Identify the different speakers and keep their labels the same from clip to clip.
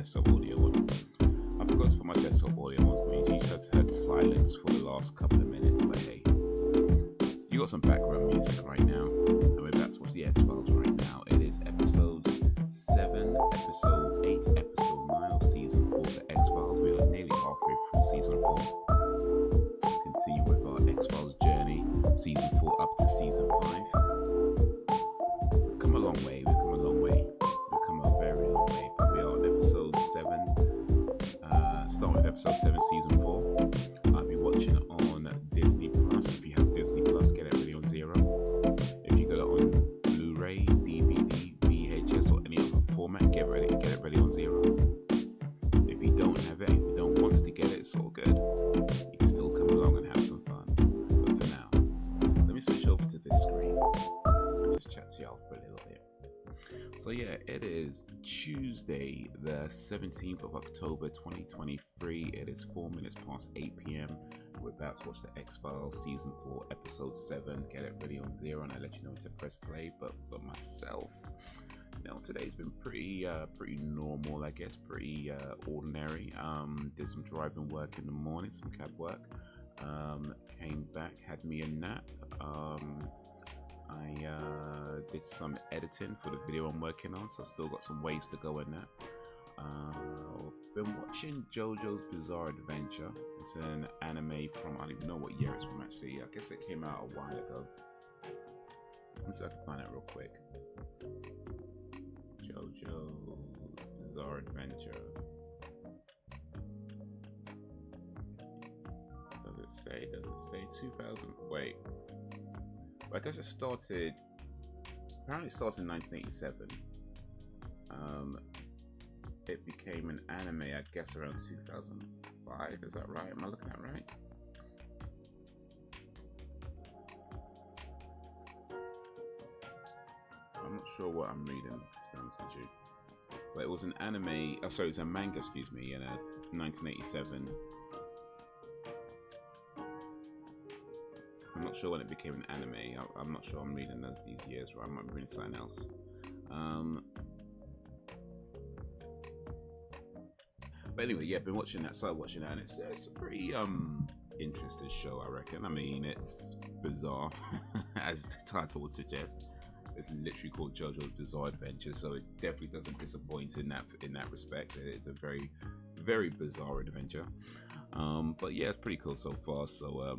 Speaker 1: desktop audio on. I forgot to put my desktop audio on, which means you just had silence for the last couple of minutes, but hey, you got some background music right now, and we're about to watch the X-Files right now. It is episode 7, episode 8, episode 9 of season 4 of the X-Files. We are nearly halfway through season 4. We'll continue with our X-Files journey, season 4 up to season 5. We've come a long way, we've come a long way. We've come a very long way, but we are on episode 7, starting with episode 7, season 4. I'll be watching on Disney Plus. If you have Disney Plus, get it ready on 0. If you got it on Blu-ray, DVD, VHS, or any other format, get it ready on 0. If you don't have it, you don't want to get it, it's all good. You can still come along and have some fun. But for now, let me switch over to this screen and just chat to y'all for a little bit. So yeah, it is Tuesday, the 17th of October 2023. It is 4 minutes past 8 p.m. We're about to watch the X-Files season 4, episode 7. Get it ready on 0, and I'll let you know when to press play. But myself, you know, today's been pretty normal, I guess, pretty ordinary. Did some driving work in the morning, some cab work. Came back, had me a nap. I did some editing for the video I'm working on, so I've still got some ways to go in that. Been watching JoJo's Bizarre Adventure. It's an anime from, I don't even know what year it's from actually. I guess it came out a while ago. Let's see if I can find it real quick. JoJo's Bizarre Adventure. Does it say 2000? Wait. I guess it started, apparently it started in 1987. It became an anime, I guess, around 2005. Is that right? Am I looking at it right? I'm not sure what I'm reading, to be honest with you. But it was an anime, it was a manga, excuse me, in 1987. I'm not sure when it became an anime. I'm not sure I'm reading these years, right? I might be reading something else. But anyway, yeah, been watching that, started watching that, and it's a pretty interesting show, I reckon. I mean, it's bizarre, as the title would suggest. It's literally called JoJo's Bizarre Adventure, so it definitely doesn't disappoint in that respect. It's a very, very bizarre adventure. But yeah, it's pretty cool so far. So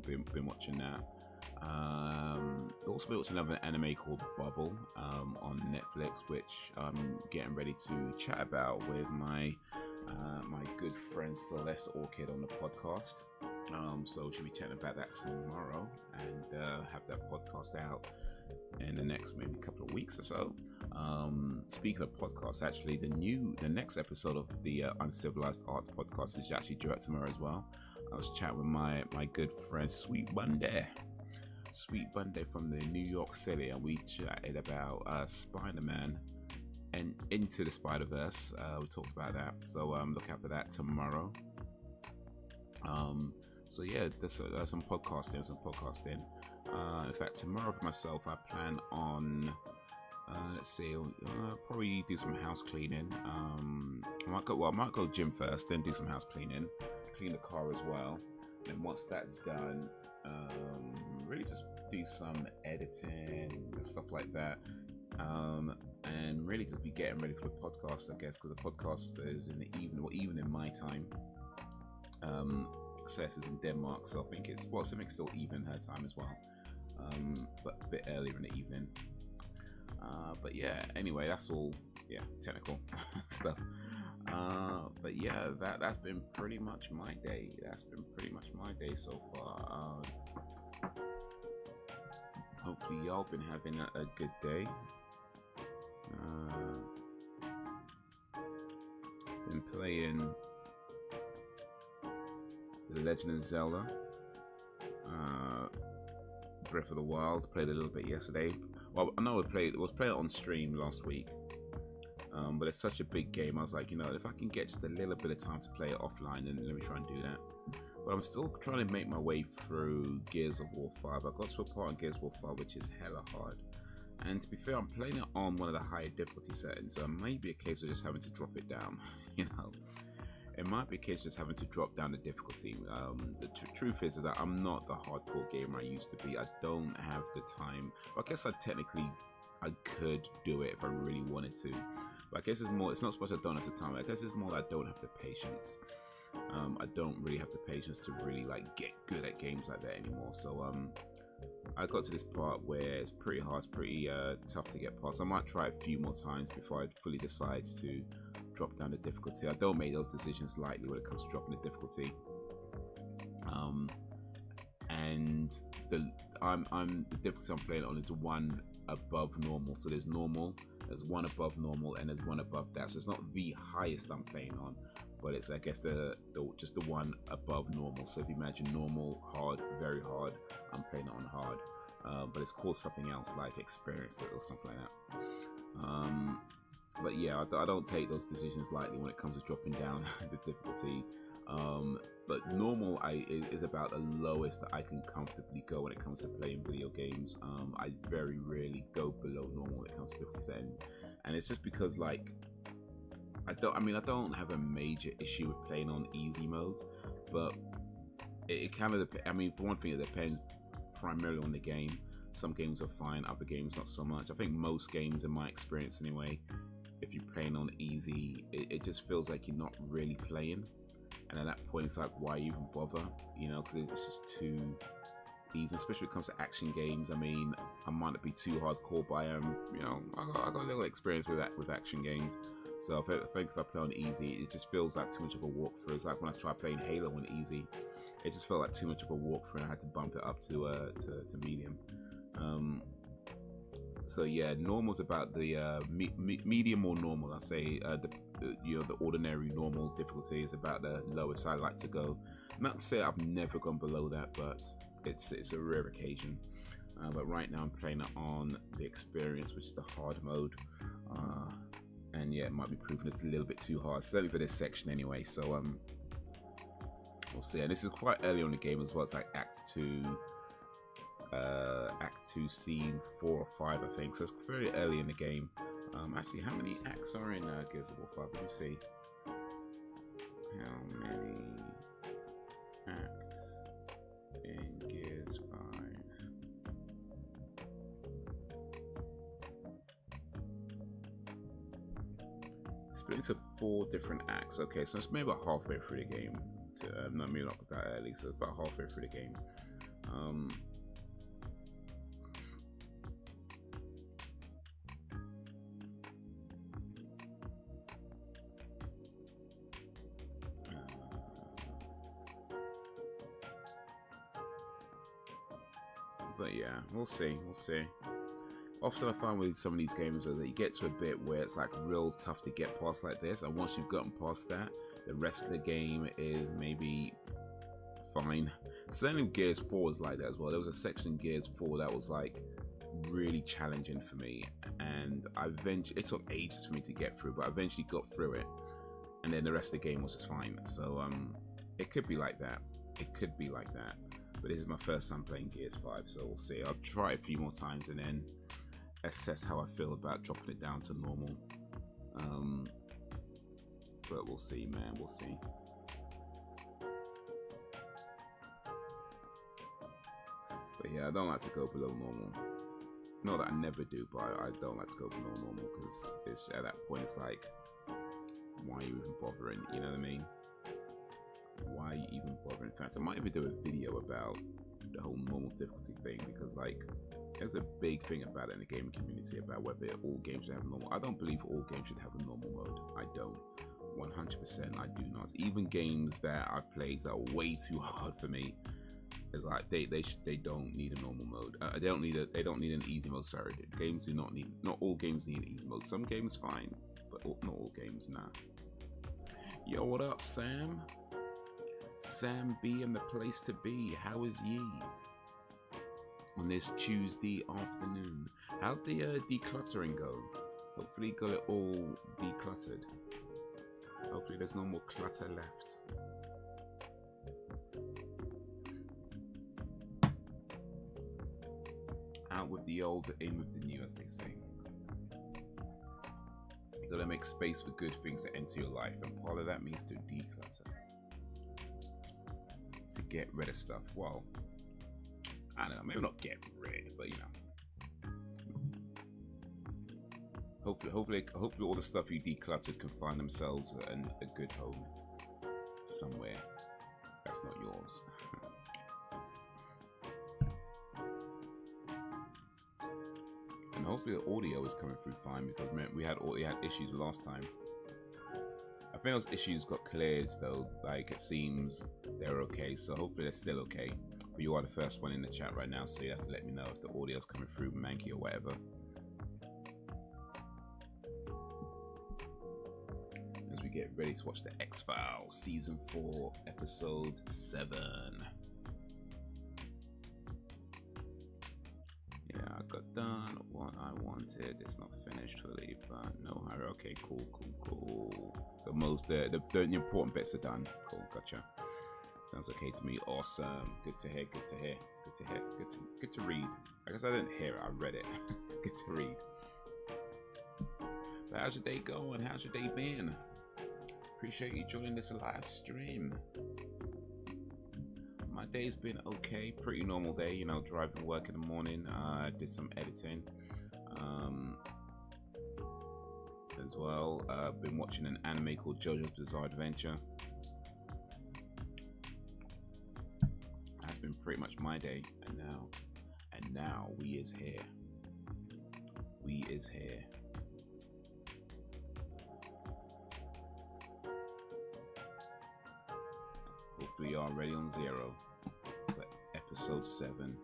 Speaker 1: been watching that. Also been watching another anime called Bubble on Netflix, which I'm getting ready to chat about with my good friend Celeste Orchid on the podcast. So she'll be chatting about that tomorrow, and have that podcast out in the next maybe couple of weeks or so. Speaking of podcasts, actually the next episode of the Uncivilized Art podcast is actually due out tomorrow as well. I was chatting with my good friend Sweet Bunday from the New York City, and we chatted about Spider-Man and Into the Spider-Verse. We talked about that, so look out for that tomorrow. So yeah, there's some podcasting. In fact, tomorrow for myself, I plan on probably do some house cleaning. I might go gym first, then do some house cleaning, clean the car as well. And once that's done, really just do some editing and stuff like that. And really just be getting ready for the podcast, I guess, because the podcast is in the evening, or even in my time. Celeste is in Denmark, so I think it's still even her time as well, but a bit earlier in the evening. But yeah, anyway, that's all technical stuff. But yeah, that's been pretty much my day. So far. Hopefully y'all been having a good day. Been playing The Legend of Zelda, Breath of the Wild. Played a little bit yesterday. Well, I know I was playing it on stream last week, but it's such a big game. I was like, if I can get just a little bit of time to play it offline, then let me try and do that. But I'm still trying to make my way through Gears of War 5. I got to a part in Gears of War 5 which is hella hard. And to be fair, I'm playing it on one of the higher difficulty settings, so it might be a case of just having to drop it down. You know, it might be a case of just having to drop down the difficulty. The truth is that I'm not the hardcore gamer I used to be. I don't have the time. Well, I guess I could do it if I really wanted to. But I guess it's more, it's not supposed to I don't have the time. I guess it's more that I don't have the patience. I don't really have the patience to really like get good at games like that anymore. So I got to this part where it's pretty hard, it's pretty tough to get past. I might try a few more times before I fully decide to drop down the difficulty. I don't make those decisions lightly when it comes to dropping the difficulty. And the difficulty I'm playing on is the one above normal. So there's normal, there's one above normal, and there's one above that. So it's not the highest I'm playing on, but it's, I guess, just the one above normal. So if you imagine normal, hard, very hard, I'm playing it on hard. But it's called something else like experienced or something like that. But yeah, I don't take those decisions lightly when it comes to dropping down the difficulty. But normal is about the lowest that I can comfortably go when it comes to playing video games. I very rarely go below normal when it comes to difficulty settings, and it's just because like I don't have a major issue with playing on easy modes, but it kind of for one thing, it depends primarily on the game. Some games are fine, other games not so much. I think most games, in my experience anyway, if you're playing on easy, it just feels like you're not really playing. And at that point, it's like, why even bother? You know, because it's just too easy, especially when it comes to action games. I mean, I might not be too hardcore, but I am, you know, I got a little experience with that, with action games. So I think if I play on easy, it just feels like too much of a walkthrough. It's like when I tried playing Halo on easy, it just felt like too much of a walkthrough, and I had to bump it up to medium. So yeah, normal's about the medium or normal. I say the ordinary normal difficulty is about the lowest I like to go. Not to say I've never gone below that, but it's a rare occasion. But right now I'm playing it on the experience, which is the hard mode. And yeah, it might be proving it's a little bit too hard, certainly for this section anyway. So we'll see. And this is quite early on the game as well. It's like Act 2, Scene 4 or 5, I think. So it's very early in the game. Actually, how many acts are in Gears of War 5? Let me see. How many acts in Gears 5? Split into 4 different acts. Okay, so it's maybe about halfway through the game. No, maybe not that early, so it's about halfway through the game. But yeah, we'll see. Often I find with some of these games that you get to a bit where it's like real tough to get past like this, and once you've gotten past that, the rest of the game is maybe fine. Certainly Gears 4 was like that as well. There was a section in Gears 4 that was like really challenging for me, and it took ages for me to get through, but I eventually got through it, and then the rest of the game was just fine. So it could be like that. But this is my first time playing Gears 5, so we'll see. I'll try it a few more times and then assess how I feel about dropping it down to normal. But we'll see, man. We'll see. But yeah, I don't like to go below normal. Not that I never do, but I don't like to go below normal, because it's at that point it's like, why are you even bothering? You know what I mean? Why are you even bothering? In fact, I might even do a video about the whole normal difficulty thing, because like there's a big thing about it in the gaming community about whether all games should have normal. I don't believe all games should have a normal mode. I don't. 100% I do not. Even games that I've played that are way too hard for me, it's like they don't need a normal mode. They don't need an easy mode. Sorry, not all games need an easy mode. Some games fine, but not all games, nah. Yo, what up, Sam? Sam B in the place to be. How is ye on this Tuesday afternoon? How'd the decluttering go? Hopefully got it all decluttered. Hopefully there's no more clutter left. Out with the old, in with the new, as they say. You gotta make space for good things to enter your life, and part of that means to declutter. To get rid of stuff. Well, I don't know, maybe not get rid, but you know. Hopefully all the stuff you decluttered can find themselves a good home somewhere that's not yours. And hopefully the audio is coming through fine, because we had issues last time. I think those issues got cleared though. Like, it seems they're okay, so hopefully they're still okay. But you are the first one in the chat right now, so you have to let me know if the audio's coming through manky or whatever. As we get ready to watch the X-Files Season 4, Episode 7. Yeah, I got done what I wanted. It's not finished fully, but no hurry. Okay, cool. So most the important bits are done. Cool, gotcha. Sounds okay to me. Awesome. Good to hear. Good to read. I guess I didn't hear it. I read it. It's good to read. But how's your day going? How's your day been? Appreciate you joining this live stream. My day's been okay, pretty normal day, you know, driving work in the morning, did some editing as well. Been watching an anime called JoJo's Bizarre Adventure. That's been pretty much my day, and now we is here. Hopefully you are ready on zero. Episode 7.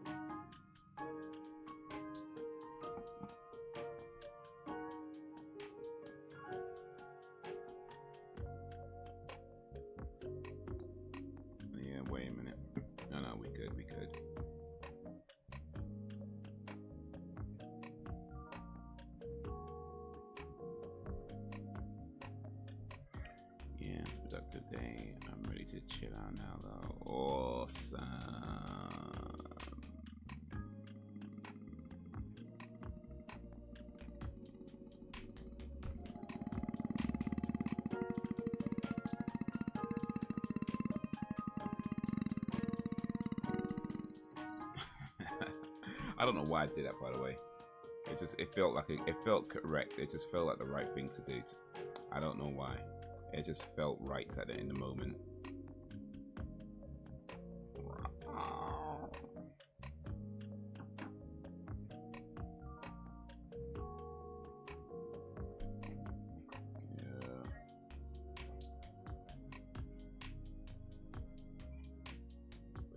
Speaker 1: Yeah, wait a minute. No, we good. Yeah, productive day. I'm ready to chill out now though. Awesome. I don't know why I did that, by the way. It felt correct. It just felt like the right thing to do. I don't know why. It just felt right in the moment.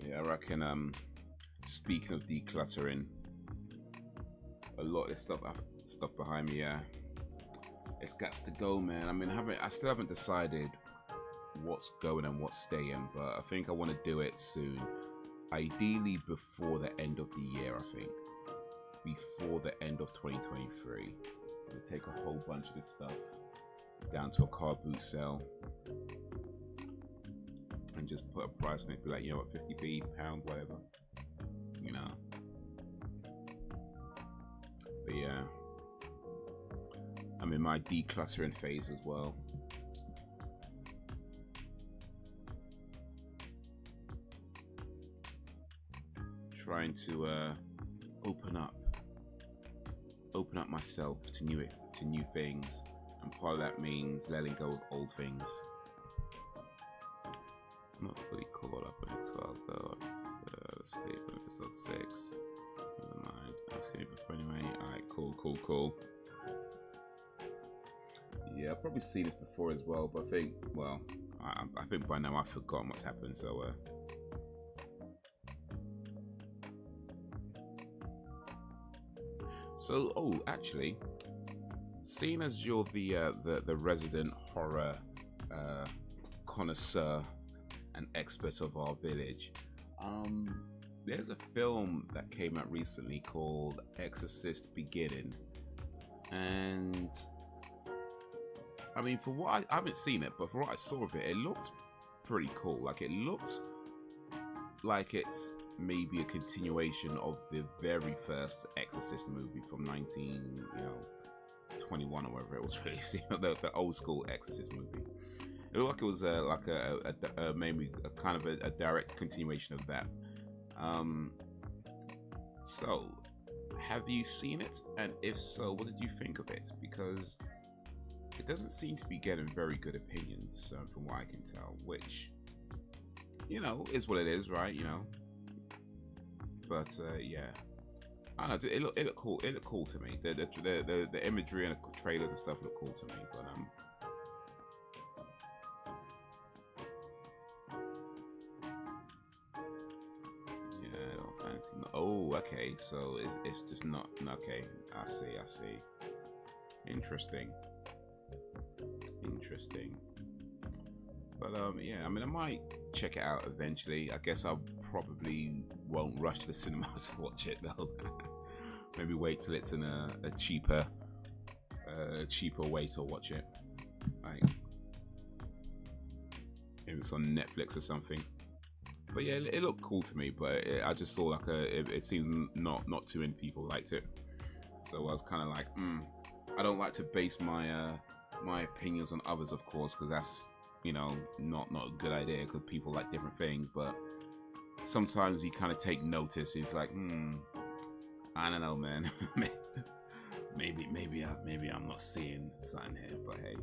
Speaker 1: Yeah, I reckon. Speaking of decluttering, a lot of stuff behind me. Yeah, it's got to go, man. I mean, I still haven't decided what's going and what's staying, but I think I want to do it soon. Ideally before the end of the year, I think. Before the end of 2023. We'll take a whole bunch of this stuff down to a car boot sale and just put a price on it, be like, you know what, 50p, £1, whatever. You know. But yeah. I'm in my decluttering phase as well. Trying to open up myself to new things, and part of that means letting go of old things. I'm not fully caught up on X-Files though. Let's stay on episode 6. Never mind. I've seen it before anyway. Alright, cool. Yeah, I've probably seen this before as well, but I think by now I've forgotten what's happened, so actually, seeing as you're the resident horror connoisseur and expert of our village, there's a film that came out recently called Exorcist Beginning, and I mean, for what I haven't seen it, but for what I saw of it, it looks pretty cool. Like, it looks like it's maybe a continuation of the very first Exorcist movie from 1921 or whatever it was released, the old school Exorcist movie. It looked like it was maybe a kind of a direct continuation of that. So, have you seen it? And if so, what did you think of it? Because it doesn't seem to be getting very good opinions, from what I can tell, which, is what it is, right? But yeah, I don't know. It looked cool. It looked cool to me. The imagery and the trailers and stuff look cool to me. But yeah, I don't fancy. Oh, okay. So it's just not okay. I see. Interesting. But yeah, I mean, I might check it out eventually. I guess I probably won't rush to the cinema to watch it though. Maybe wait till it's in a cheaper way to watch it. Like if it's on Netflix or something. But yeah, it looked cool to me. But I just saw like it seemed not too many people liked it. So I was kind of like, I don't like to base my opinions on others, of course, because that's not a good idea, because people like different things. But sometimes you kind of take notice. It's like, I don't know, man. maybe I'm not seeing something here, but hey,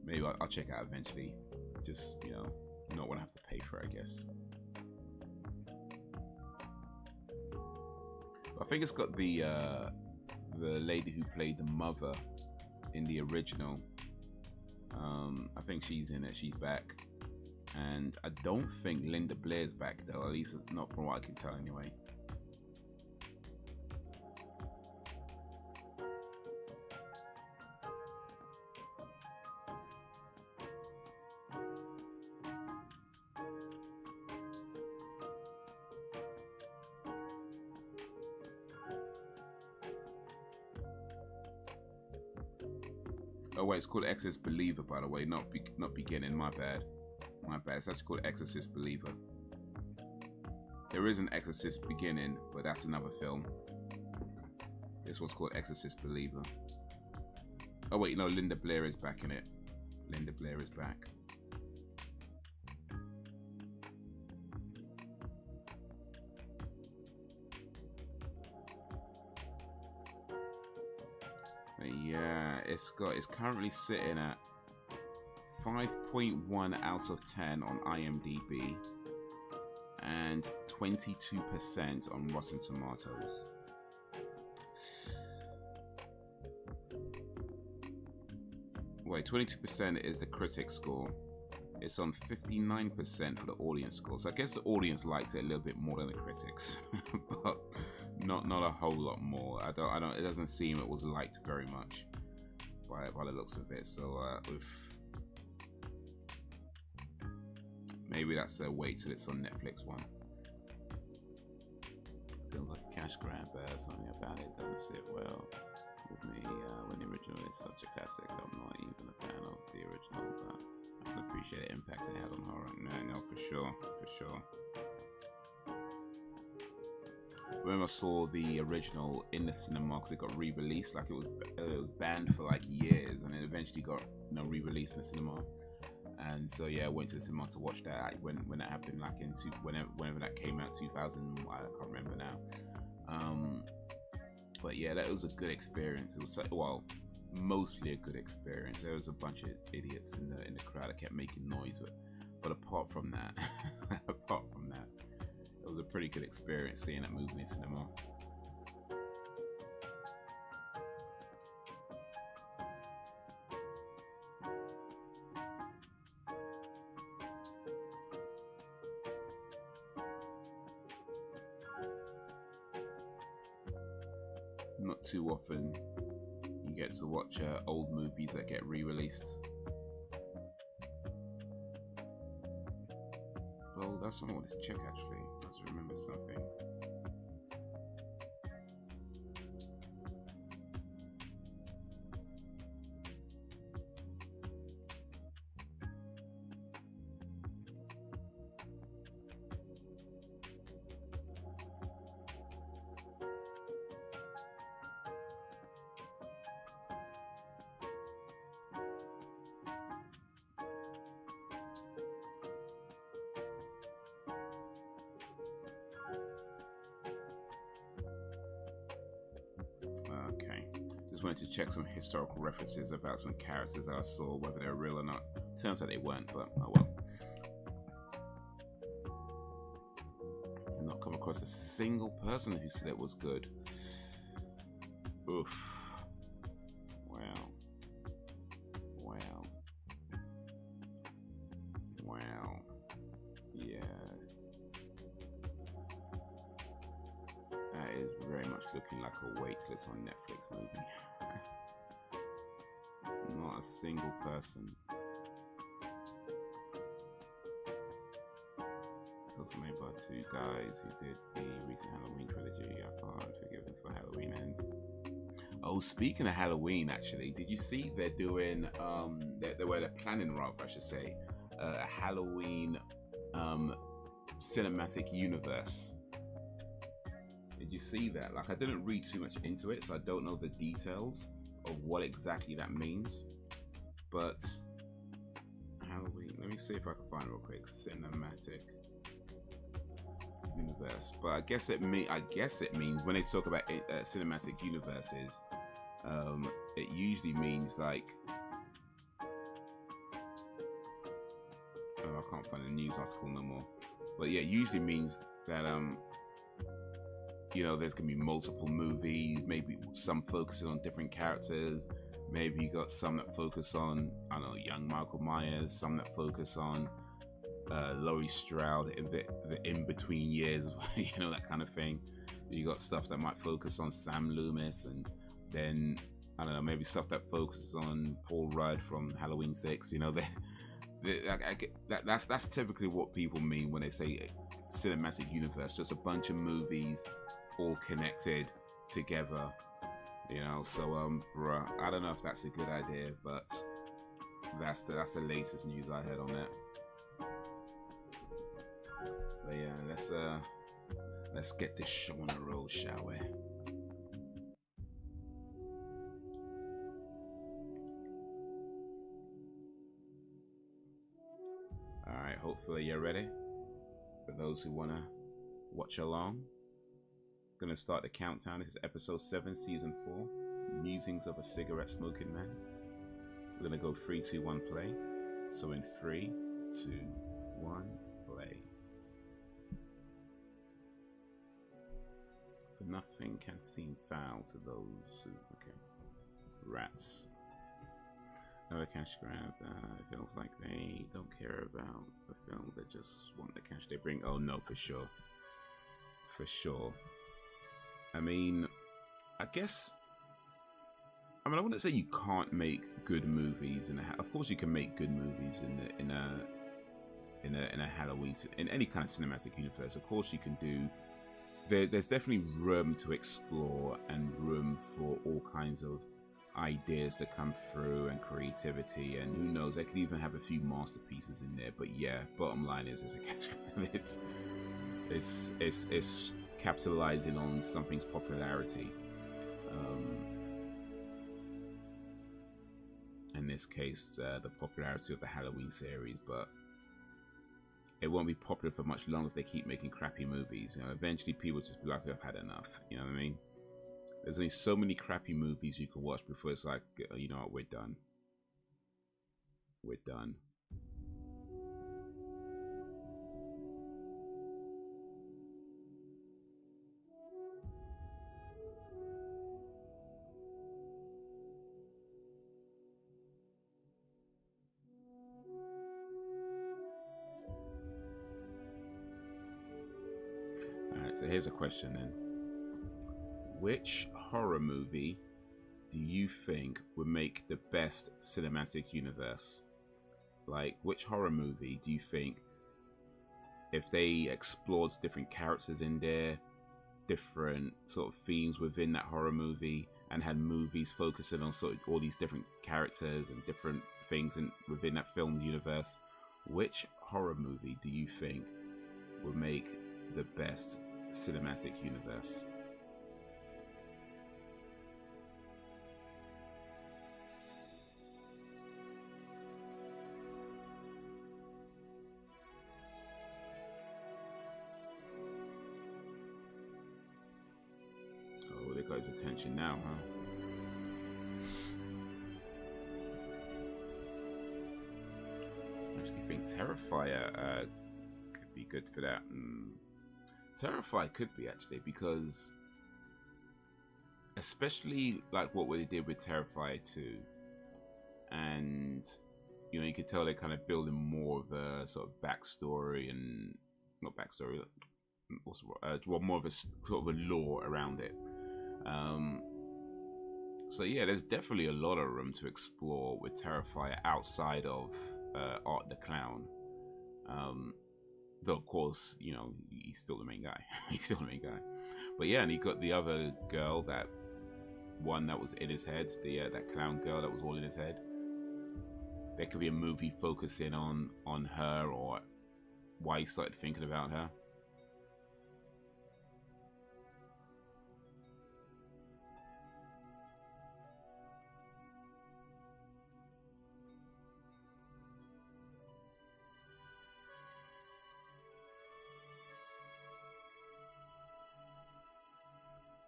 Speaker 1: maybe I'll check it out eventually. Just not want to have to pay for it, I guess. I think it's got the lady who played the mother in the original. I think she's in it. She's back, and I don't think Linda Blair's back though. At least not from what I can tell, anyway. Oh wait, it's called Exorcist Believer, by the way, not Beginning. My bad. It's actually called Exorcist Believer. There is an Exorcist Beginning, but that's another film. This one's called Exorcist Believer. Oh wait, no, Linda Blair is back in it. Linda Blair is back. Yeah, it's currently sitting at 5.1 out of 10 on IMDb and 22% on Rotten Tomatoes. Wait, 22% is the critic score. It's on 59% for the audience score. So I guess the audience liked it a little bit more than the critics, but not a whole lot more. I don't. It doesn't seem it was liked very much by the looks of it. So maybe that's a wait till it's on Netflix one. Feels like a cash grab. Something about it doesn't sit well with me. When the original is such a classic, I'm not even a fan of the original, but I can appreciate the impact it had on horror. No, for sure. When I saw the original in the cinema, because it got re-released, like it was banned for like years, and it eventually got re-released in the cinema. And so yeah, I went to the cinema to watch that when that happened, like whenever that came out, 2000. I can't remember now. But yeah, that was a good experience. It was mostly a good experience. There was a bunch of idiots in the crowd that kept making noise, but apart from that, it was a pretty good experience seeing that movie in cinema. Not too often you get to watch old movies that get re-released. Oh, that's something I wanted to check actually. I have to remember something. Just wanted to check some historical references about some characters that I saw, whether they're real or not. Turns out they weren't, but oh well. I've not come across a single person who said it was good. Oof. Wow. Wow. Wow. Yeah. That is very much looking like a waitlist on Netflix movie. Not a single person. It's also made by two guys who did the recent Halloween trilogy. I can't forgive them for Halloween Ends. Oh, speaking of Halloween, actually, did you see they're doing they're planning, rather, I should say, a Halloween cinematic universe? Did you see that? Like, I didn't read too much into it, so I don't know the details of what exactly that means. But Halloween, let me see if I can find it real quick. Cinematic universe. But I guess it means when they talk about cinematic universes, it usually means like, oh, I can't find a news article no more. But yeah, it usually means that you know, there's gonna be multiple movies, maybe some focusing on different characters. Maybe you got some that focus on, I don't know, young Michael Myers, some that focus on Laurie Strode in the in-between years, you know, that kind of thing. You got stuff that might focus on Sam Loomis, and then, I don't know, maybe stuff that focuses on Paul Rudd from Halloween 6, you know. That's typically what people mean when they say cinematic universe, just a bunch of movies all connected together, you know. So bruh, I don't know if that's a good idea, but that's the latest news I heard on that. But yeah, let's get this show on the road, shall we? All right, hopefully you're ready. For those who wanna watch along, gonna start the countdown. This is episode 7, season 4, Musings of a Cigarette Smoking Man. We're gonna go 3, 2, 1, play. So in 3, 2, 1, play. For nothing can seem foul to those who, okay, rats. No cash grab. It feels like they don't care about the films. They just want the cash they bring. Oh no, for sure, for sure. I mean, I wouldn't say you can't make good movies of course you can make good movies in a Halloween, in any kind of cinematic universe. Of course you can do. There's definitely room to explore and room for all kinds of ideas to come through and creativity, and who knows, they could even have a few masterpieces in there. But yeah, bottom line is, it's a cash grab. It's capitalizing on something's popularity. In this case, the popularity of the Halloween series, but it won't be popular for much longer if they keep making crappy movies. You know, eventually people just be like, I've had enough. You know what I mean? There's only so many crappy movies you can watch before it's like, you know what, we're done. We're done. So here's a question then. Which horror movie do you think would make the best cinematic universe? Like, which horror movie do you think, if they explored different characters in there, different sort of themes within that horror movie, and had movies focusing on sort of all these different characters and different things within that film universe, which horror movie do you think would make the best cinematic universe? Oh, they got his attention now, huh? Terrifier could be good for that. Terrifier could be, actually, because especially like what they did with Terrifier 2, and you know, you could tell they're kind of building more of a sort of backstory, and not backstory, also well, more of a sort of a lore around it. So yeah, there's definitely a lot of room to explore with Terrifier outside of Art the Clown. Though of course, you know, he's still the main guy. He's still the main guy. But yeah, and he got the other girl, that one that was in his head, that clown girl that was all in his head. There could be a movie focusing on her, or why he started thinking about her.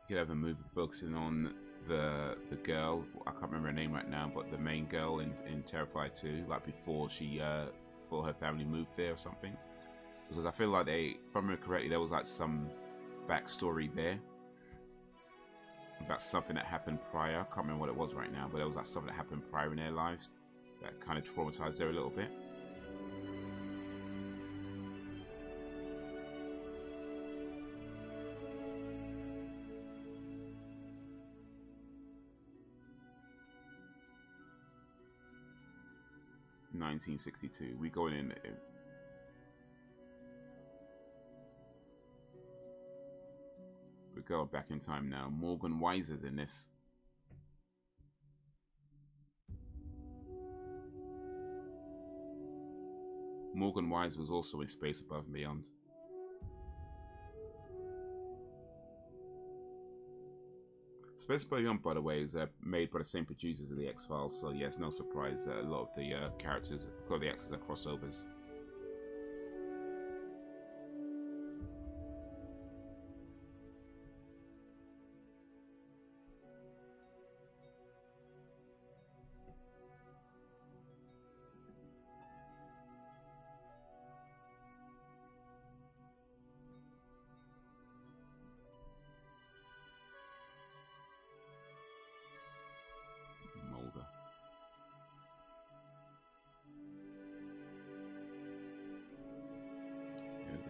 Speaker 1: You could have a movie focusing on the girl. I can't remember her name right now, but the main girl in Terrifier 2, like before her family moved there or something. Because I feel like if I remember correctly, there was like some backstory there about something that happened prior. I can't remember what it was right now, but there was like something that happened prior in their lives that kind of traumatized her a little bit. (1962). We going in. We're going back in time now. Morgan Weiser's in this. Morgan Wise was also in Space Above and Beyond. Space Above and Beyond, by the way, is made by the same producers of the X-Files, so yeah, it's no surprise that a lot of the characters, a lot of the actors are crossovers.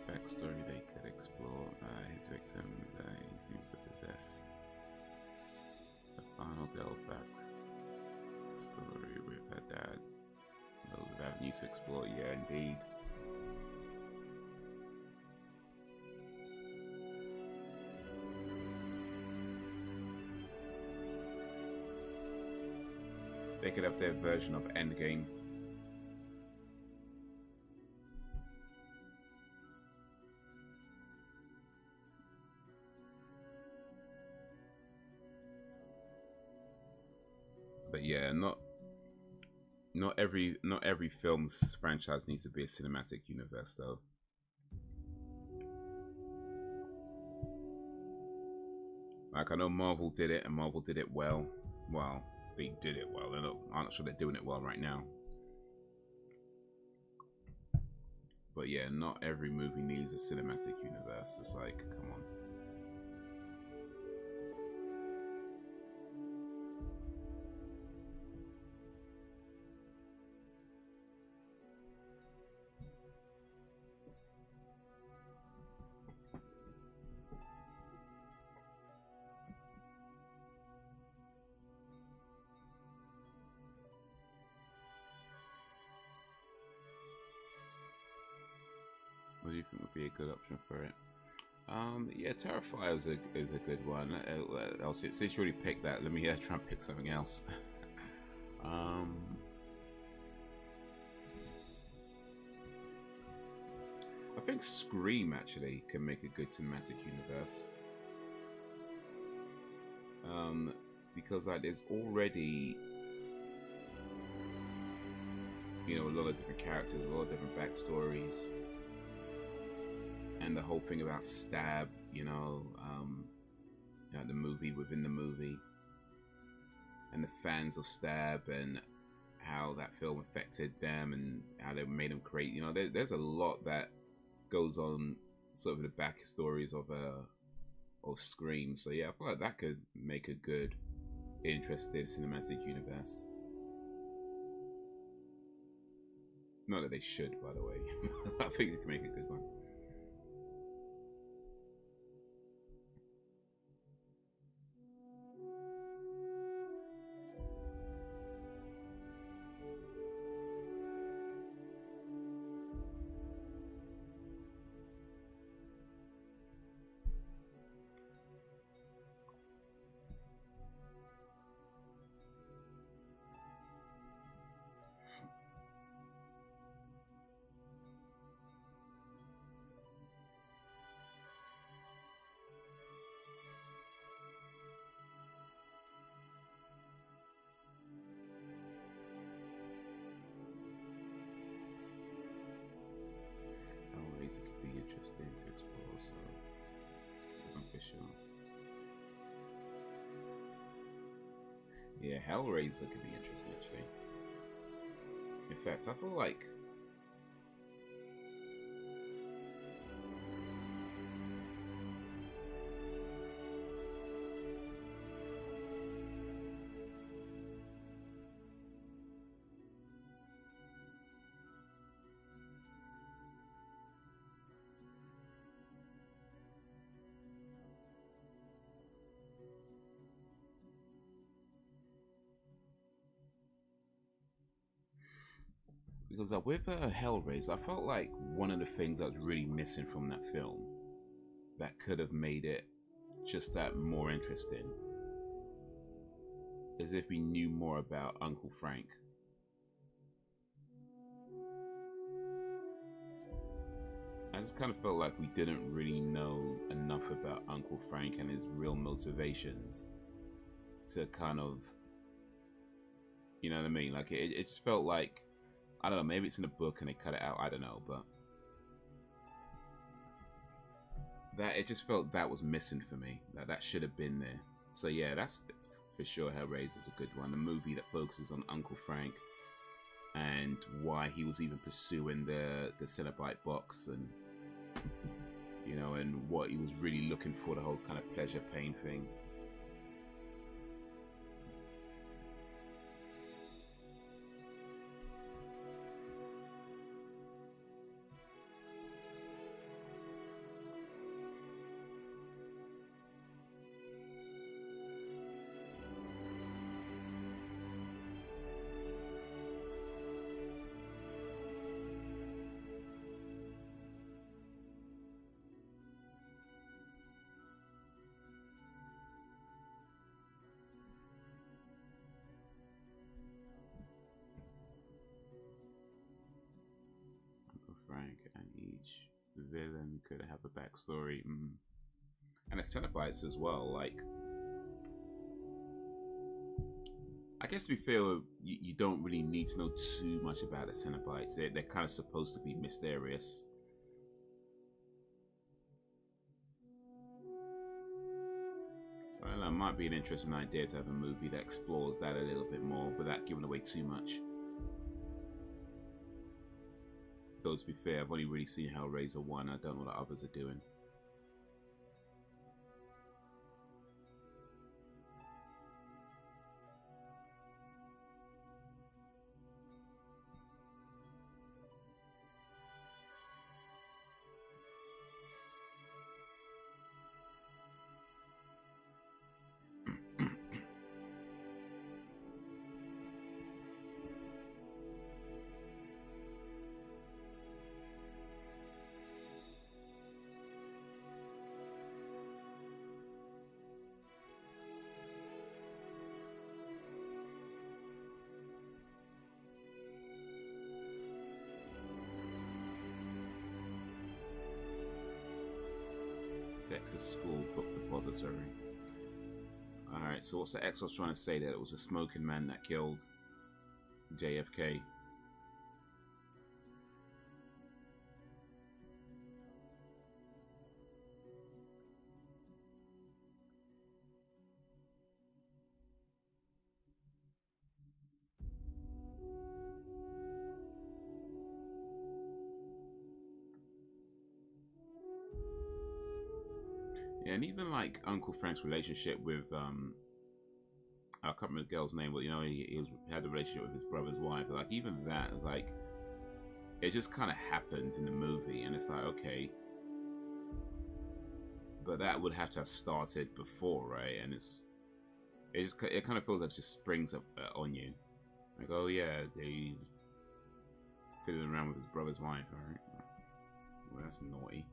Speaker 1: Backstory they could explore. His victims, he seems to possess the final girl back story with her dad. Those of avenues to explore, yeah, indeed. They could have their version of Endgame. But yeah, not every film's franchise needs to be a cinematic universe, though. Like, I know Marvel did it, and Marvel did it well. Well, they did it well. I'm not sure they're doing it well right now. But yeah, not every movie needs a cinematic universe. It's like, come on. What do you think would be a good option for it? Yeah, Terrifier is a good one. Since you already picked that, let me try and pick something else. I think Scream actually can make a good cinematic universe. Because like there's already, you know, a lot of different characters, a lot of different backstories. And the whole thing about Stab, you know, the movie within the movie, and the fans of Stab, and how that film affected them and how they made them create. You know, there's a lot that goes on, sort of the backstories of Scream. So yeah, I feel like that could make a good, interesting cinematic universe. Not that they should, by the way. I think it can make a good one. It could be interesting to explore, so I'm for sure. Yeah, Hellraiser could be interesting actually. In fact, I feel like because with Hellraiser, I felt like one of the things that was really missing from that film that could have made it just that more interesting is if we knew more about Uncle Frank. I just kind of felt like we didn't really know enough about Uncle Frank and his real motivations to kind of, you know what I mean? Like it just felt like, I don't know, maybe it's in the book and they cut it out, I don't know, but that it just felt that was missing for me. That should have been there. So yeah, that's for sure. Hellraiser is a good one. A movie that focuses on Uncle Frank and why he was even pursuing the Cenobite box, and you know, and what he was really looking for, the whole kind of pleasure pain thing. Frank, and each villain could have a backstory. And the Cenobites as well. Like, I guess to be fair, you don't really need to know too much about the Cenobites. They're kind of supposed to be mysterious. Well, that might be an interesting idea to have a movie that explores that a little bit more without giving away too much. Though to be fair, I've only really seen Hellraiser 1. I don't know what the others are doing. Texas school book depository. Alright, so what's the X was trying to say? That it was a smoking man that killed JFK. Yeah, and even like Uncle Frank's relationship with I can't remember the girl's name, but you know, he had a relationship with his brother's wife. Like even that is like, it just kind of happens in the movie, and it's like, okay, but that would have to have started before, right? And it kind of feels like it just springs up on you, like, oh yeah, they fiddling around with his brother's wife, all right? Well, that's naughty.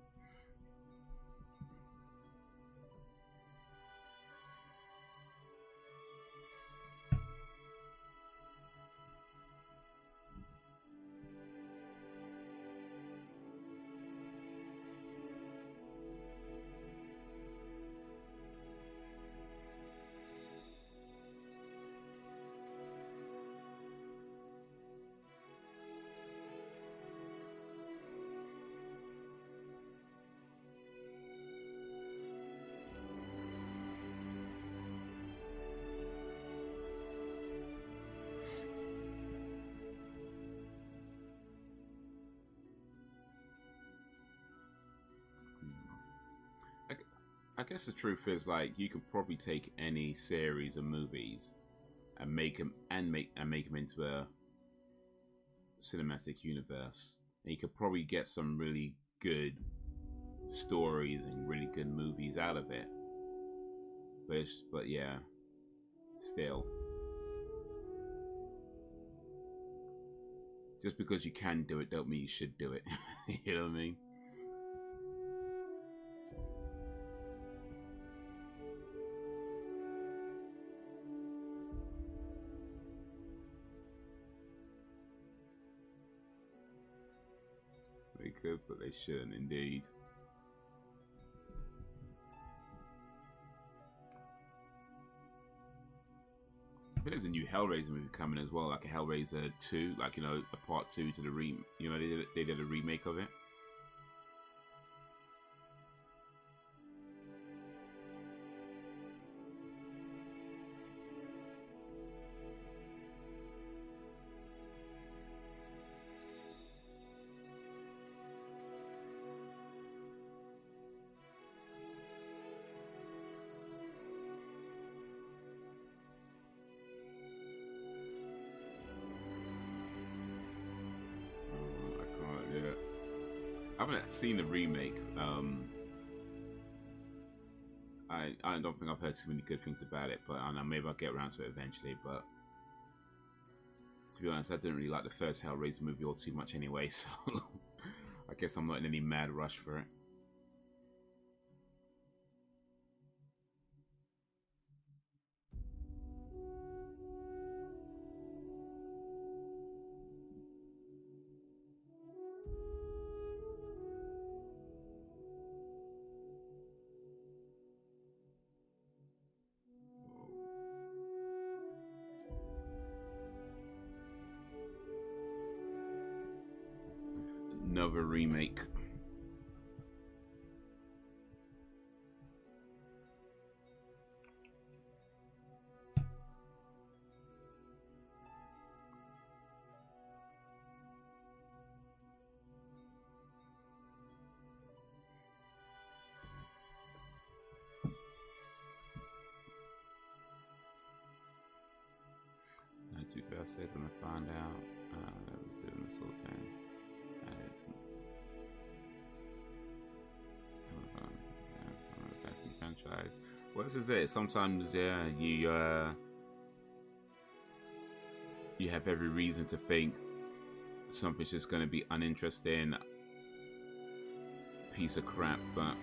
Speaker 1: I guess the truth is, like, you could probably take any series of movies and make them into a cinematic universe, and you could probably get some really good stories and really good movies out of it. But yeah, still, just because you can do it, don't mean you should do it. You know what I mean? They could, but they shouldn't, indeed. I think there's a new Hellraiser movie coming as well, like a Hellraiser 2, like, you know, a part 2 to the you know, they did a remake of it. I haven't seen the remake. I don't think I've heard too many good things about it, but I don't know, maybe I'll get around to it eventually. But to be honest, I didn't really like the first Hellraiser movie all too much anyway, so I guess I'm not in any mad rush for it. Another remake. To be fair, I said when I found out that I was doing the Sultan. It's one of the best in the franchise. Well, this is it. Sometimes, yeah, you have every reason to think something's just going to be uninteresting, piece of crap, but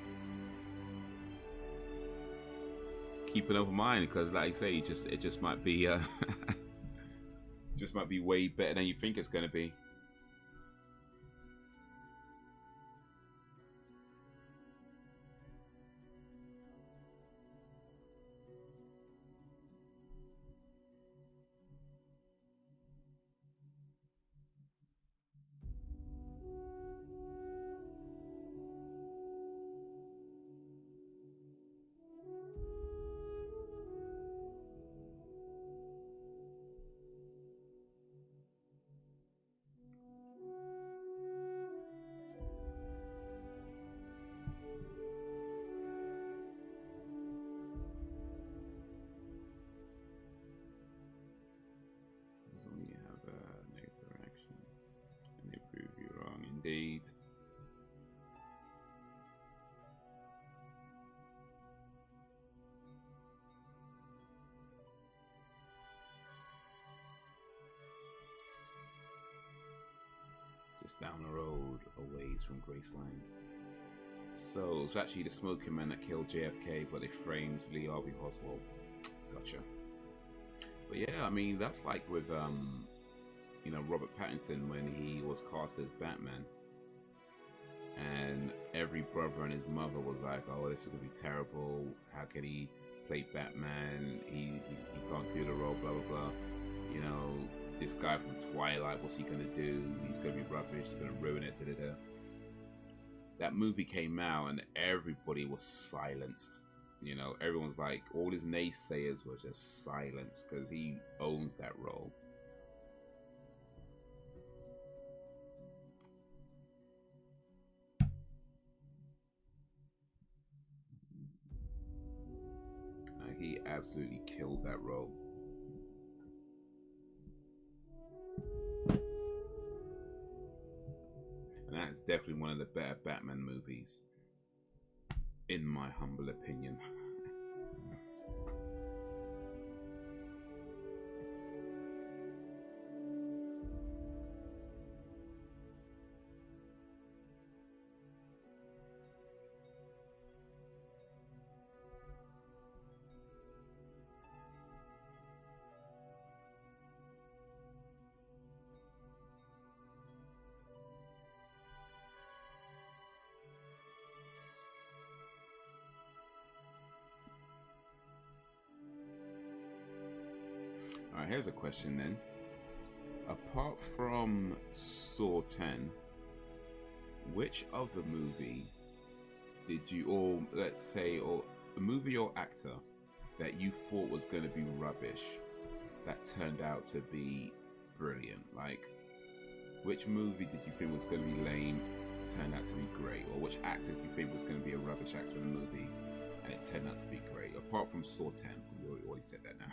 Speaker 1: keep an open mind, because, like I say, it just might be just might be way better than you think it's going to be. just down the road a ways from Graceland. So it's actually the smoking man that killed JFK, but they framed Lee Harvey Oswald. Gotcha. But yeah, I mean, that's like with you know, Robert Pattinson when he was cast as Batman, and every brother and his mother was like, "Oh, this is gonna be terrible. How can he play Batman? He can't do the role. Blah blah blah. You know, this guy from Twilight. What's he gonna do? He's gonna be rubbish. He's gonna ruin it." Da da da. That movie came out and everybody was silenced. You know, everyone's like, all his naysayers were just silenced because he owns that role. He absolutely killed that role. And that's definitely one of the better Batman movies, in my humble opinion. Alright, here's a question then. Apart from Saw 10, which other movie did you, or let's say, or a movie or actor that you thought was going to be rubbish that turned out to be brilliant? Like, which movie did you think was going to be lame, turned out to be great? Or which actor do you think was going to be a rubbish actor in the movie and it turned out to be great? Apart from Saw 10, we already said that now.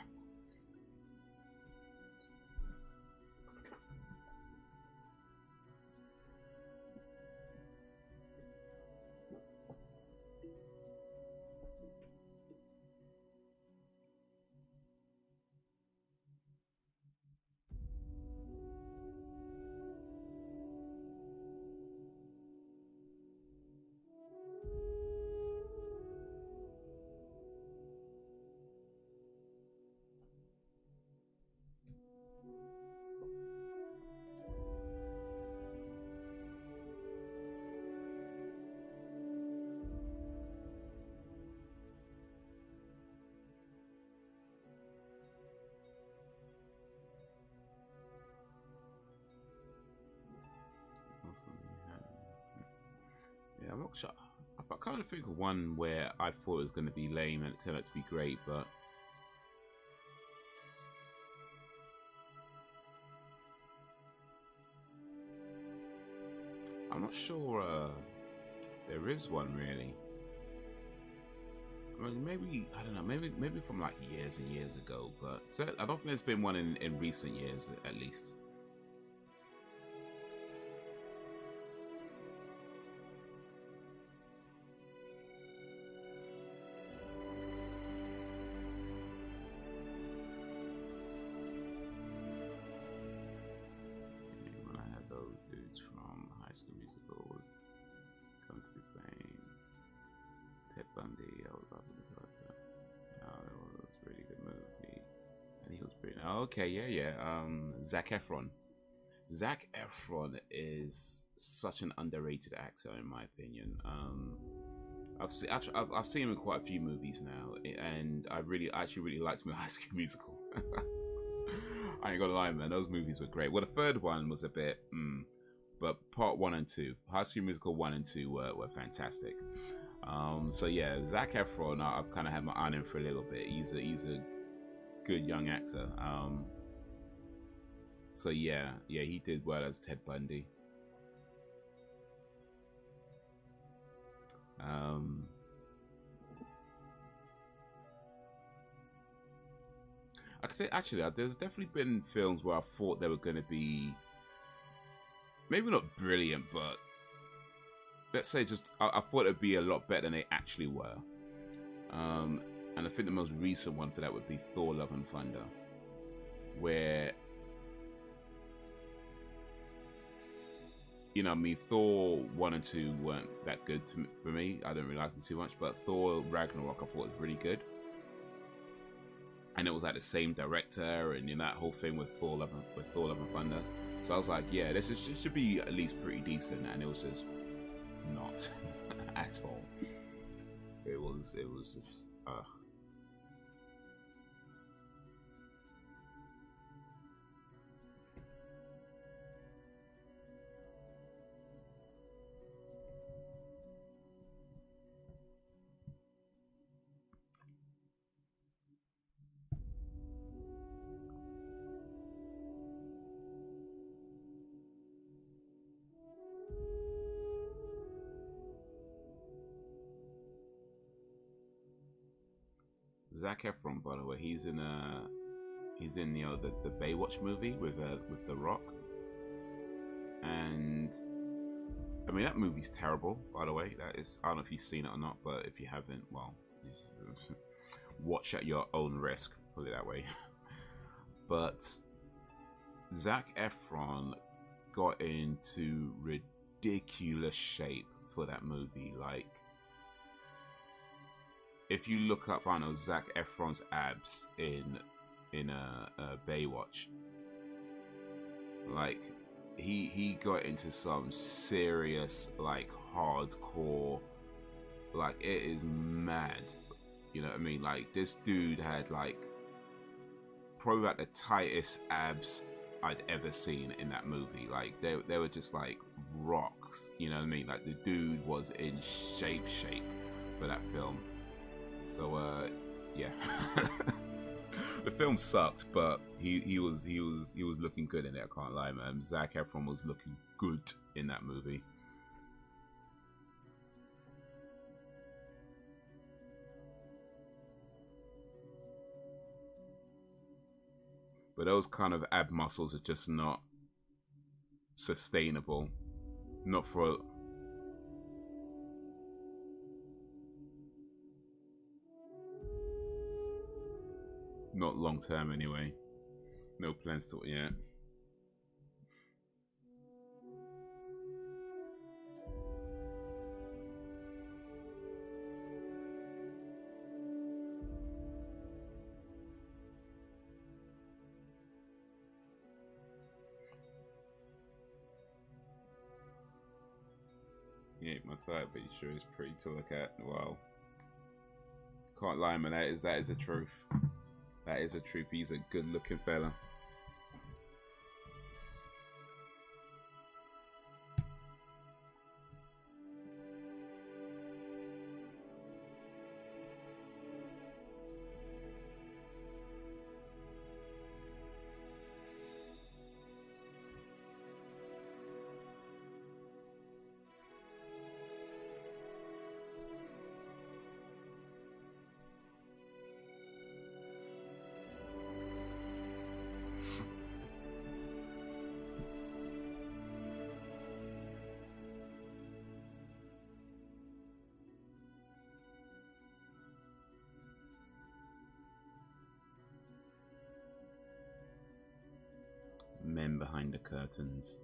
Speaker 1: Yeah, I'm not sure. I kind of think of one where I thought it was going to be lame and it turned out to be great, but I'm not sure there is one really. I mean, maybe, I don't know, maybe from like years and years ago, but I don't think there's been one in recent years at least. Okay, yeah. Zac Efron. Zac Efron is such an underrated actor, in my opinion. I've seen him in quite a few movies now, and I actually really liked him in High School Musical. I ain't gonna lie, man. Those movies were great. Well, the third one was a bit, but part 1 and 2, High School Musical 1 and 2 were fantastic. So yeah, Zac Efron, I've kind of had my eye on him for a little bit. He's a good young actor. So yeah, he did well as Ted Bundy. I could say actually, there's definitely been films where I thought they were going to be maybe not brilliant, but let's say just I thought it'd be a lot better than they actually were. And I think the most recent one for that would be Thor: Love and Thunder, where you know, I mean, Thor 1 and 2 weren't that good for me. I didn't really like them too much, but Thor Ragnarok I thought was really good. And it was like the same director, and you know, that whole thing with Thor Love and Thunder. So I was like, yeah, this should be at least pretty decent, and it was just not at all. It was just Zac Efron, by the way, he's in you know the Baywatch movie with The Rock, and I mean that movie's terrible. By the way, that is, I don't know if you've seen it or not, but if you haven't, well, just watch at your own risk. Put it that way. But Zac Efron got into ridiculous shape for that movie, like. If you look up, I don't know, Zac Efron's abs in Baywatch, like he got into some serious, like, hardcore, like, it is mad, you know what I mean? Like, this dude had like probably like the tightest abs I'd ever seen in that movie. Like they were just like rocks, you know what I mean? Like the dude was in shape for that film. So yeah. The film sucked, but he was looking good in it. I can't lie, man. Zac Efron was looking good in that movie. But those kind of ab muscles are just not sustainable. Not for not long term anyway. No plans to it yet. He ain't my type, but he sure is pretty to look at. Wow. Can't lie, man. That is the truth. That is the truth. He's a good looking fella. Men behind the curtains.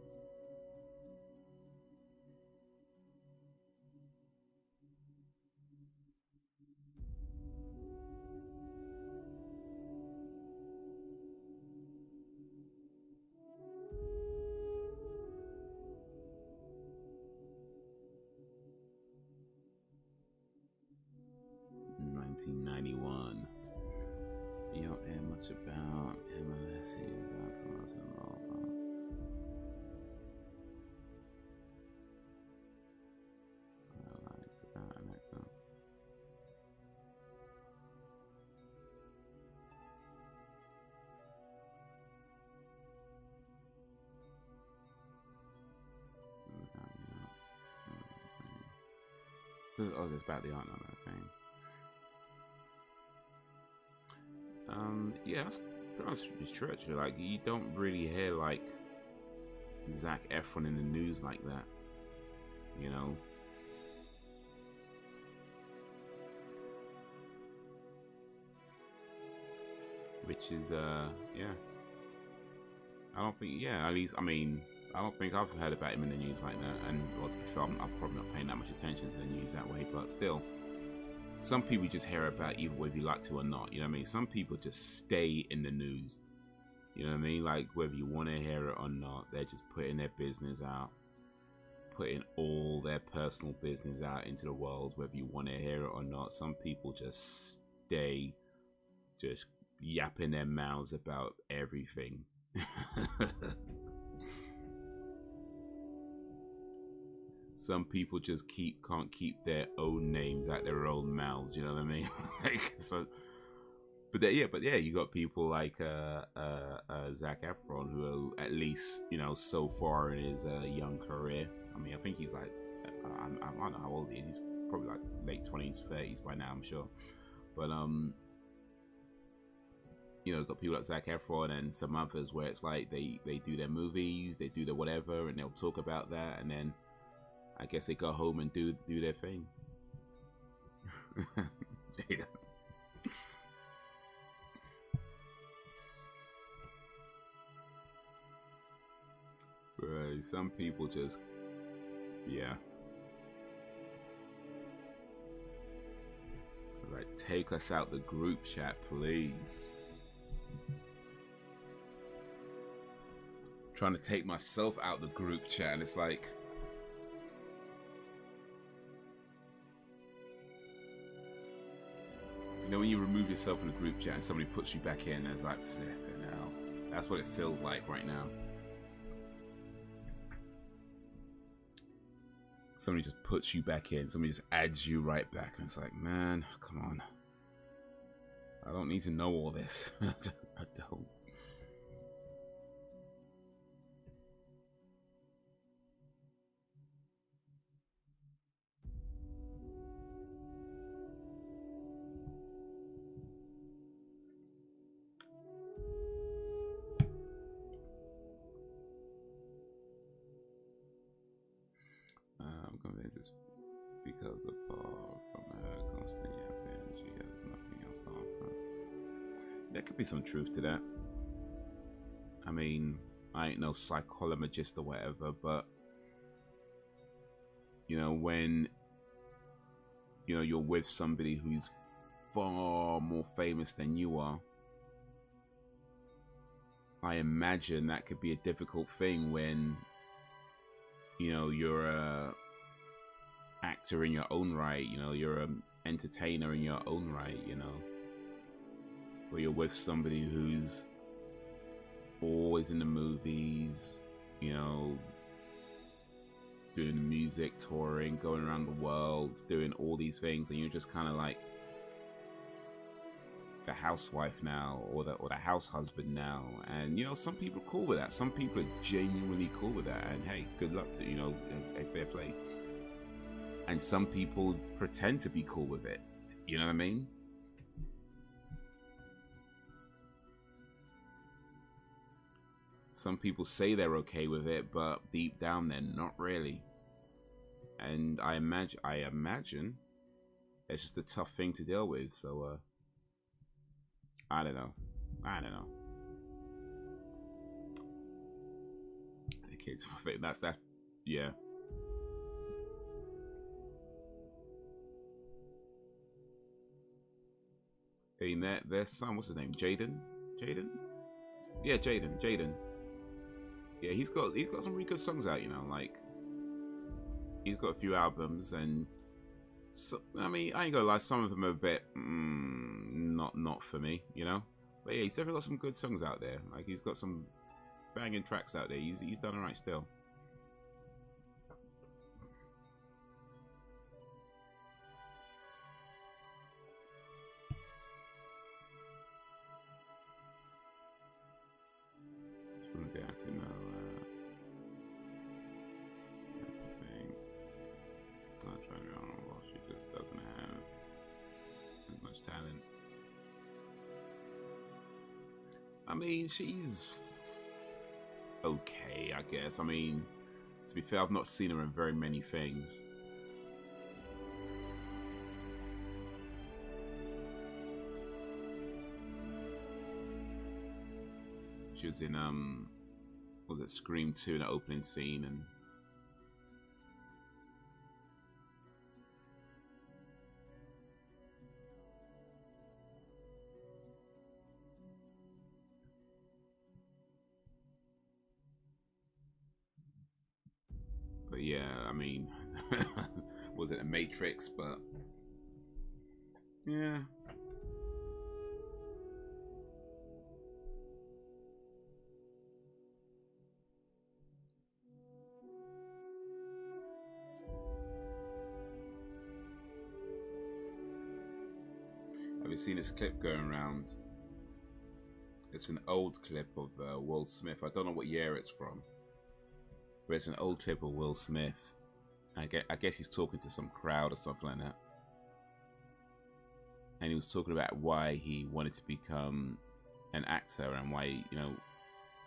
Speaker 1: $1991. You don't hear much about MLS's oh, there's about the art on that thing. Yeah, it's true actually. Like, you don't really hear like Zac Efron in the news like that, you know. Which is yeah. I don't think, yeah, at least, I mean, I don't think I've heard about him in the news like that. And well, to be fair, I'm probably not paying that much attention to the news that way. But still, some people just hear about either whether you like to or not. You know what I mean? Some people just stay in the news. You know what I mean? Like, whether you want to hear it or not, they're just putting their business out. Putting all their personal business out into the world, whether you want to hear it or not. Some people just stay just yapping their mouths about everything. Some people just can't keep their own names out their own mouths, you know what I mean? Like, so, but yeah, you got people like Zac Efron, who at least, you know, so far in his young career. I mean, I think he's like, I don't know how old he is. He's probably like late 20s, 30s by now, I'm sure. But you know, got people like Zac Efron and some others where it's like they do their movies, they do their whatever, and they'll talk about that, and then I guess they go home and do their thing. Jada. Right, some people just, yeah. Like, take us out the group chat, please. I'm trying to take myself out the group chat, and it's like, you know, when you remove yourself from the group chat and somebody puts you back in, it's like, flipping hell. That's what it feels like right now. Somebody just puts you back in. Somebody just adds you right back. And it's like, man, come on. I don't need to know all this. I don't. I'm convinced it's because apart from her constantly yapping, she has nothing else to offer. There could be some truth to that. I mean, I ain't no psychologist or whatever, but you know, when you know you're with somebody who's far more famous than you are, I imagine that could be a difficult thing when, you know, you're a actor in your own right, you know, you're an entertainer in your own right, you know, where you're with somebody who's always in the movies, you know, doing music, touring, going around the world, doing all these things, and you're just kind of like the housewife now, or the house husband now. And you know, some people are cool with that. Some people are genuinely cool with that, and hey, good luck to, you know, fair play. And some people pretend to be cool with it, you know what I mean? Some people say they're okay with it, but deep down they're not really. And I imagine it's just a tough thing to deal with. So I don't know. The kids, that's yeah. I mean, their son, what's his name? Jaden? Yeah, Jaden. Yeah, he's got some really good songs out, you know, like he's got a few albums, and so, I mean, I ain't gonna lie, some of them are a bit not for me, you know. But yeah, he's definitely got some good songs out there. Like, he's got some banging tracks out there. He's done alright still. Just want to get to know that's the thing. Not trying to be honorable. She just doesn't have as much talent. I mean, she's okay, I guess. I mean, to be fair, I've not seen her in very many things. She was in was it Scream 2 in the opening scene, and but yeah, I mean, was it a Matrix? But yeah. Have you seen this clip going around? It's an old clip of Will Smith. I don't know what year it's from, but it's an old clip of Will Smith. I guess he's talking to some crowd or something like that. And he was talking about why he wanted to become an actor and why he, you know,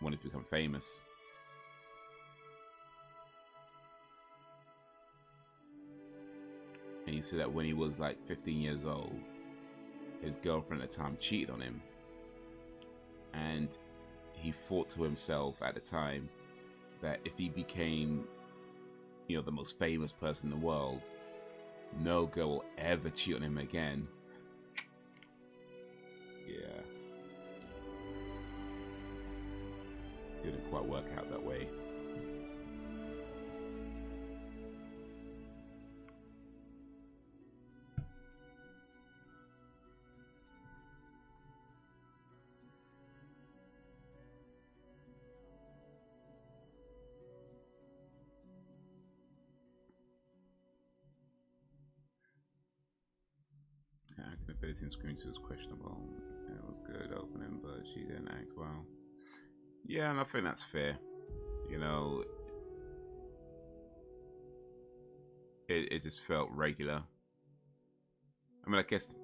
Speaker 1: wanted to become famous. And he said that when he was like 15 years old, his girlfriend at the time cheated on him. And he thought to himself at the time that if he became, you know, the most famous person in the world, no girl will ever cheat on him again. Yeah. Didn't quite work out that way. Acting ability in Scream 2 was questionable. It was good opening, but she didn't act well. Yeah, and I think that's fair. You know, it just felt regular. I mean, I guess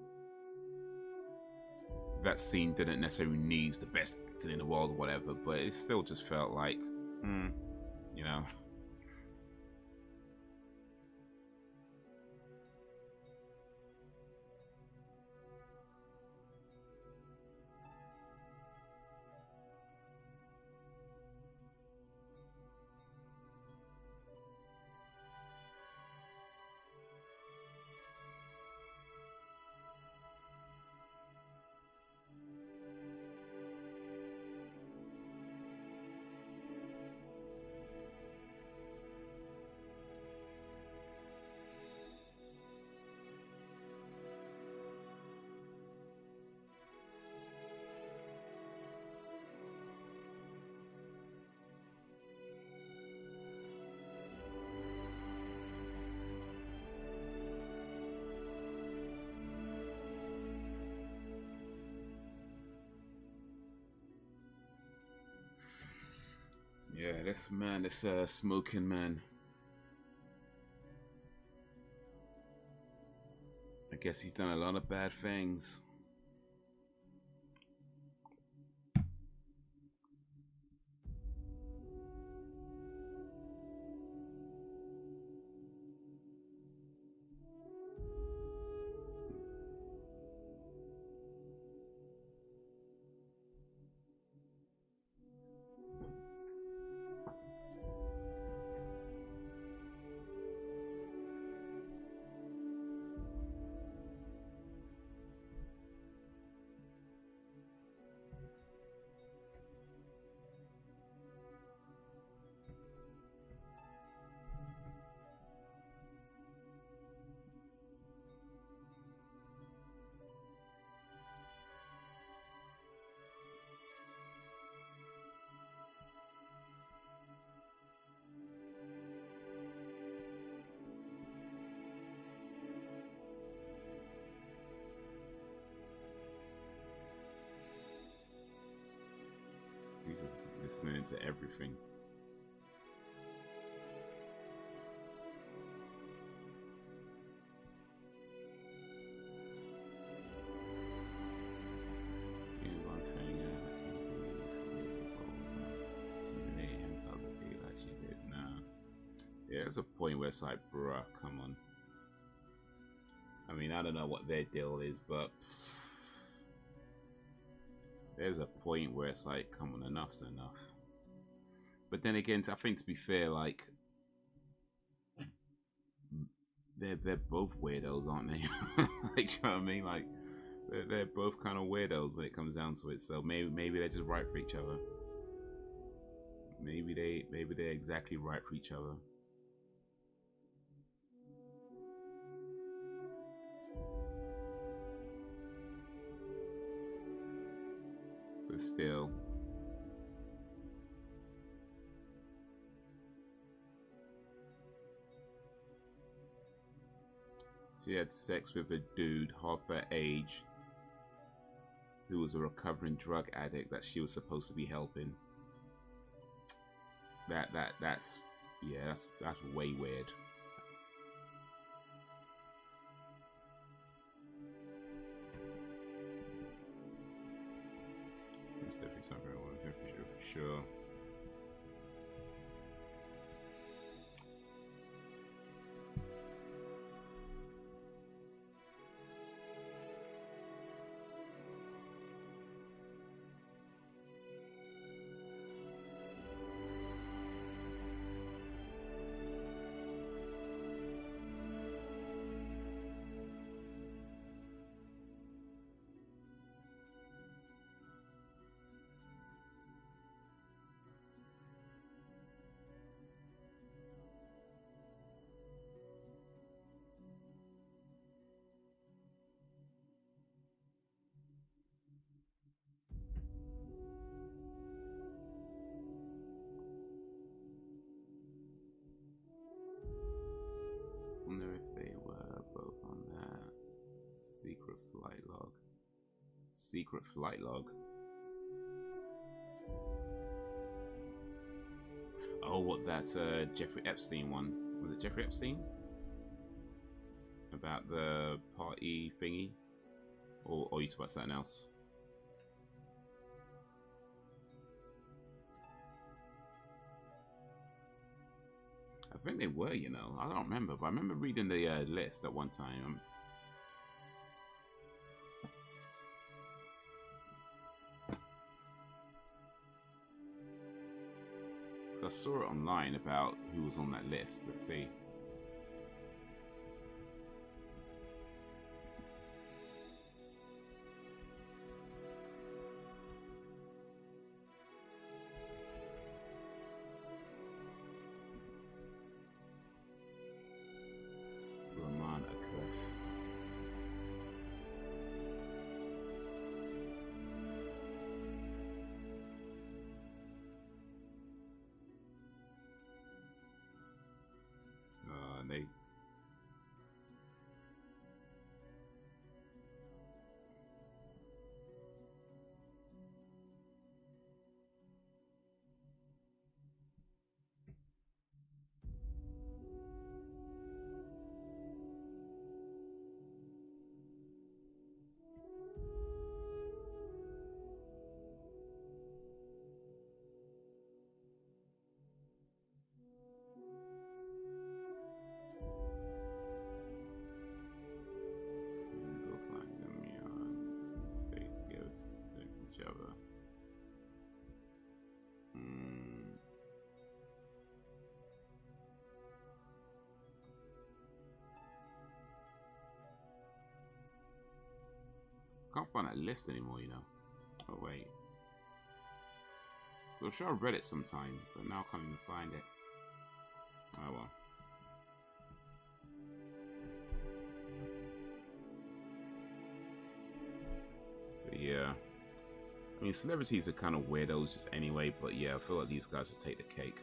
Speaker 1: that scene didn't necessarily need the best acting in the world or whatever, but it still just felt like, you know. Yeah, this man, this smoking man. I guess he's done a lot of bad things. He's just listening to everything. One thing humiliate him publicly like she did. Nah. Yeah, there's a point where it's like, bruh, come on. I mean, I don't know what their deal is, but there's a point where it's like, come on, enough's enough. But then again, I think to be fair, like they're both weirdos, aren't they? Like, you know what I mean? Like they're both kind of weirdos when it comes down to it. So maybe they're just right for each other. Maybe they're exactly right for each other. But still. She had sex with a dude half her age who was a recovering drug addict that she was supposed to be helping. That's way weird. There's definitely something I want to do for sure. Wonder if they were both on that secret flight log. Secret flight log. Oh, what that Jeffrey Epstein one? Was it Jeffrey Epstein? About the party thingy? Or you talk about something else? I think they were, you know. I don't remember, but I remember reading the list at one time. So I saw it online about who was on that list. Let's see. Can't find that list anymore, you know. Oh wait. I'm sure I read it sometime, but now I can't even find it. Oh well. But yeah. I mean, celebrities are kind of weirdos just anyway, but yeah, I feel like these guys will take the cake.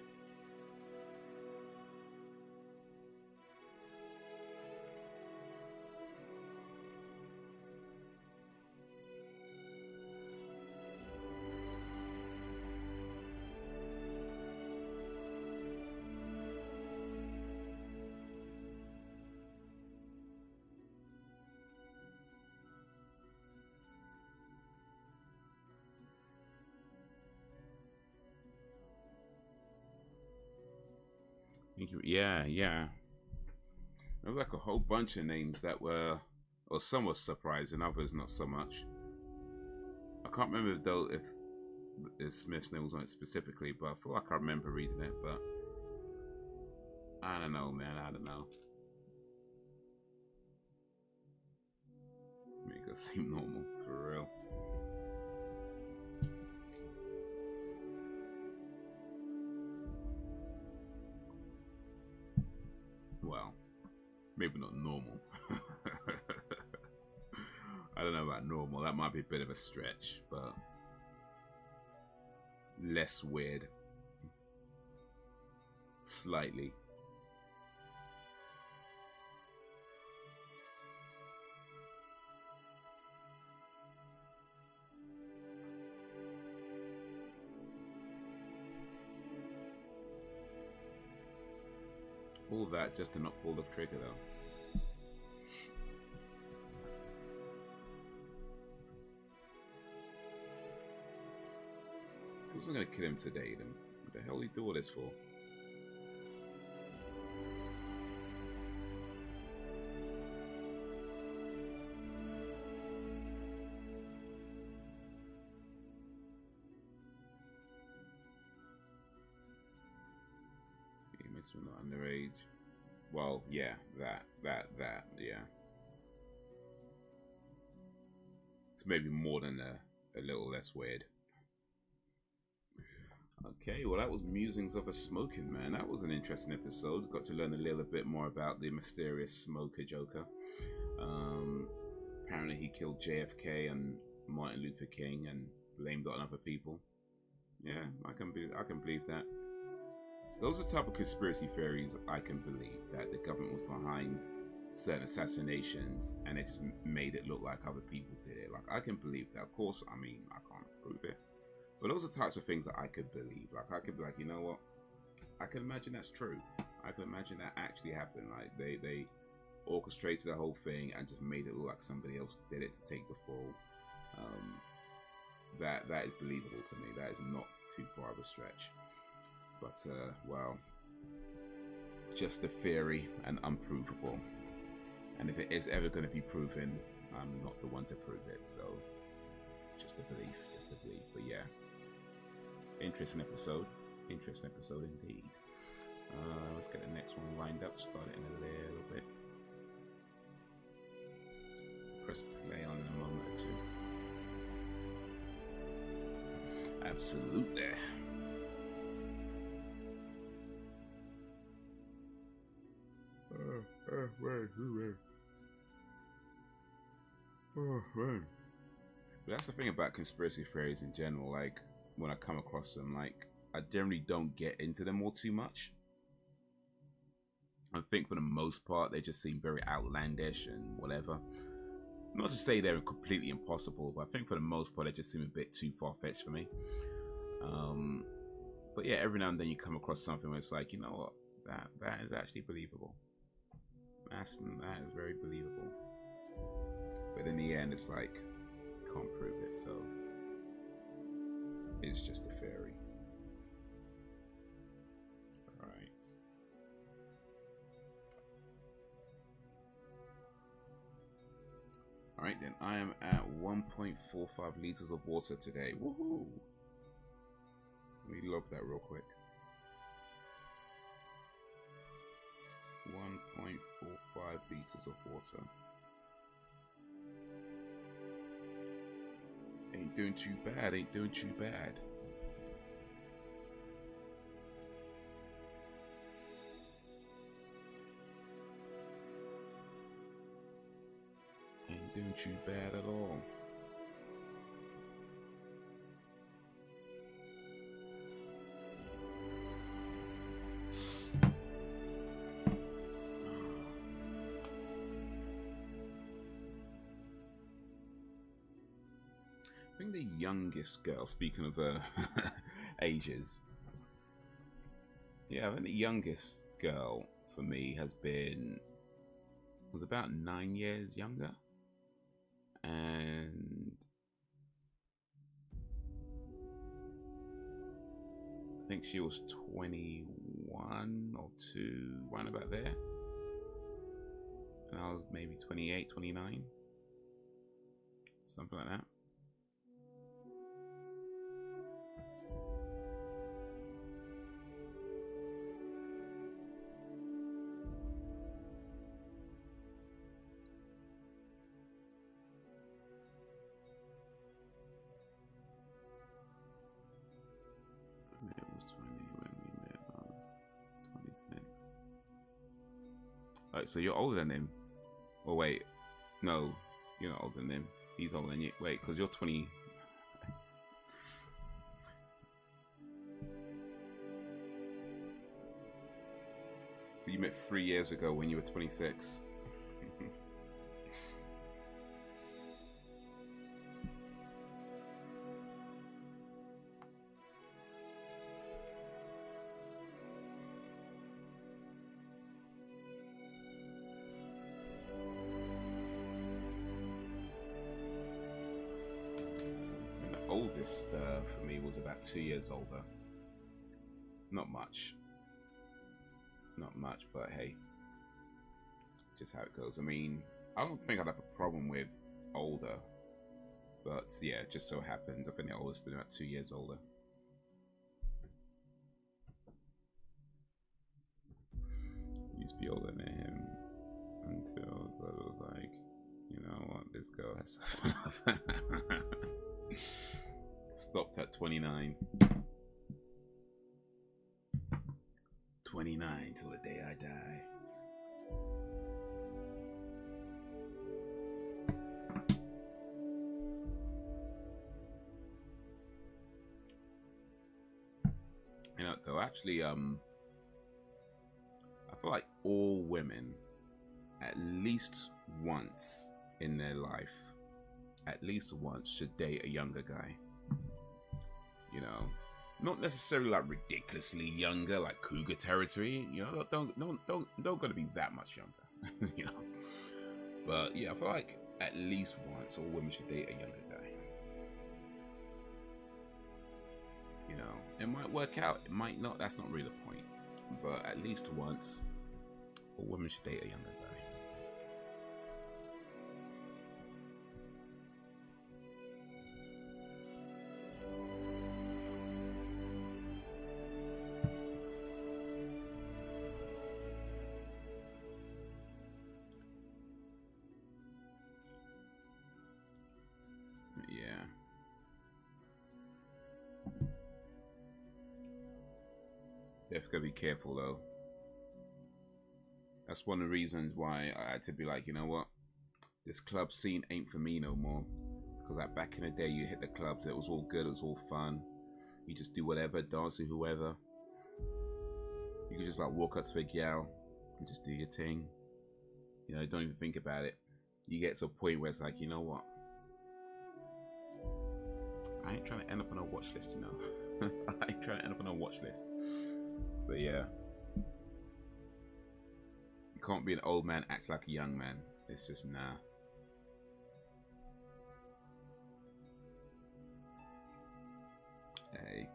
Speaker 1: Yeah. There's like a whole bunch of names that were, or some were surprising, others not so much. I can't remember though if Smith's nose on it specifically, but I feel like I remember reading it, but I don't know, man. I don't know. Make it seem normal, for real. Well, maybe not normal. I don't know about normal. That might be a bit of a stretch, but less weird. Slightly. All that just to not pull the trigger though. He wasn't gonna kill him today then. What the hell did he do all this for? We're not underage. Well, yeah, that, yeah. It's maybe more than a little less weird. Okay, well that was Musings of a Smoking Man. That was an interesting episode. Got to learn a little bit more about the mysterious smoker Joker. Apparently he killed JFK and Martin Luther King and blamed it on other people. Yeah, I can believe that. Those are the type of conspiracy theories I can believe, that the government was behind certain assassinations and it just made it look like other people did it. Like, I can believe that. Of course, I mean, I can't prove it. But those are types of things that I could believe. Like, I could be like, you know what? I can imagine that's true. I can imagine that actually happened. Like, they orchestrated the whole thing and just made it look like somebody else did it to take the fall. That is believable to me. That is not too far of a stretch. But, well, just a theory and unprovable. And if it is ever going to be proven, I'm not the one to prove it. So, just a belief, But yeah, interesting episode indeed. Let's get the next one lined up, start it in a little bit. Press play on in a moment or two. Absolutely. But that's the thing about conspiracy theories in general. Like, when I come across them, like, I generally don't get into them all too much. I think for the most part they just seem very outlandish and whatever. Not to say they're completely impossible, but I think for the most part they just seem a bit too far-fetched for me. But yeah, every now and then you come across something where it's like, you know what, that is actually believable. That is very believable. But in the end, it's like, can't prove it, so it's just a theory. Alright. Alright then, I am at 1.45 liters of water today. Woohoo! Let me log that real quick. 1.45 liters of water. Ain't doing too bad, ain't doing too bad. Ain't doing too bad at all. I think the youngest girl, speaking of ages, yeah, I think the youngest girl for me was about 9 years younger, and I think she was 21 or 2, round about there, and I was maybe 28, 29, something like that. Like, so you're older than him. Oh wait, no, you're not older than him. He's older than you. Wait, because you're 20. So you met 3 years ago when you were 26. And the oldest for me was about 2 years older. Not much. Not much, but hey, just how it goes. I mean, I don't think I'd have a problem with older, but yeah, it just so happens I think the oldest been about 2 years older. Used to be older than him until it was like, you know what, this girl has stopped at 29. 29 till the day I die. You know, though, actually, I feel like all women, at least once in their life, at least once, should date a younger guy. You know, not necessarily like ridiculously younger, like cougar territory. You know, don't gotta be that much younger. You know, but yeah, I feel like at least once all women should date a younger guy. You know, it might work out, it might not. That's not really the point. But at least once, all women should date a younger guy. Gotta be careful though. That's one of the reasons why I had to be like, you know what, this club scene ain't for me no more. Because like back in the day, you hit the clubs, it was all good, it was all fun. You just do whatever, dance to whoever. You could just like walk up to a gal and just do your thing. You know, don't even think about it. You get to a point where it's like, you know what, I ain't trying to end up on a watch list, you know. I ain't trying to end up on a watch list. So yeah, you can't be an old man act like a young man. It's just nah. Hey.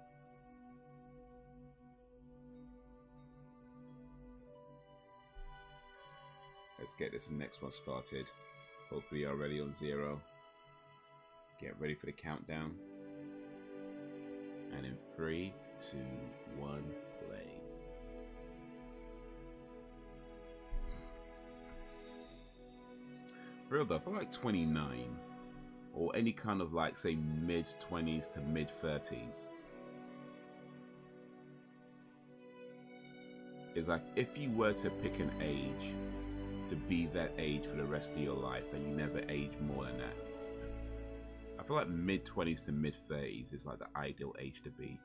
Speaker 1: Let's get this next one started. Hopefully you're already on 0. Get ready for the countdown. And in 3, 2, 1, play. Real though, I feel like 29 or any kind of like say mid-20s to mid-30s is like if you were to pick an age to be that age for the rest of your life and you never age more than that, I feel like mid-20s to mid-30s is like the ideal age to be.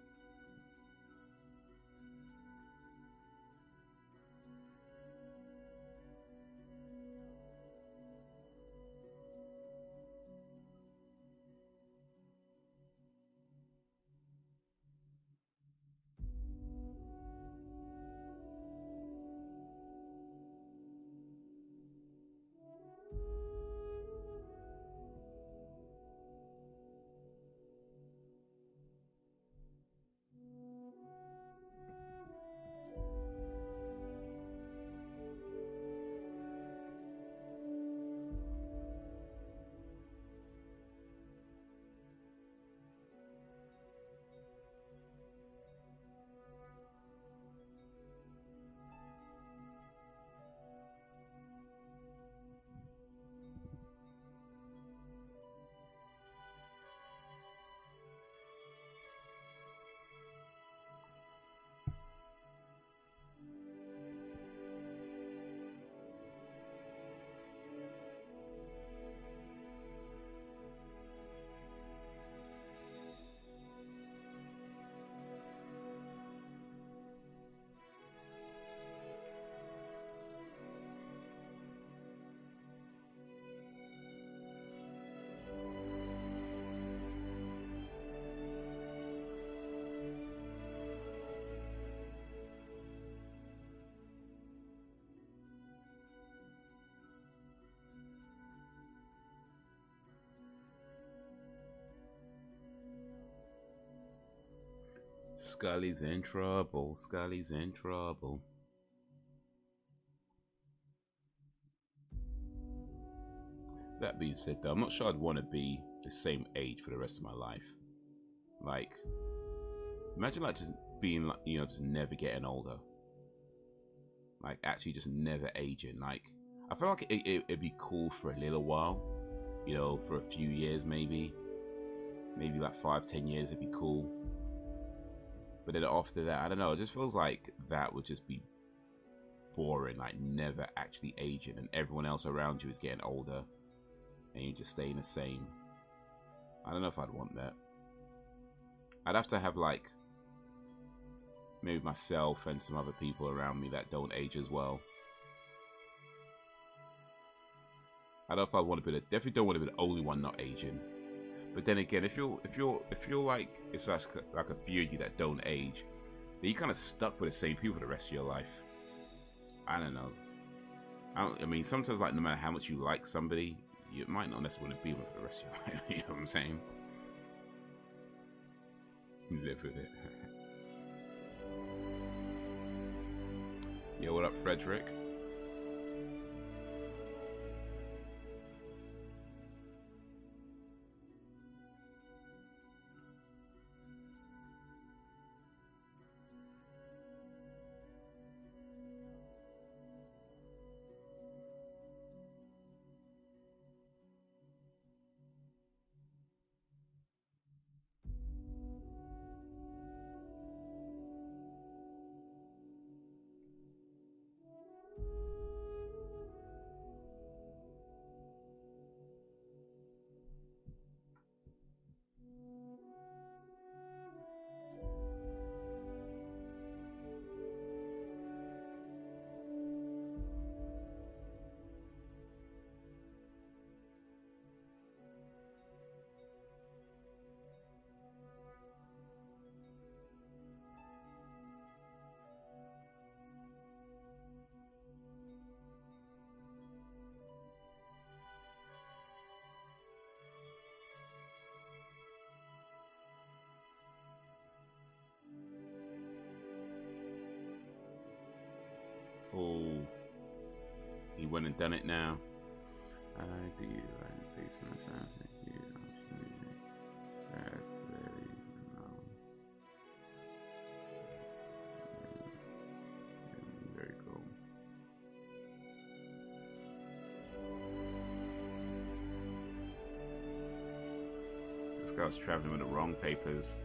Speaker 1: Scully's in trouble. Scully's in trouble. That being said, though, I'm not sure I'd want to be the same age for the rest of my life. Like, imagine like just being like, you know, just never getting older. Like actually just never aging. Like, I feel like it'd be cool for a little while, you know, for a few years maybe like 5-10 years it'd be cool. But then after that, I don't know, it just feels like that would just be boring, like never actually aging, and everyone else around you is getting older and you're just staying the same. I don't know if I'd want that. I'd have to have like maybe myself and some other people around me that don't age as well. I don't know if I want to be definitely don't want to be the only one not aging. But then again, if you're like, it's like a few of you that don't age, then you're kind of stuck with the same people the rest of your life. I don't know. I mean, sometimes like no matter how much you like somebody, you might not necessarily be with them for the rest of your life. You know what I'm saying? You live with it. Yo, what up, Frederick? Oh, he went and done it now. I do. I pay so much. Thank you. Very cool. This guy's traveling with the wrong papers.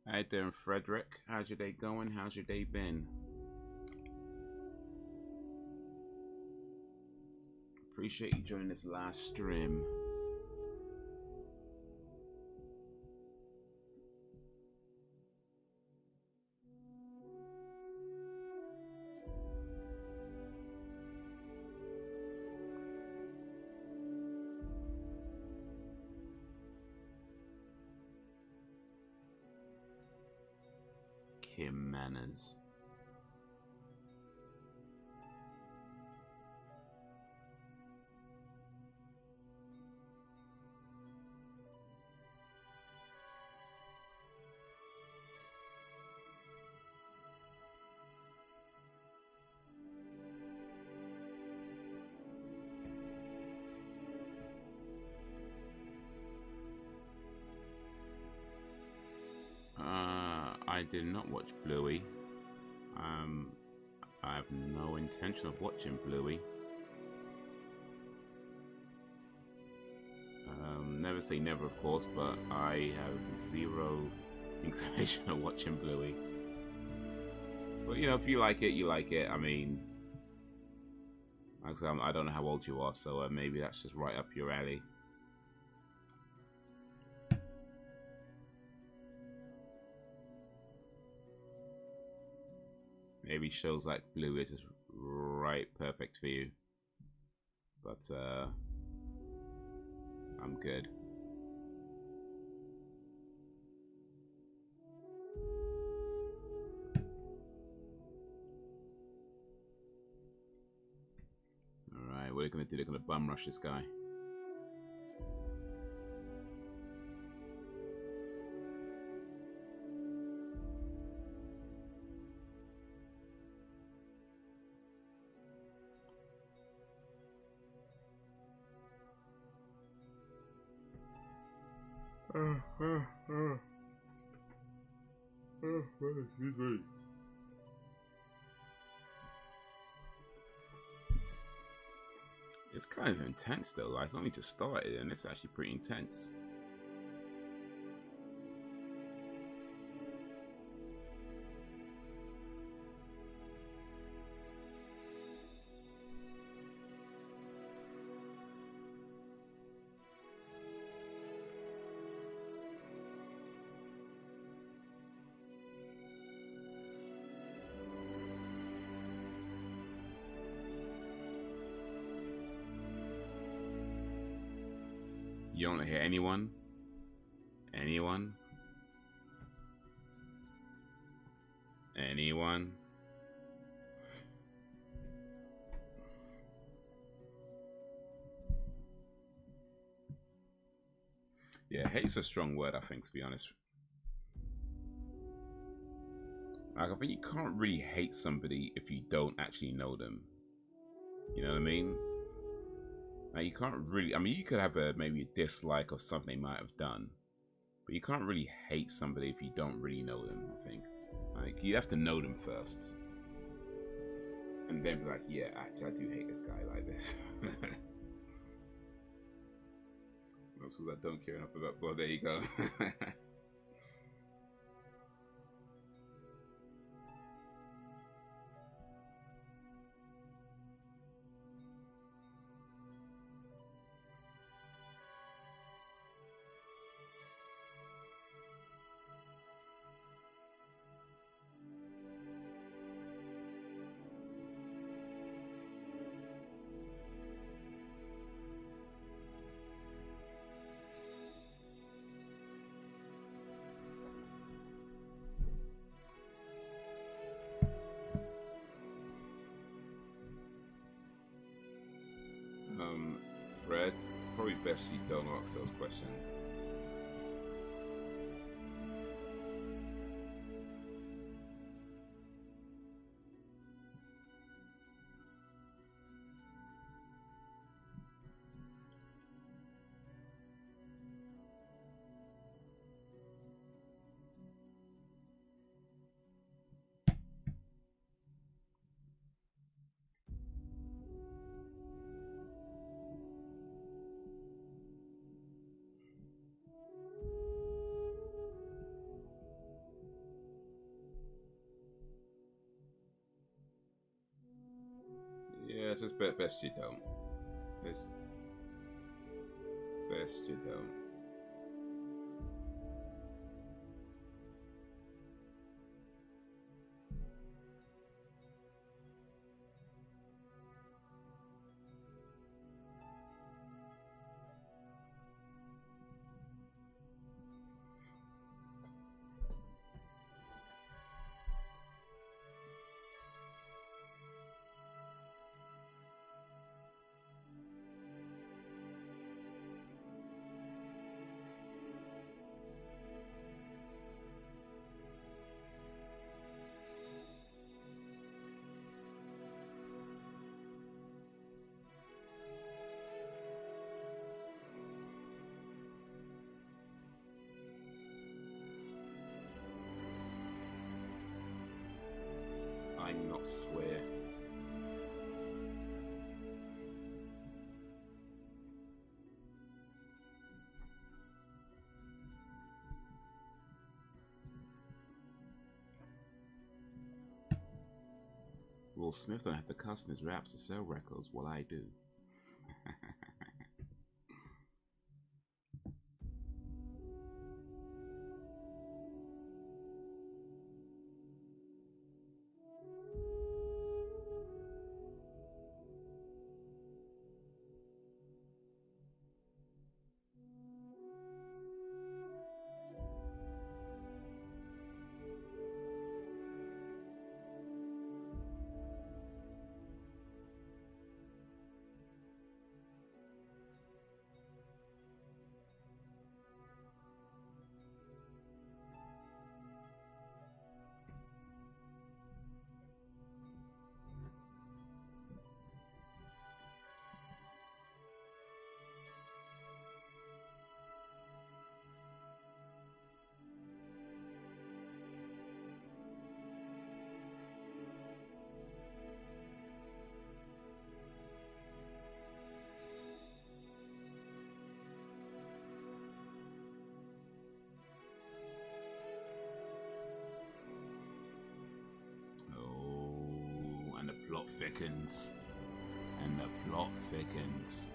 Speaker 1: How you doing, Frederick? How's your day going? How's your day been? Appreciate you joining this last stream. Kim Manners. I did not watch Bluey. I have no intention of watching Bluey. Never say never, of course, but I have zero inclination of watching Bluey. But you know, if you like it, you like it. I mean, like I said, I don't know how old you are, so maybe that's just right up your alley. Maybe shows like Blue is just right perfect for you. But I'm good. what they're gonna do. They're gonna bum rush this guy. Excuse me. It's kind of intense though, like only just started and it's actually pretty intense. You don't want to hear anyone? Anyone? Anyone? Yeah, hate's a strong word, I think, to be honest. Like, I think you can't really hate somebody if you don't actually know them. You know what I mean? Like, you can't really, I mean, you could have maybe a dislike of something they might have done, but you can't really hate somebody if you don't really know them, I think. Like, you have to know them first. And then be like, yeah, actually, I do hate this guy like this. That's because I don't care enough about, well, there you go. Fred, probably best you don't ask those questions. Yeah, just best you don't. Best you don't. I not swear. Will Smith don't have to cuss in his raps to sell records, well I do. thickens. And the plot thickens.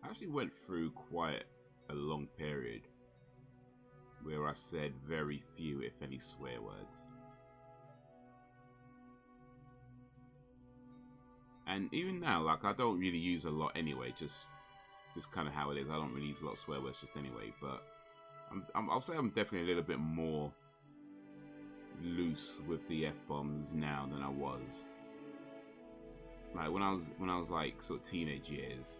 Speaker 1: I actually went through quite a long period where I said very few, if any, swear words. And even now, like, I don't really use a lot anyway, just kind of how it is. I don't really use a lot of swear words just anyway, but I'll say I'm definitely a little bit more loose with the F-bombs now than I was. Like, when I was like sort of teenage years,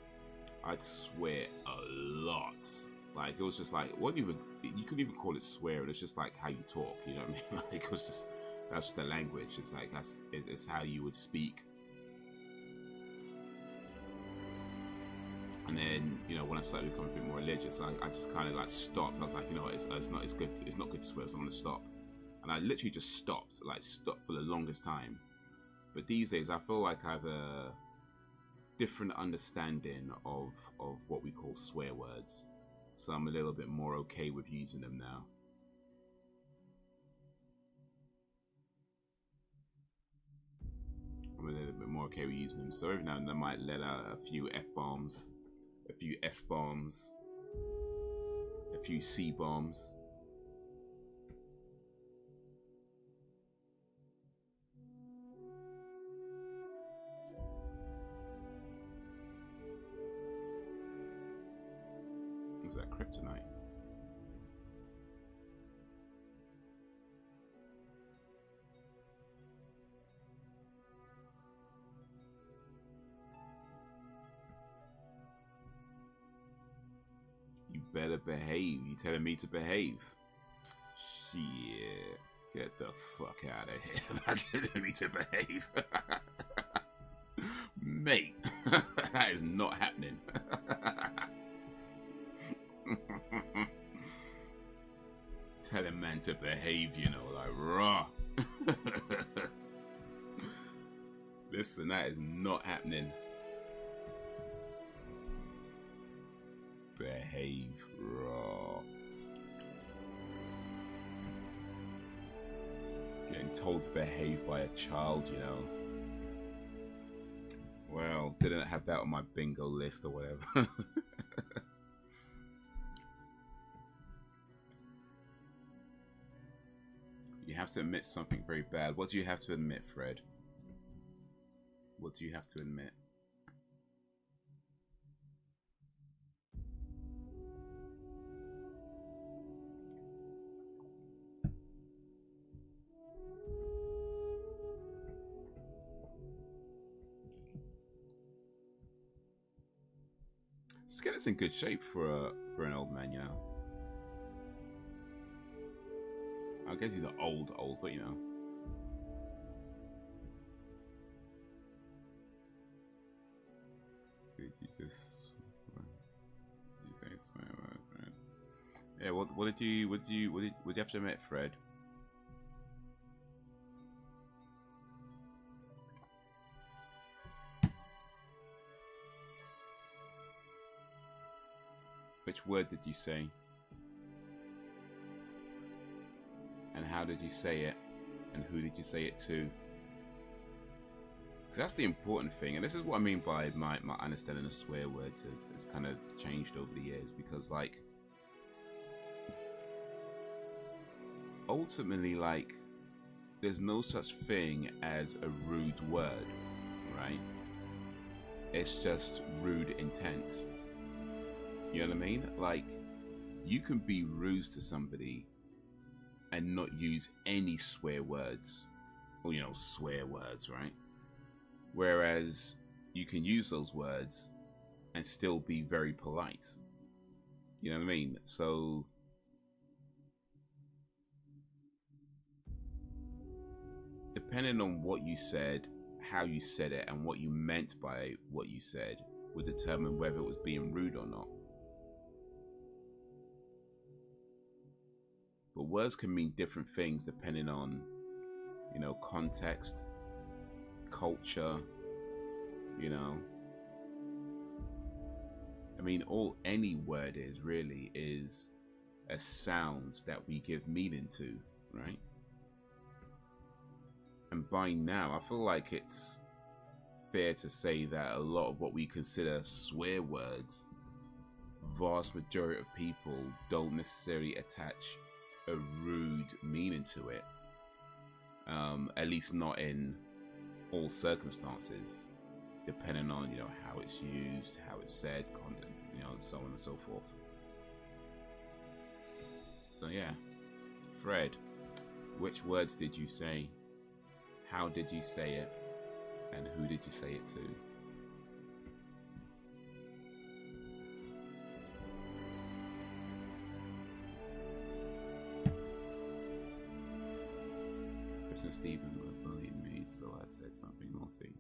Speaker 1: I'd swear a lot. Like, it was just like, you couldn't even call it swearing. It's just like how you talk, you know what I mean? Like, it was just, that's just the language. It's like, it's how you would speak. And then, you know, when I started becoming a bit more religious, I just kind of like stopped. I was like, you know, it's not good to swear, so I'm gonna stop. And I literally just stopped for the longest time. But these days, I feel like I have a different understanding of what we call swear words, so I'm a little bit more okay with using them now. I'm a little bit more okay with using them, so every now and then I might let out a few F-bombs, a few S-bombs, a few C-bombs. Is that kryptonite? You better behave. You telling me to behave? Shit. Get the fuck out of here. I'm telling me to behave. Mate, that is not happening. Telling man to behave, you know, like raw. Listen, that is not happening. Behave, raw. Getting told to behave by a child, you know. Well, didn't have that on my bingo list or whatever. You have to admit something very bad. What do you have to admit, Fred? What do you have to admit? Skelet's in good shape for an old man, you know. I guess he's not old, but you know. Did you just? You say swear word, Fred? Yeah. What did you have to admit, Fred? Which word did you say? And how did you say it? And who did you say it to? Because that's the important thing. And this is what I mean by my understanding of swear words. It's kind of changed over the years. Because, like, ultimately, like, there's no such thing as a rude word, right? It's just rude intent. You know what I mean? Like, you can be rude to somebody and not use any swear words, or, you know, swear words, right? Whereas you can use those words and still be very polite. You know what I mean? So depending on what you said, how you said it, and what you meant by what you said would determine whether it was being rude or not. But words can mean different things depending on, you know, context, culture, you know. I mean, any word is really is a sound that we give meaning to, right? And by now, I feel like it's fair to say that a lot of what we consider swear words, vast majority of people don't necessarily attach a rude meaning to it. At least not in all circumstances, depending on, you know, how it's used, how it's said, content, you know, so on and so forth. So yeah, Fred, which words did you say? How did you say it? And who did you say it to? Chris and Stephen were bullying me, so I said something naughty.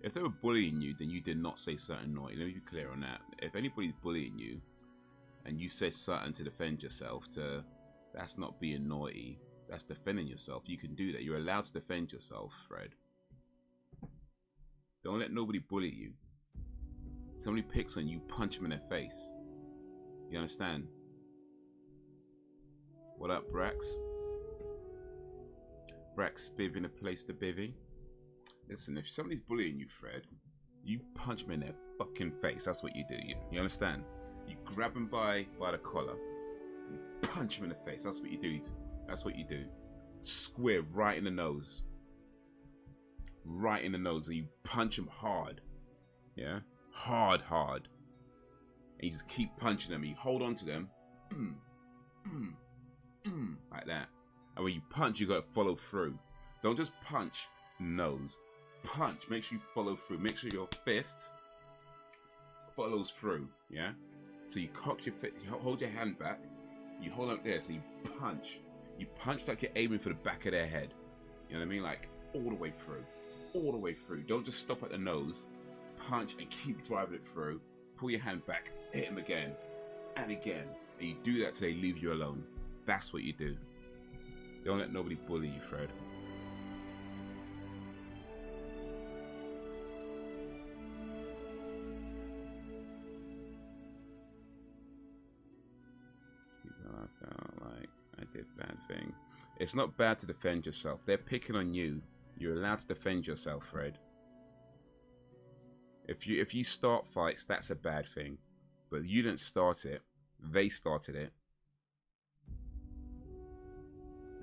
Speaker 1: If they were bullying you, then you did not say something naughty. Let me be clear on that. If anybody's bullying you and you say something to defend yourself, that's not being naughty. That's defending yourself. You can do that. You're allowed to defend yourself, Fred. Don't let nobody bully you. Somebody picks on you, punch them in their face. You understand? What up, Brax? Brax spivving a place to bivvy. Listen, if somebody's bullying you, Fred, you punch them in their fucking face. That's what you do. You understand? You grab them by the collar. You punch them in the face. That's what you do. That's what you do. Square right in the nose. Right in the nose. And you punch them hard. Yeah? Hard. And you just keep punching them. You hold on to them. Like that. And when you punch, you got to follow through. Don't just punch nose. Punch. Make sure you follow through. Make sure your fist follows through. Yeah? So you cock your fist. You hold your hand back. You hold up there. So you punch. You punch like you're aiming for the back of their head. You know what I mean? Like all the way through. All the way through. Don't just stop at the nose. Punch and keep driving it through. Pull your hand back. Hit him again. And again. And you do that till they leave you alone. That's what you do. Don't let nobody bully you, Fred. I felt like I did bad thing. It's not bad to defend yourself. They're picking on you. You're allowed to defend yourself, Fred. If you start fights, that's a bad thing. But you didn't start it. They started it.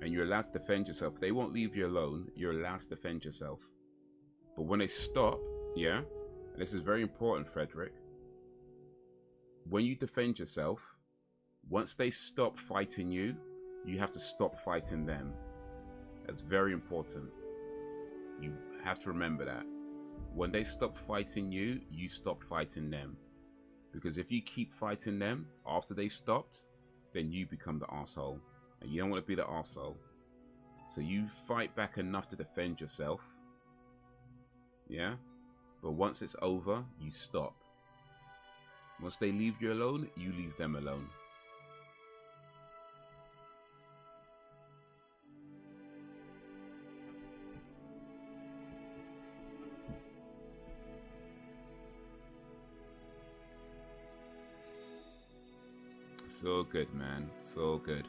Speaker 1: And you're allowed to defend yourself. They won't leave you alone. You're allowed to defend yourself. But when they stop, yeah, and this is very important, Frederick. When you defend yourself, once they stop fighting you, you have to stop fighting them. That's very important. You have to remember that. When they stop fighting you, you stop fighting them. Because if you keep fighting them after they stopped, then you become the arsehole. And you don't want to be the arsehole. So you fight back enough to defend yourself. Yeah? But once it's over, you stop. Once they leave you alone, you leave them alone. So good, man. So good.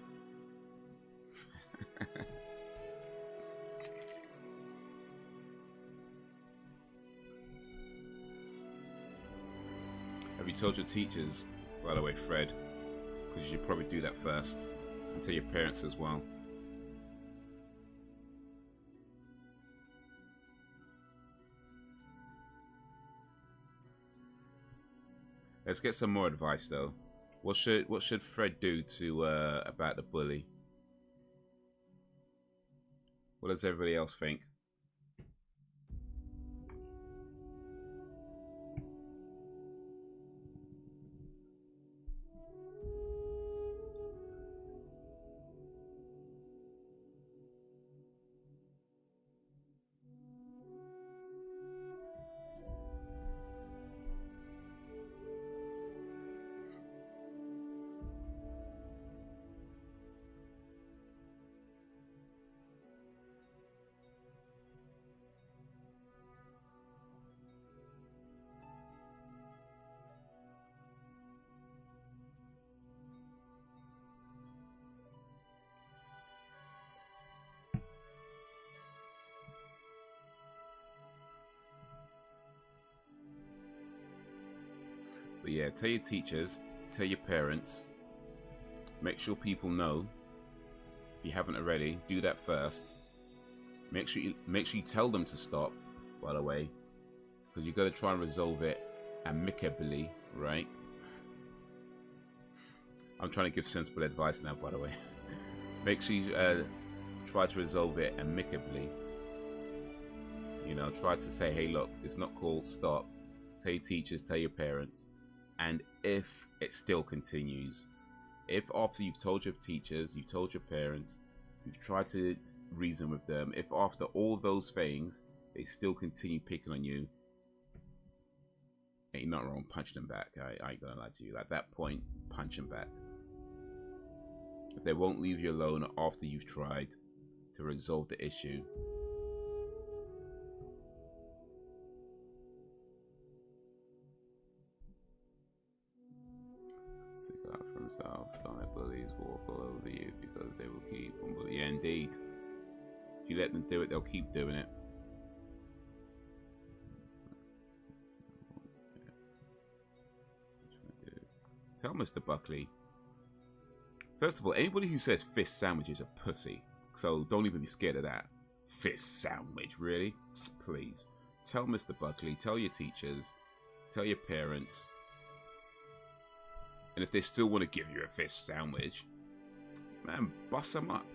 Speaker 1: Have you told your teachers, by the way, Fred? Because you should probably do that first. And tell your parents as well. Let's get some more advice though. What should Fred do to about the bully? What does everybody else think? But yeah, tell your teachers, tell your parents, make sure people know. If you haven't already, do that first. Make sure you tell them to stop, by the way, because you got to try and resolve it amicably, right? I'm trying to give sensible advice now, by the way. Make sure you try to resolve it amicably. You know, try to say, hey, look, it's not called stop. Tell your teachers, tell your parents. And if it still continues, if after you've told your teachers, you've told your parents, you've tried to reason with them, if after all those things they still continue picking on you, ain't not wrong, punch them back. I ain't gonna lie to you. At that point, punch them back. If they won't leave you alone after you've tried to resolve the issue, stick out for himself. Don't let bullies walk all over you, because they will keep on bullying. Yeah, indeed. If you let them do it, they'll keep doing it. Tell Mr. Buckley. First of all, anybody who says fist sandwich is a pussy. So don't even be scared of that. Fist sandwich, really? Please. Tell Mr. Buckley, tell your teachers, tell your parents. And if they still want to give you a fist sandwich, man, bust them up.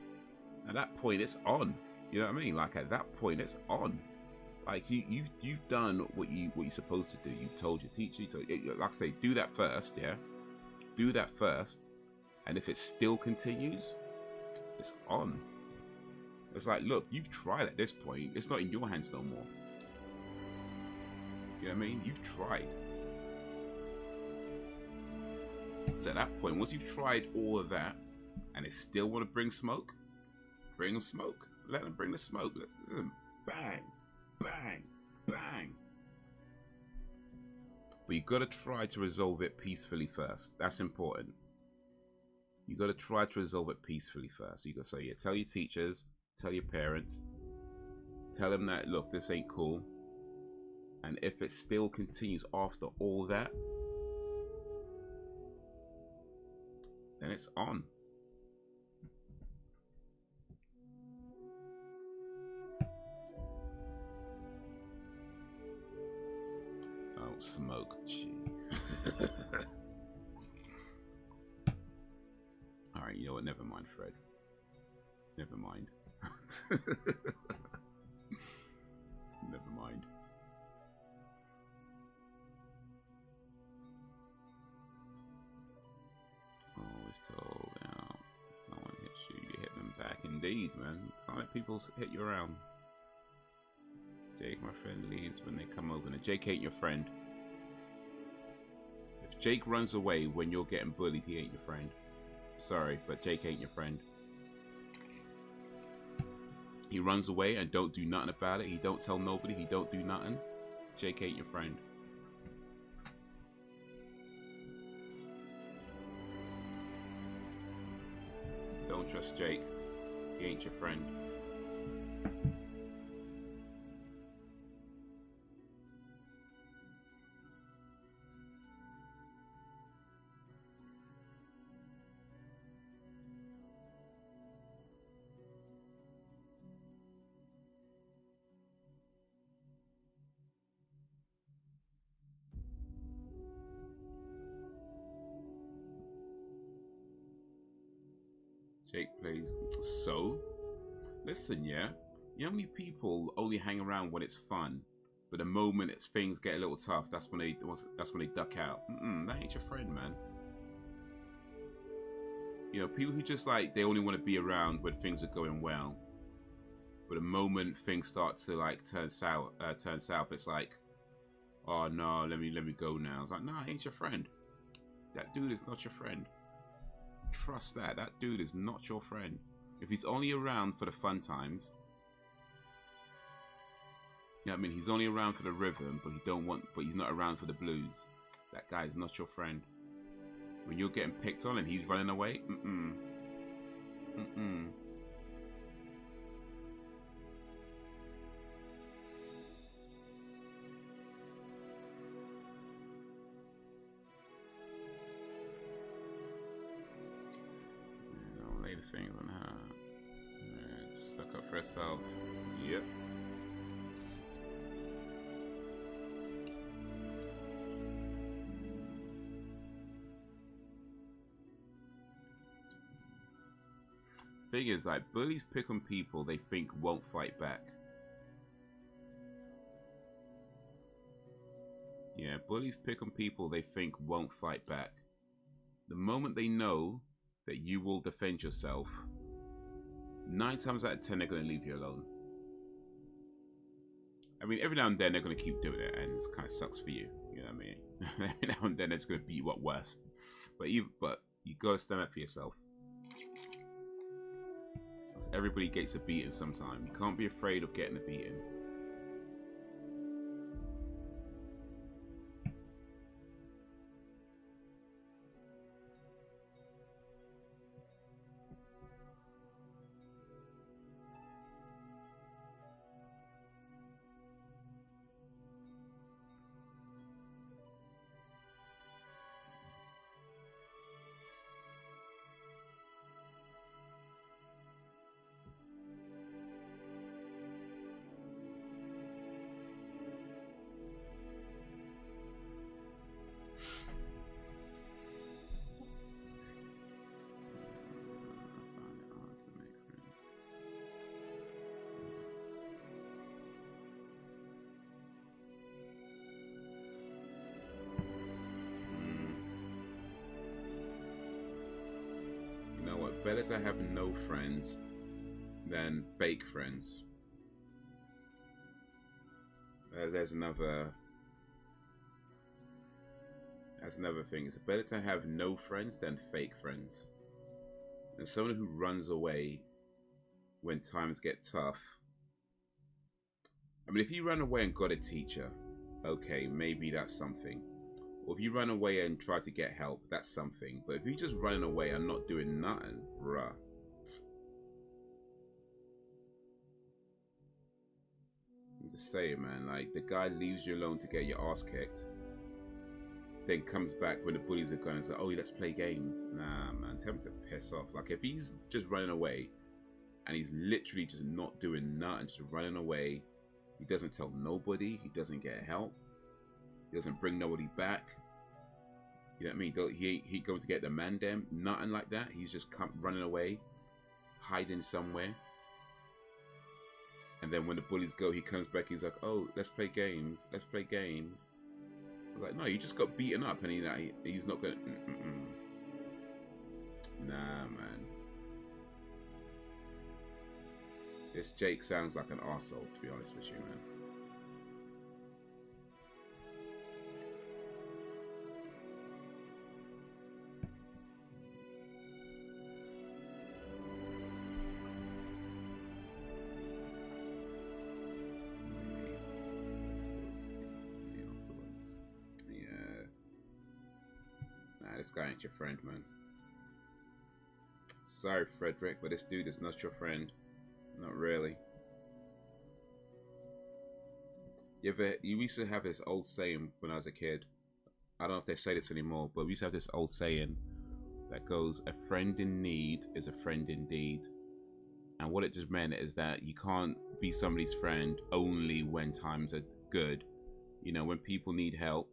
Speaker 1: At that point, it's on. You know what I mean? Like, at that point, it's on. Like, you've done what you're supposed to do. You've told your teacher, like I say, do that first, yeah? Do that first. And if it still continues, it's on. It's like, look, you've tried at this point. It's not in your hands no more. You know what I mean? You've tried. So at that point, once you've tried all of that, and they still want to bring smoke, bring them smoke. Let them bring the smoke. Listen, bang, bang, bang. But you got to try to resolve it peacefully first. That's important. You got to try to resolve it peacefully first. You got to say, yeah, tell your teachers, tell your parents, tell them that, look, this ain't cool. And if it still continues after all that, then it's on. Oh, smoke, jeez. All right, you know what? Never mind, Fred. Never mind. Never mind. Always told, now someone hits you, you hit them back. Indeed, man. Can't let people hit you around. Jake, my friend, leaves when they come over. Now, Jake ain't your friend. If Jake runs away when you're getting bullied, he ain't your friend. Sorry, but Jake ain't your friend. He runs away and don't do nothing about it. He don't tell nobody. He don't do nothing. Jake ain't your friend. Don't trust Jake. He ain't your friend. Jake plays. So, listen, yeah. You know how many people only hang around when it's fun, but the moment things get a little tough, that's when they duck out. That ain't your friend, man. You know, people who just like, they only want to be around when things are going well, but the moment things start to like turn south, it's like, oh no, let me go now. It's like, nah, ain't your friend. That dude is not your friend. Trust that. That dude is not your friend. If he's only around for the fun times, you know what I mean? He's only around for the rhythm, but he's not around for the blues. That guy is not your friend. When you're getting picked on and he's running away, Don't lay the things on her. Stuck up for herself. Yep. Thing is, like, bullies pick on people they think won't fight back. Yeah, bullies pick on people they think won't fight back. The moment they know that you will defend yourself, 9 times out of 10 they're going to leave you alone. I mean, every now and then they're going to keep doing it, and it kind of sucks for you. You know what I mean? Every now and then they're just going to be what worse. But you got to stand up for yourself. Everybody gets a beating sometime. You can't be afraid of getting a beating. Better to have no friends than fake friends. That's another thing. It's better to have no friends than fake friends. And someone who runs away when times get tough. I mean, if you run away and got a teacher, okay, maybe that's something. Or if you run away and try to get help, that's something. But if you're just running away and not doing nothing, bruh. I'm just saying, man, like, the guy leaves you alone to get your ass kicked. Then comes back when the bullies are going and say, oh, let's play games. Nah, man, tell him to piss off. Like, if he's just running away and he's literally just not doing nothing, just running away, he doesn't tell nobody, he doesn't get help. He doesn't bring nobody back. You know what I mean? He going to get the man them. Nothing like that. He's just running away, hiding somewhere. And then when the bullies go, he comes back. He's like, "Oh, let's play games. Let's play games." I was like, "No, you just got beaten up, and he's not gonna." Nah, man. This Jake sounds like an arsehole, to be honest with you, man. This guy ain't your friend, man. Sorry, Frederick, but this dude is not your friend. Not really. You used to have this old saying when I was a kid. I don't know if they say this anymore, but we used to have this old saying that goes, a friend in need is a friend indeed. And what it just meant is that you can't be somebody's friend only when times are good. You know, when people need help.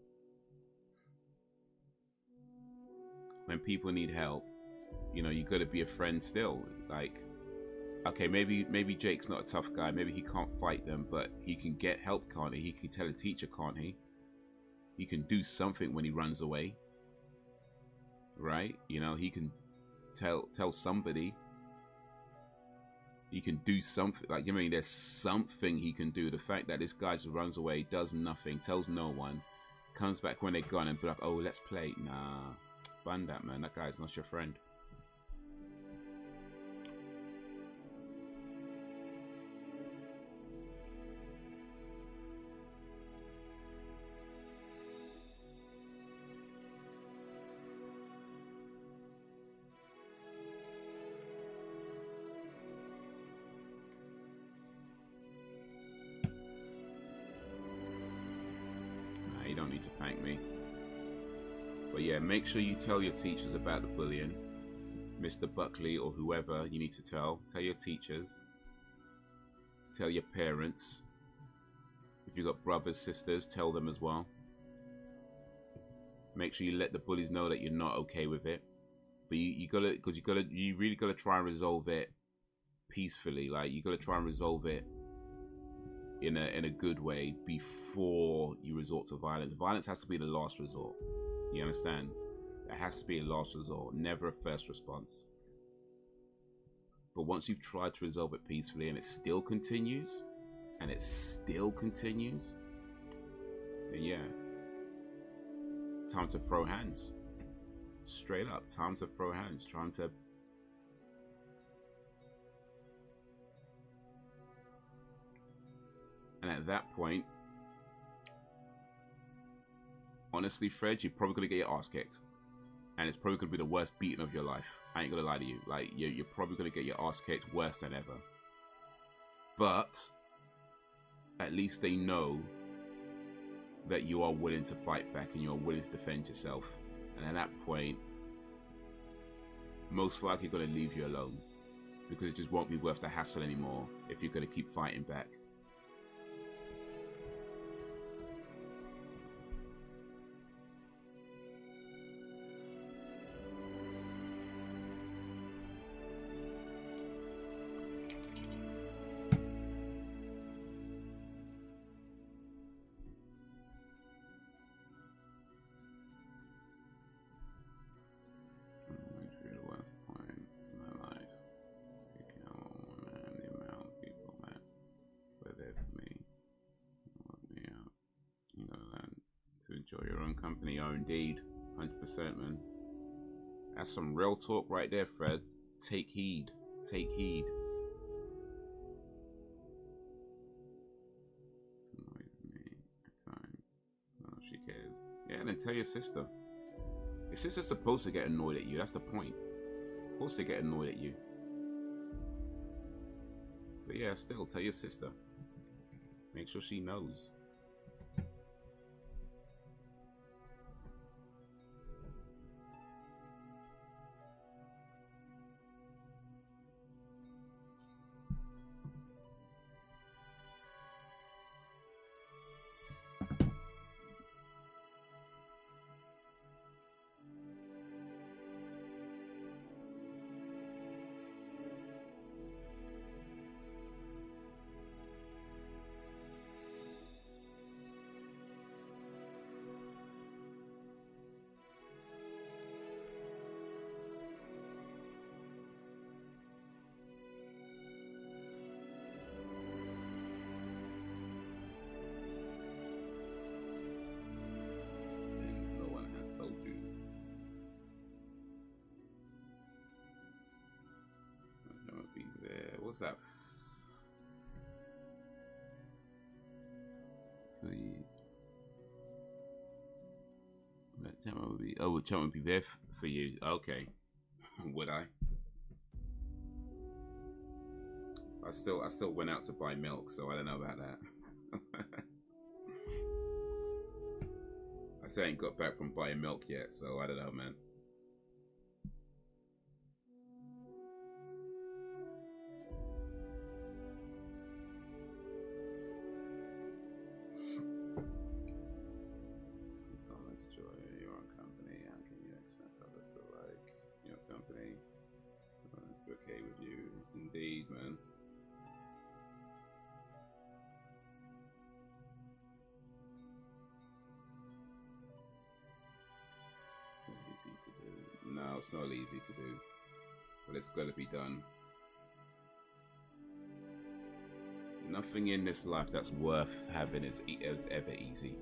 Speaker 1: When people need help, you know, you got to be a friend still. Like, Okay, maybe Jake's not a tough guy. Maybe he can't fight them, but he can get help, can't he? He can tell a teacher, can't he? He can do something when he runs away, right? You know, he can tell somebody. He can do something. Like, I mean, there's something he can do. The fact that this guy just runs away, does nothing, tells no one, comes back when they're gone and be like, oh, let's play. Nah, ban that, man. That guy's not your friend. You don't need to thank me. But yeah, make sure you tell your teachers about the bullying. Mr. Buckley or whoever you need to tell. Tell your teachers. Tell your parents. If you've got brothers, sisters, tell them as well. Make sure you let the bullies know that you're not okay with it. But you really gotta try and resolve it peacefully. Like, you gotta try and resolve it in a good way before you resort to violence. Violence has to be the last resort. You understand? It has to be a last resort, never a first response. But once you've tried to resolve it peacefully and it still continues, then yeah, time to throw hands. Straight up, time to throw hands. Trying to And at that point, honestly, Fred, you're probably going to get your ass kicked. And it's probably going to be the worst beating of your life. I ain't going to lie to you. Like, you're probably going to get your ass kicked worse than ever. But at least they know that you are willing to fight back and you are willing to defend yourself. And at that point, most likely going to leave you alone. Because it just won't be worth the hassle anymore if you're going to keep fighting back. Enjoy your own company. Oh, indeed. 100%, man. That's some real talk right there, Fred. Take heed. Take heed. It's annoying me at times. Oh, she cares. Yeah, then tell your sister. Your sister's supposed to get annoyed at you. That's the point. Supposed to get annoyed at you. But yeah, still, tell your sister. Make sure she knows. What's that? Oh, Terma would be there for you. Okay. Would I? I still went out to buy milk, so I don't know about that. I still ain't got back from buying milk yet, so I don't know, man. Indeed, man. it's not easy to do, but it's got to be done. Nothing in this life that's worth having is ever easy.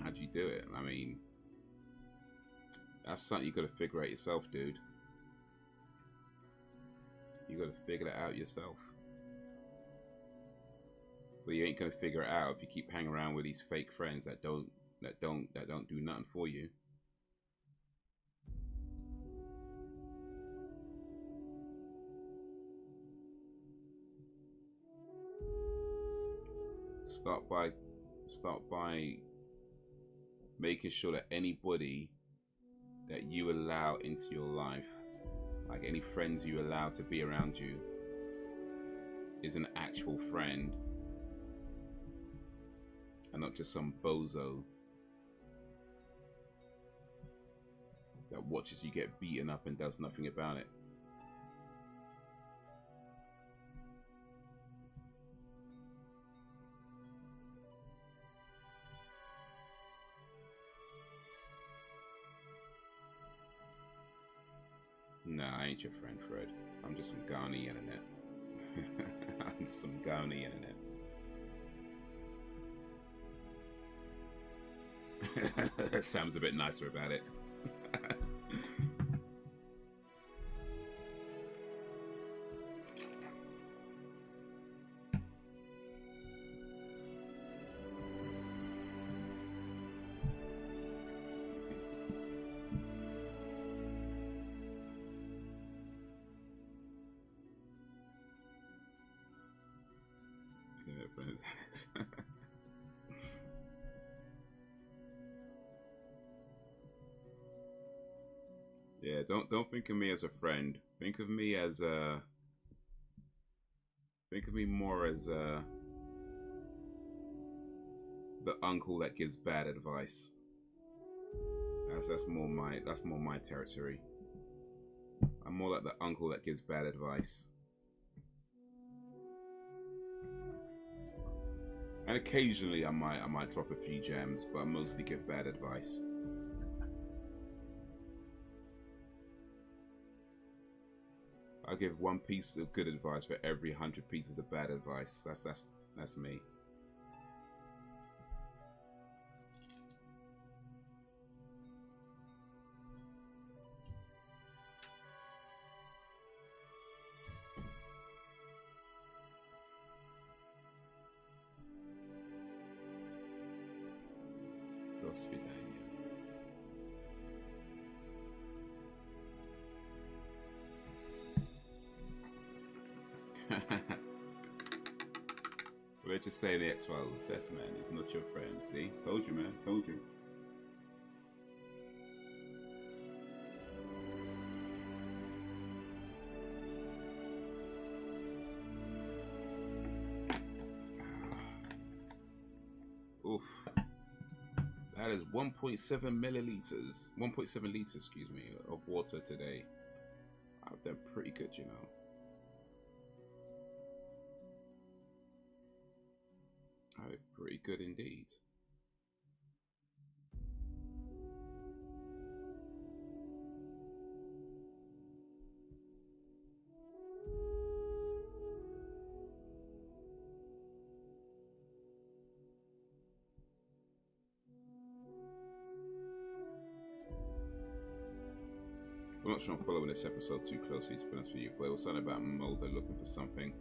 Speaker 1: How'd you do it? I mean, that's something you got to figure out yourself, dude. You got to figure that out yourself. But you ain't gonna figure it out if you keep hanging around with these fake friends that don't do nothing for you. Start by making sure that anybody that you allow into your life, like any friends you allow to be around you, is an actual friend and not just some bozo that watches you get beaten up and does nothing about it. Nah, I ain't your friend, Fred. I'm just some guy on the internet. I'm just some guy on the internet. Sounds a bit nicer about it. Yeah, don't think of me as a friend. Think of me as think of me more as the uncle that gives bad advice. That's more my territory. I'm more like the uncle that gives bad advice. And occasionally I might drop a few gems, but I mostly give bad advice. I give one piece of good advice for every 100 pieces of bad advice. That's me. До свидания. We're just saying the X-Files. That's man, it's not your friend. See? Told you, man. Told you. Oof. That is 1.7 milliliters. 1.7 liters, excuse me, of water today. I've done pretty good, you know. Pretty good indeed. I'm not sure I'm following this episode too closely, to be honest with you, but it was something about Mulder looking for something.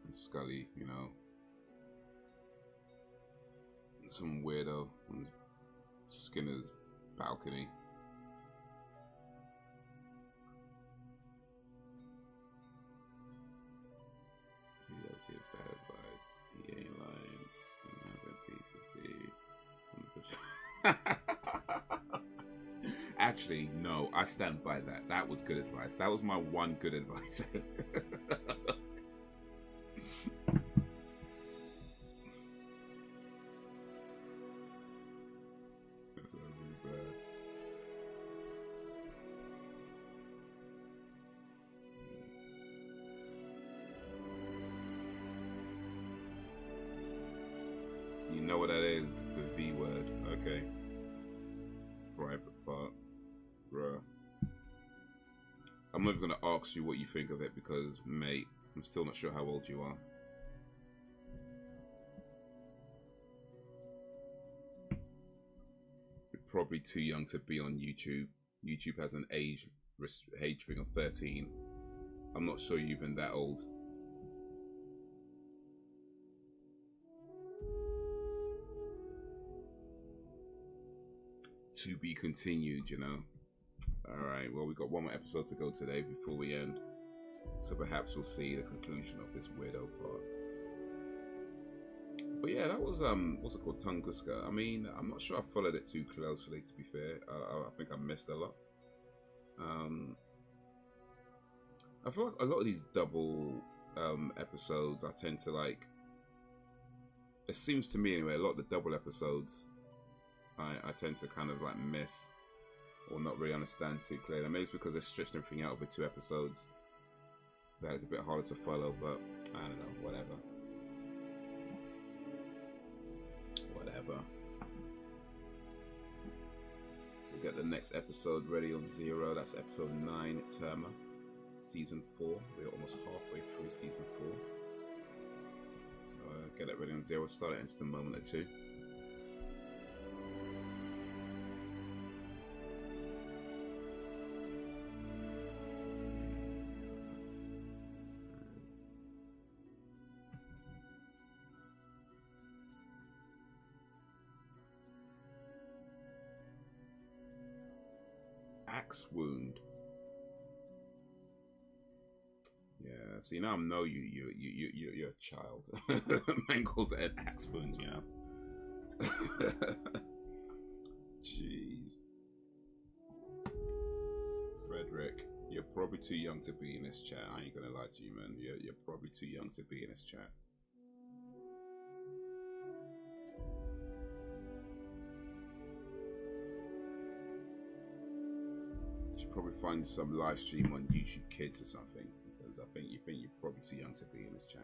Speaker 1: And Scully, you know. Some weirdo on Skinner's balcony. He does give bad advice. He ain't lying. I'm having pieces, Actually, no, I stand by that. That was good advice. That was my one good advice. is the V word. Okay. Private part. Bruh. I'm not even going to ask you what you think of it because, mate, I'm still not sure how old you are. You're probably too young to be on YouTube. YouTube has an age thing of 13. I'm not sure you're even that old. To be continued, you know. Alright, well, we got one more episode to go today before we end. So perhaps we'll see the conclusion of this weirdo part. But yeah, that was, what's it called? Tunguska. I mean, I'm not sure I followed it too closely, to be fair. I think I missed a lot. I feel like a lot of these double episodes, I tend to like... It seems to me anyway, a lot of the double episodes, I tend to kind of like miss or not really understand too clearly. Maybe it's because they stretched everything out over 2 episodes. That is a bit harder to follow, but I don't know, whatever. Whatever. We'll get the next episode ready on 0. That's episode 9, Terma. Season 4. We're almost halfway through season 4. So get it ready on 0. Start it in just a moment or 2. Axe wound. Yeah, see now I know you're a child. Man calls it an axe wound, you know. Jeez. Frederick, you're probably too young to be in this chat. I ain't gonna lie to you, man. You're probably too young to be in this chat. Probably find some live stream on YouTube Kids or something, because I think you're probably too young to be in this chat.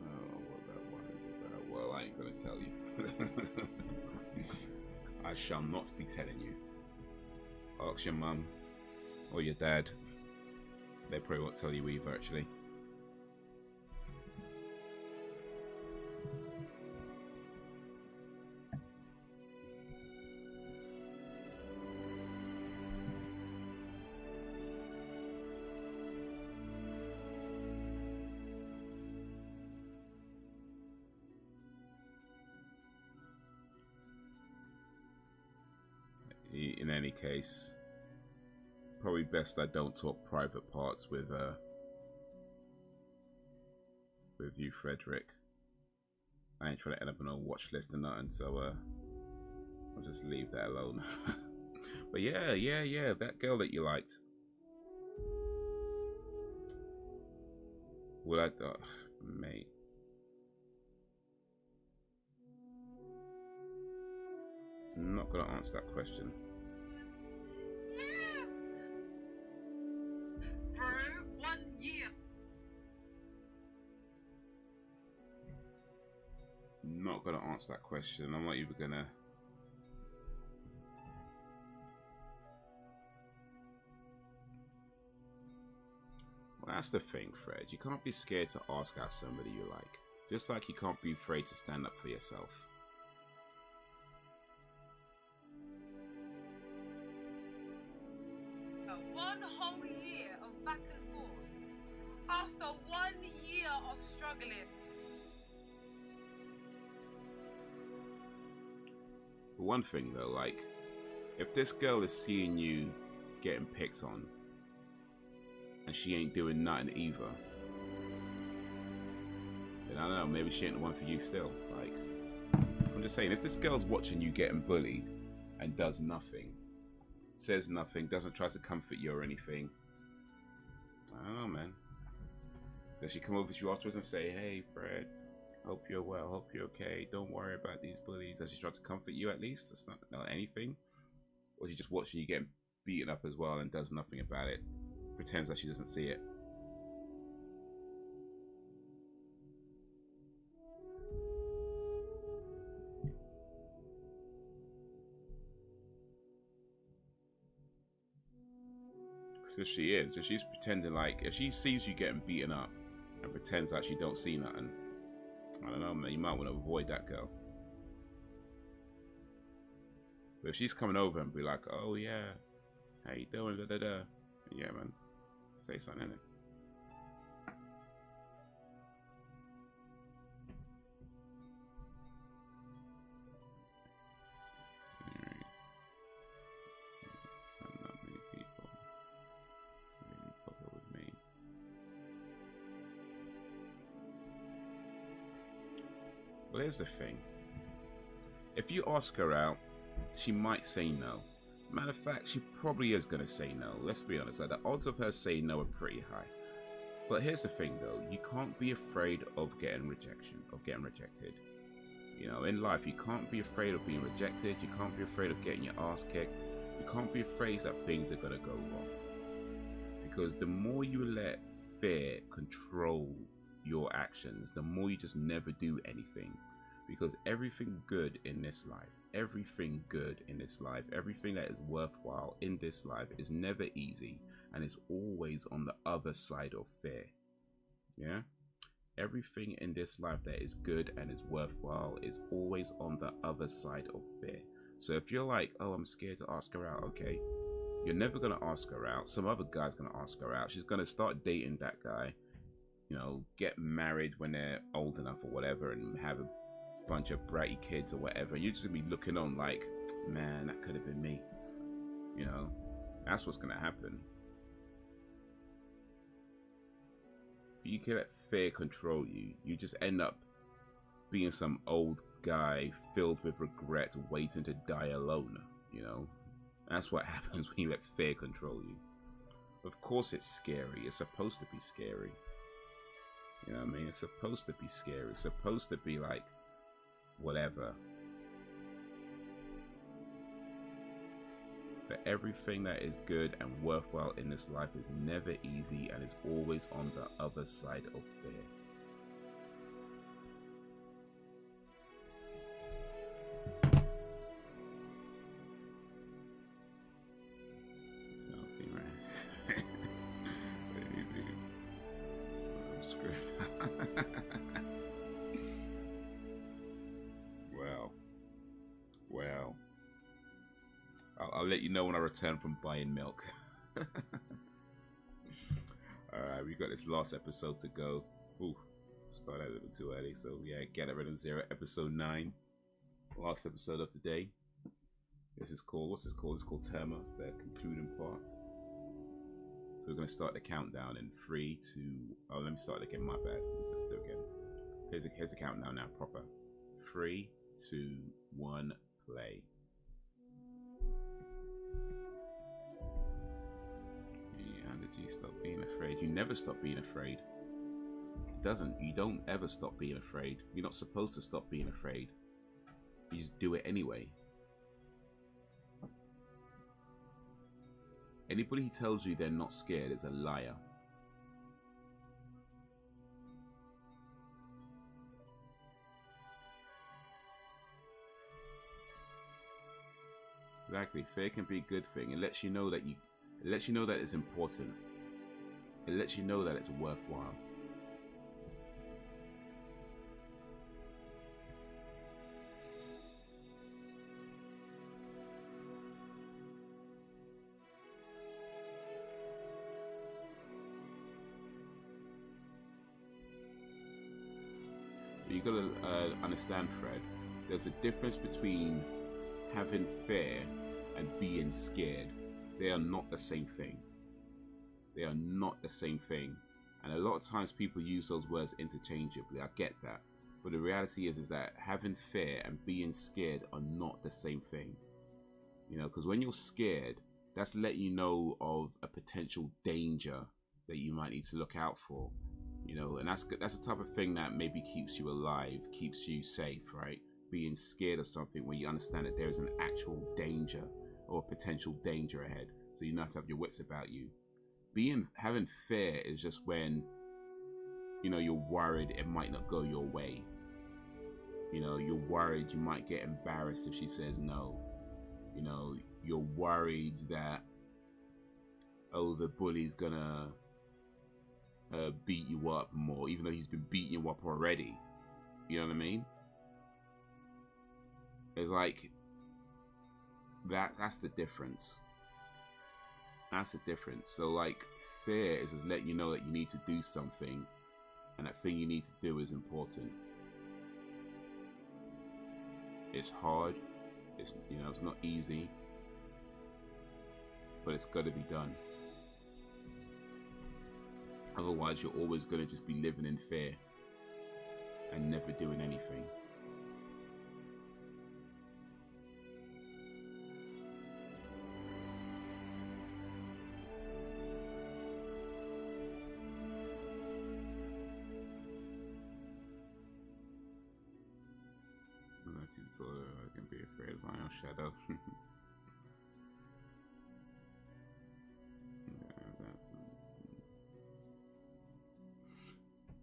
Speaker 1: Oh, what that one is about? Well, I ain't gonna tell you. I shall not be telling you. Ask your mum or your dad. They probably won't tell you either, actually. In any case, probably best I don't talk private parts with you, Frederick. I ain't trying to end up on a watch list or nothing, so I'll just leave that alone. But yeah, that girl that you liked. Well, mate. I'm not gonna answer that question.
Speaker 2: Yes! Bro, 1 year.
Speaker 1: Not gonna answer that question. I'm not even gonna. Well, that's the thing, Fred. You can't be scared to ask out somebody you like. Just like you can't be afraid to stand up for yourself.
Speaker 2: One whole year of back and forth. After 1 year of struggling.
Speaker 1: One thing though, like, if this girl is seeing you getting picked on and she ain't doing nothing either, then I don't know, maybe she ain't the one for you still. Like, I'm just saying, if this girl's watching you getting bullied and does nothing, says nothing, doesn't try to comfort you or anything, I don't know, man. Does she come over to you afterwards and say, hey, Fred, hope you're well, hope you're okay, don't worry about these bullies? Does she try to comfort you at least? It's not anything? Or she just watching you get beaten up as well and does nothing about it? Pretends that she doesn't see it? So if she's pretending like, if she sees you getting beaten up and pretends like she don't see nothing, I don't know, man, you might want to avoid that girl. But if she's coming over and be like, oh yeah, how you doing, da da da, yeah man, say something, innit? Well, here's the thing. If you ask her out, she might say no. Matter of fact, she probably is going to say no. Let's be honest. Like, the odds of her saying no are pretty high. But here's the thing, though. You can't be afraid of getting rejected. You know, in life, you can't be afraid of being rejected. You can't be afraid of getting your ass kicked. You can't be afraid that things are going to go wrong. Because the more you let fear control your actions, the more you just never do anything. Because everything good in this life, everything that is worthwhile in this life is never easy, and it's always on the other side of fear. Yeah, everything in this life that is good and is worthwhile is always on the other side of fear. So if you're like, oh, I'm scared to ask her out, okay, you're never gonna ask her out. Some other guy's gonna ask her out. She's gonna start dating that guy, you know, get married when they're old enough or whatever, and have a bunch of bratty kids or whatever. You're just gonna be looking on like, man, that could have been me. You know, that's what's gonna happen. You can let fear control you. You just end up being some old guy filled with regret, waiting to die alone. You know, that's what happens when you let fear control you. Of course, it's scary. It's supposed to be scary. You know what I mean? It's supposed to be scary. It's supposed to be like, whatever. But everything that is good and worthwhile in this life is never easy, and is always on the other side of fear. Something right. I'm screwed. Well, I'll let you know when I return from buying milk. Alright, we got this last episode to go. Ooh, started a little too early, so yeah, Get It Rhythm Zero, episode 9. Last episode of the day. This is called, what's this called? It's called Terma. It's the concluding part. So we're going to start the countdown in 3, 2, oh, let me start again, my bad. Do it again. Here's the countdown now, proper. 3, 2, 1, play. How did you stop being afraid? You never stop being afraid. You don't ever stop being afraid. You're not supposed to stop being afraid. You just do it anyway. Anybody who tells you they're not scared is a liar. Exactly. Fear can be a good thing. It lets you know that it's important. It lets you know that it's worthwhile. You gotta understand, Fred. There's a difference between having fear and being scared. They are not the same thing. They are not the same thing. And a lot of times people use those words interchangeably. I get that. But the reality is that having fear and being scared are not the same thing. You know, because when you're scared, that's letting you know of a potential danger that you might need to look out for. You know, and that's the type of thing that maybe keeps you alive, keeps you safe, right? Being scared of something when you understand that there is an actual danger or potential danger ahead, so you not to have your wits about you. Having fear is just when, you know, you're worried it might not go your way. You know, you're worried you might get embarrassed if she says no. You know, you're worried that, oh, the bully's gonna beat you up more, even though he's been beating you up already. You know what I mean? It's like that's the difference. That's the difference. So like, fear is just letting you know that you need to do something, and that thing you need to do is important. It's hard. It's, you know, it's not easy, but it's got to be done. Otherwise, you're always going to just be living in fear and never doing anything. So I can be afraid of my own shadow.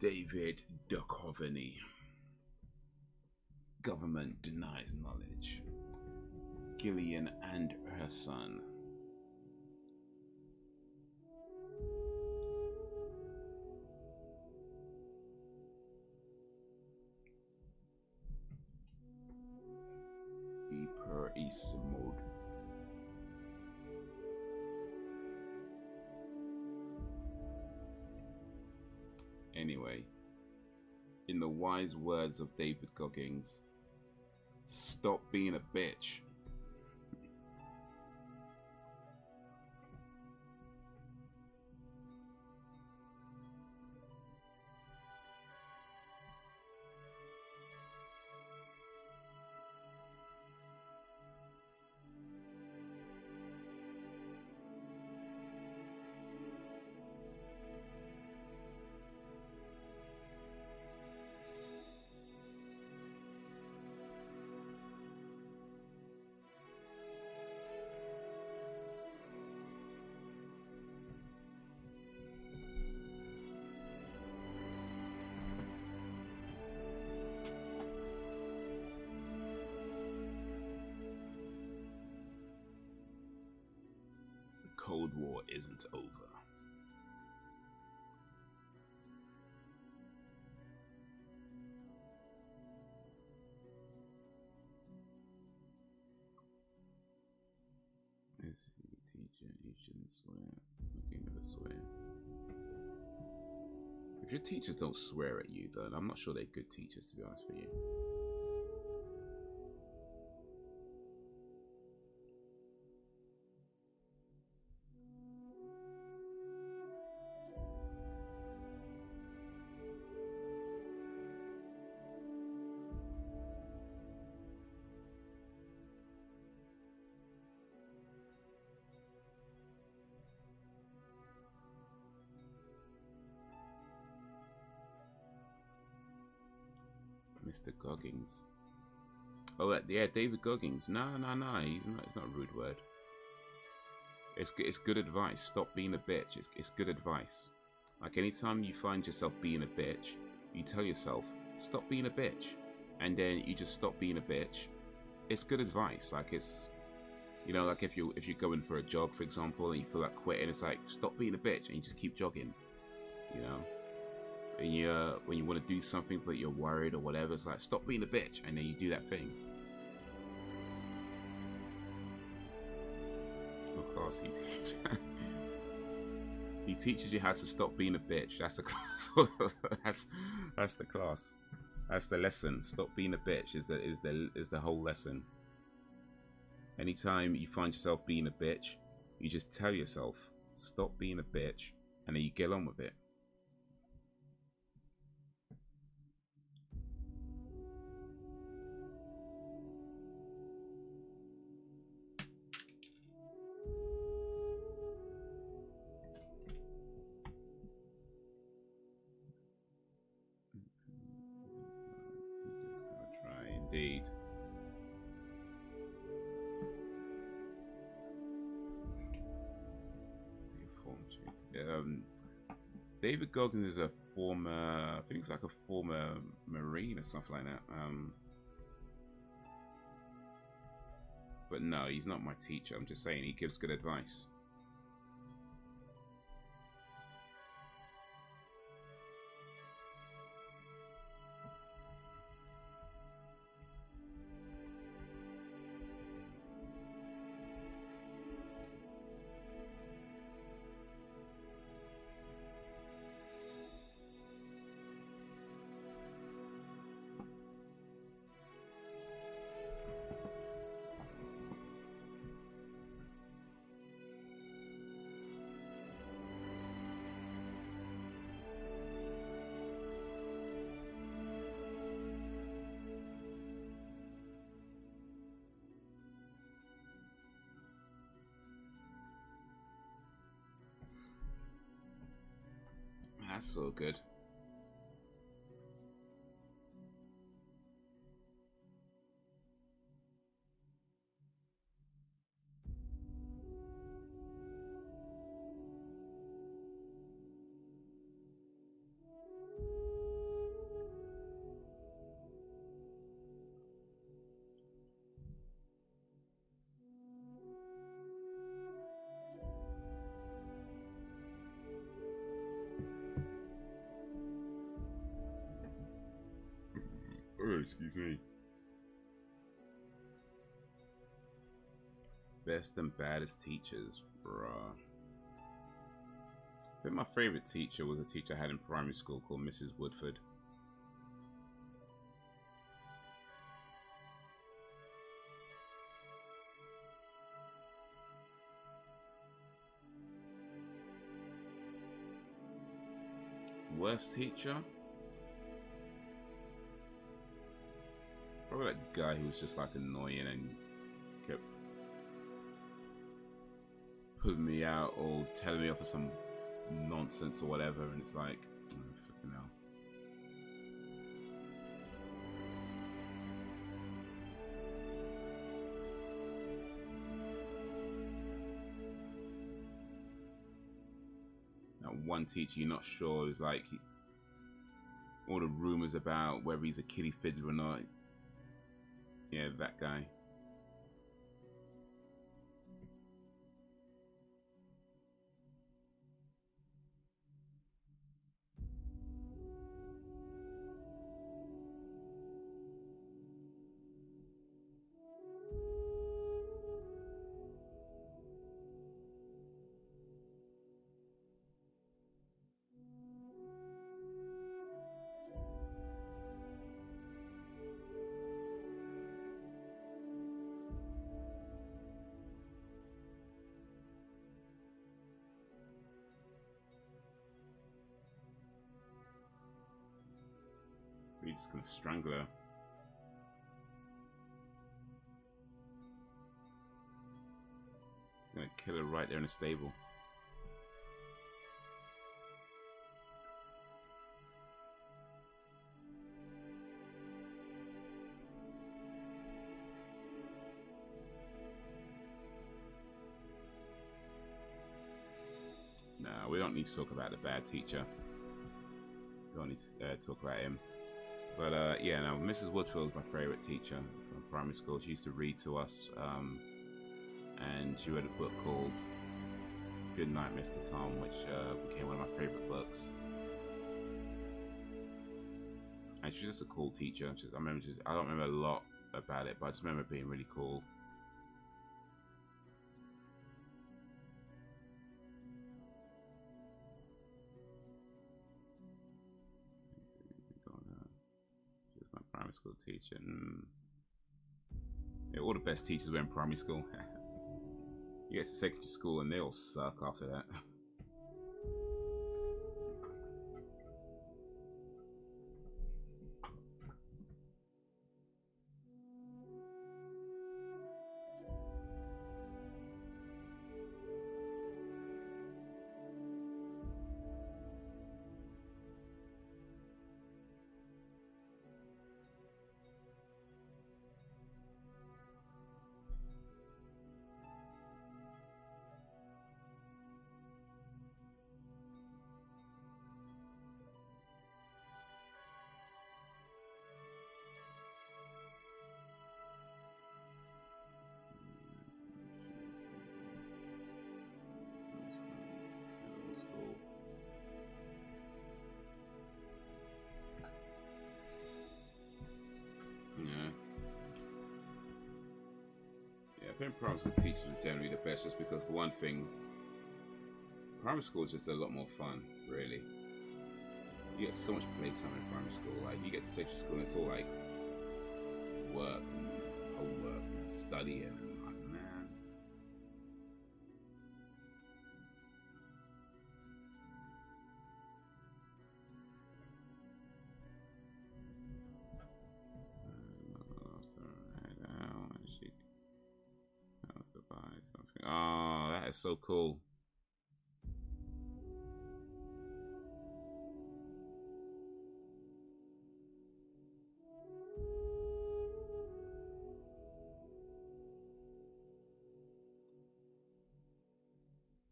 Speaker 1: David Duchovny. Government denies knowledge. Gillian and her son. East mode. Anyway, in the wise words of David Goggins, stop being a bitch. Cold War isn't over. Is he a teacher? He shouldn't swear. Okay, never swear. If your teachers don't swear at you, then I'm not sure they're good teachers, to be honest with you. Mr. Goggins. Oh yeah, David Goggins. No. It's not a rude word. It's good advice. Stop being a bitch. It's good advice. Like, anytime you find yourself being a bitch, you tell yourself, stop being a bitch, and then you just stop being a bitch. It's good advice. Like, it's, you know, like if you're going for a jog, for example, and you feel like quitting, it's like, stop being a bitch, and you just keep jogging. You know. And when you want to do something but you're worried or whatever, it's like, stop being a bitch, and then you do that thing. What class he teaches? He teaches you how to stop being a bitch. That's the class. that's the class. That's the lesson. Stop being a bitch is the whole lesson. Anytime you find yourself being a bitch, you just tell yourself, stop being a bitch, and then you get on with it. David Goggins is a former, I think it's like a former Marine or something like that. But no, he's not my teacher. I'm just saying he gives good advice. That's so good. Oh, excuse me. Best and baddest teachers, bruh. I think my favorite teacher was a teacher I had in primary school called Mrs. Woodford. Worst teacher? Probably that guy who was just like annoying and kept putting me out or telling me off for some nonsense or whatever, and it's like, oh, fucking hell. That one teacher you're not sure is like all the rumors about whether he's a kiddie fiddler or not. Yeah, that guy. We're just gonna strangle her. He's gonna kill her right there in the stable. Nah, we don't need to talk about the bad teacher. Don't need to talk about him. But yeah, now Mrs. Woodfield was my favorite teacher from primary school. She used to read to us, and she read a book called Good Night, Mr. Tom, which became one of my favorite books. And she was just a cool teacher. I don't remember a lot about it, but I just remember it being really cool. Primary school teacher. Yeah, all the best teachers were in primary school. You get to secondary school and they all suck after that. think primary school teachers are generally the best, just because for one thing, primary school is just a lot more fun, really. You get so much playtime in primary school. Like, you get to secondary school and it's all like work and homework and studying, and like, man. Something. Oh, that is so cool.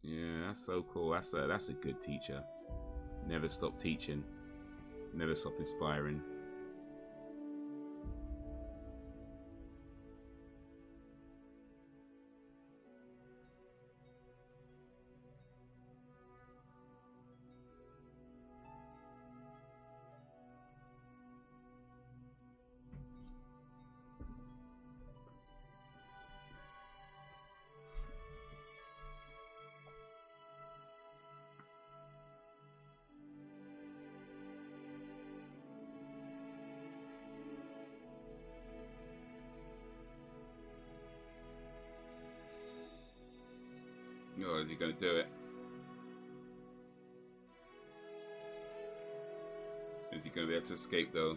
Speaker 1: Yeah, that's so cool. That's a good teacher. Never stop teaching. Never stop inspiring. Oh, is he going to do it? Is he going to be able to escape, though?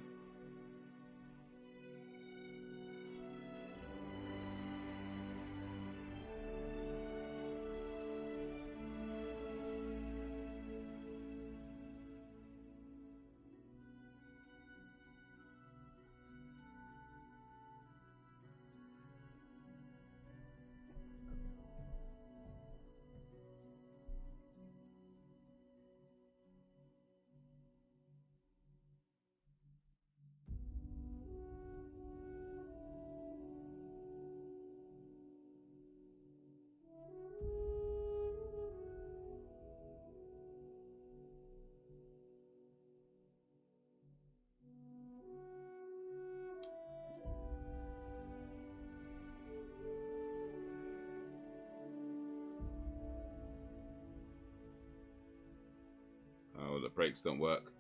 Speaker 1: Oh, the brakes don't work.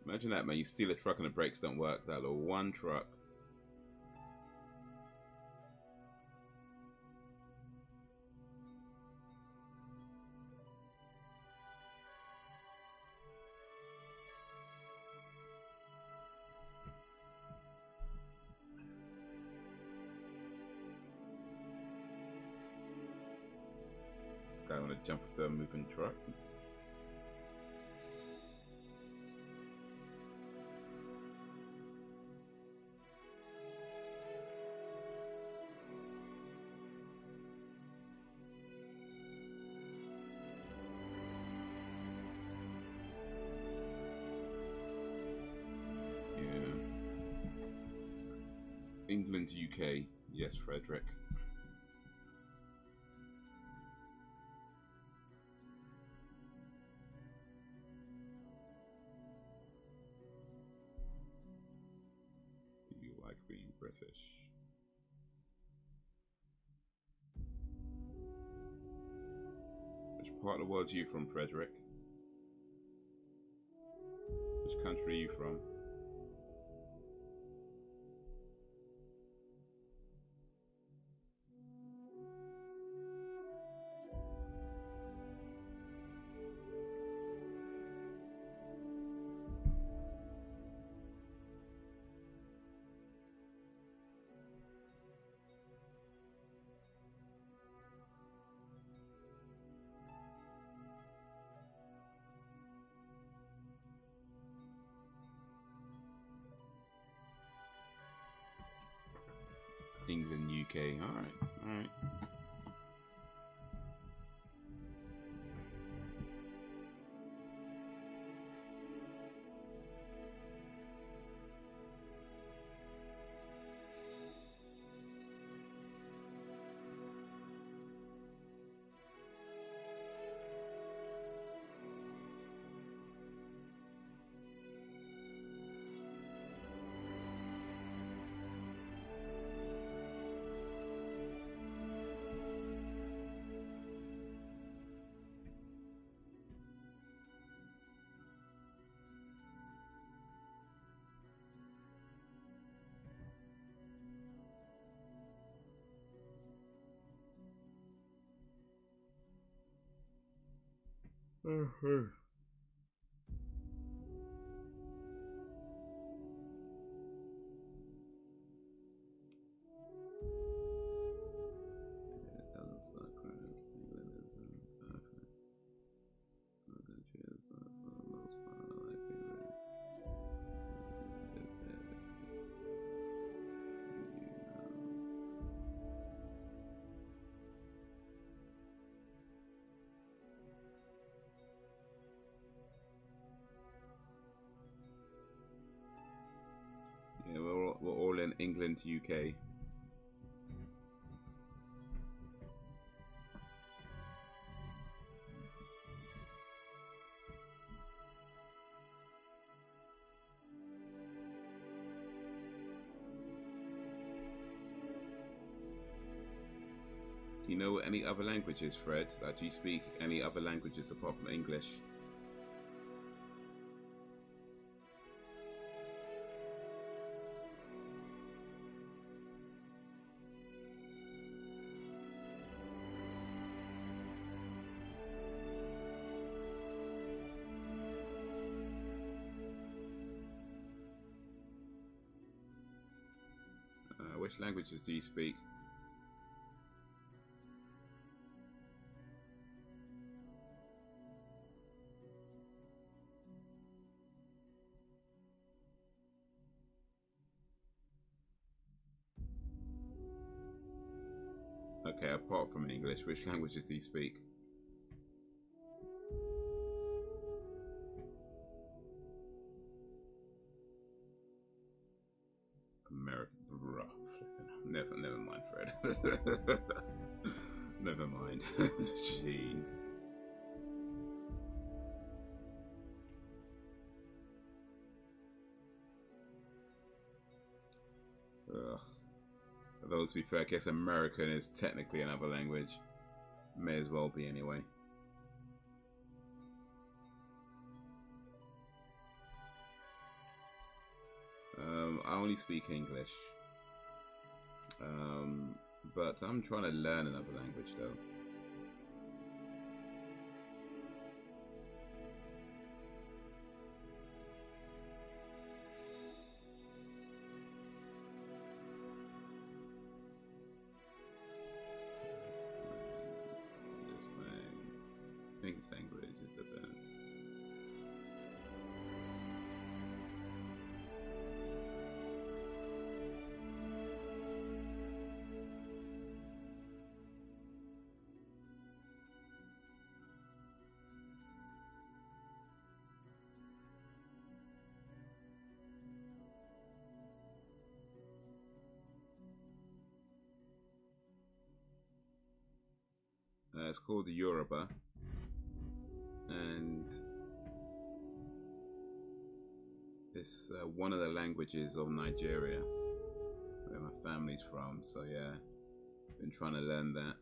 Speaker 1: Imagine that, man. You steal a truck and the brakes don't work. That little one truck. This guy want to jump off the moving truck. England, UK. Yes, Frederick. Do you like being British? Which part of the world are you from, Frederick? Which country are you from? England, UK. Alright, alright. Mhm. It doesn't suck, right? England isn't perfect. No countries, but for the most part, I like it. Yeah, we're all in England, UK. Do you know any other languages, Fred? Like, do you speak any other languages apart from English? Which languages do you speak? Okay, apart from English, which languages do you speak? American. Never mind, Fred. Never mind. Jeez. Ugh. Although, to be fair, I guess American is technically another language. May as well be anyway. I only speak English. But I'm trying to learn another language though. English language is the best. It's called the Yoruba, and it's one of the languages of Nigeria, where my family's from. So yeah, been trying to learn that.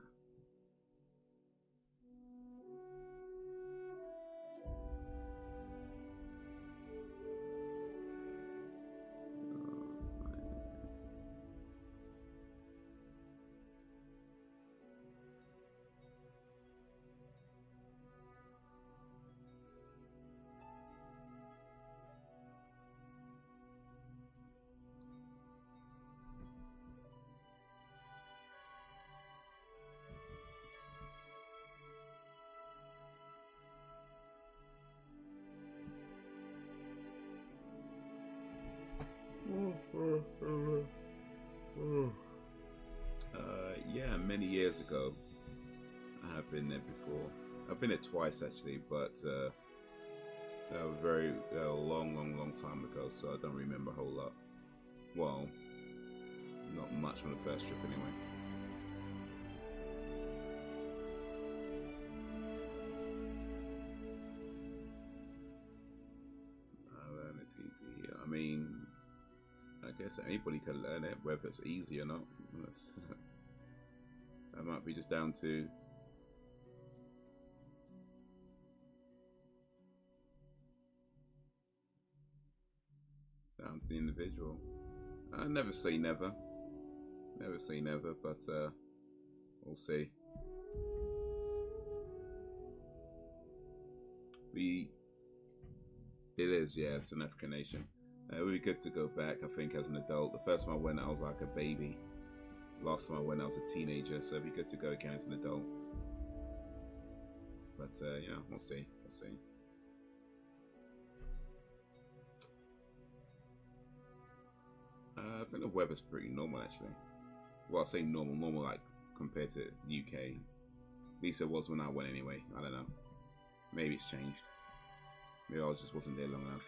Speaker 1: Yeah, many years ago. I have been there before. I've been there twice actually, but a very long time ago, so I don't remember a whole lot. Well, not much on the first trip anyway. Learn it's easy. I mean, I guess anybody can learn it, whether it's easy or not. That might be just down to the individual. I never say never. Never say never, but we'll see. It is, yeah, it's an African nation. It would be good to go back, I think, as an adult. The first time I went, I was like a baby. Last time I went, I was a teenager, so it'd be good to go again as an adult. But, you know, we'll see. We'll see. I think the weather's pretty normal, actually. Well, I say normal like compared to UK. At least it was when I went anyway. I don't know. Maybe it's changed. Maybe I just wasn't there long enough.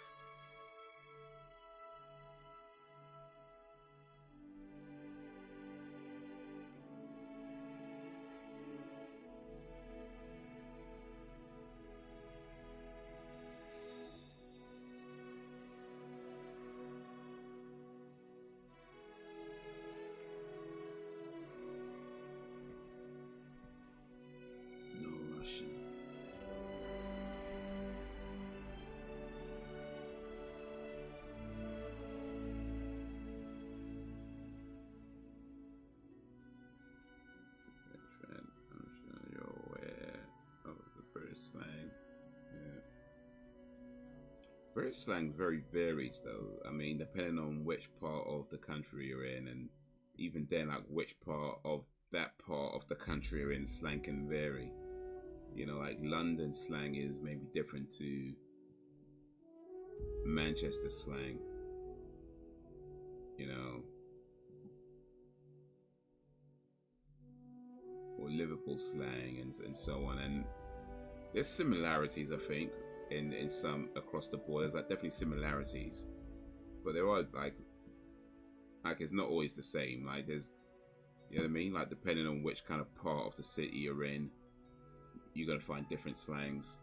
Speaker 1: Slang, yeah. British slang very varies though. I mean, depending on which part of the country you're in, and even then, like which part of that part of the country you're in, slang can vary. You know, like London slang is maybe different to Manchester slang. You know, or Liverpool slang, and so on. And there's similarities, I think, in some across the board. There's like definitely similarities, but there are like it's not always the same. Like there's, you know what I mean? Like depending on which kind of part of the city you're in, you're gonna find different slangs.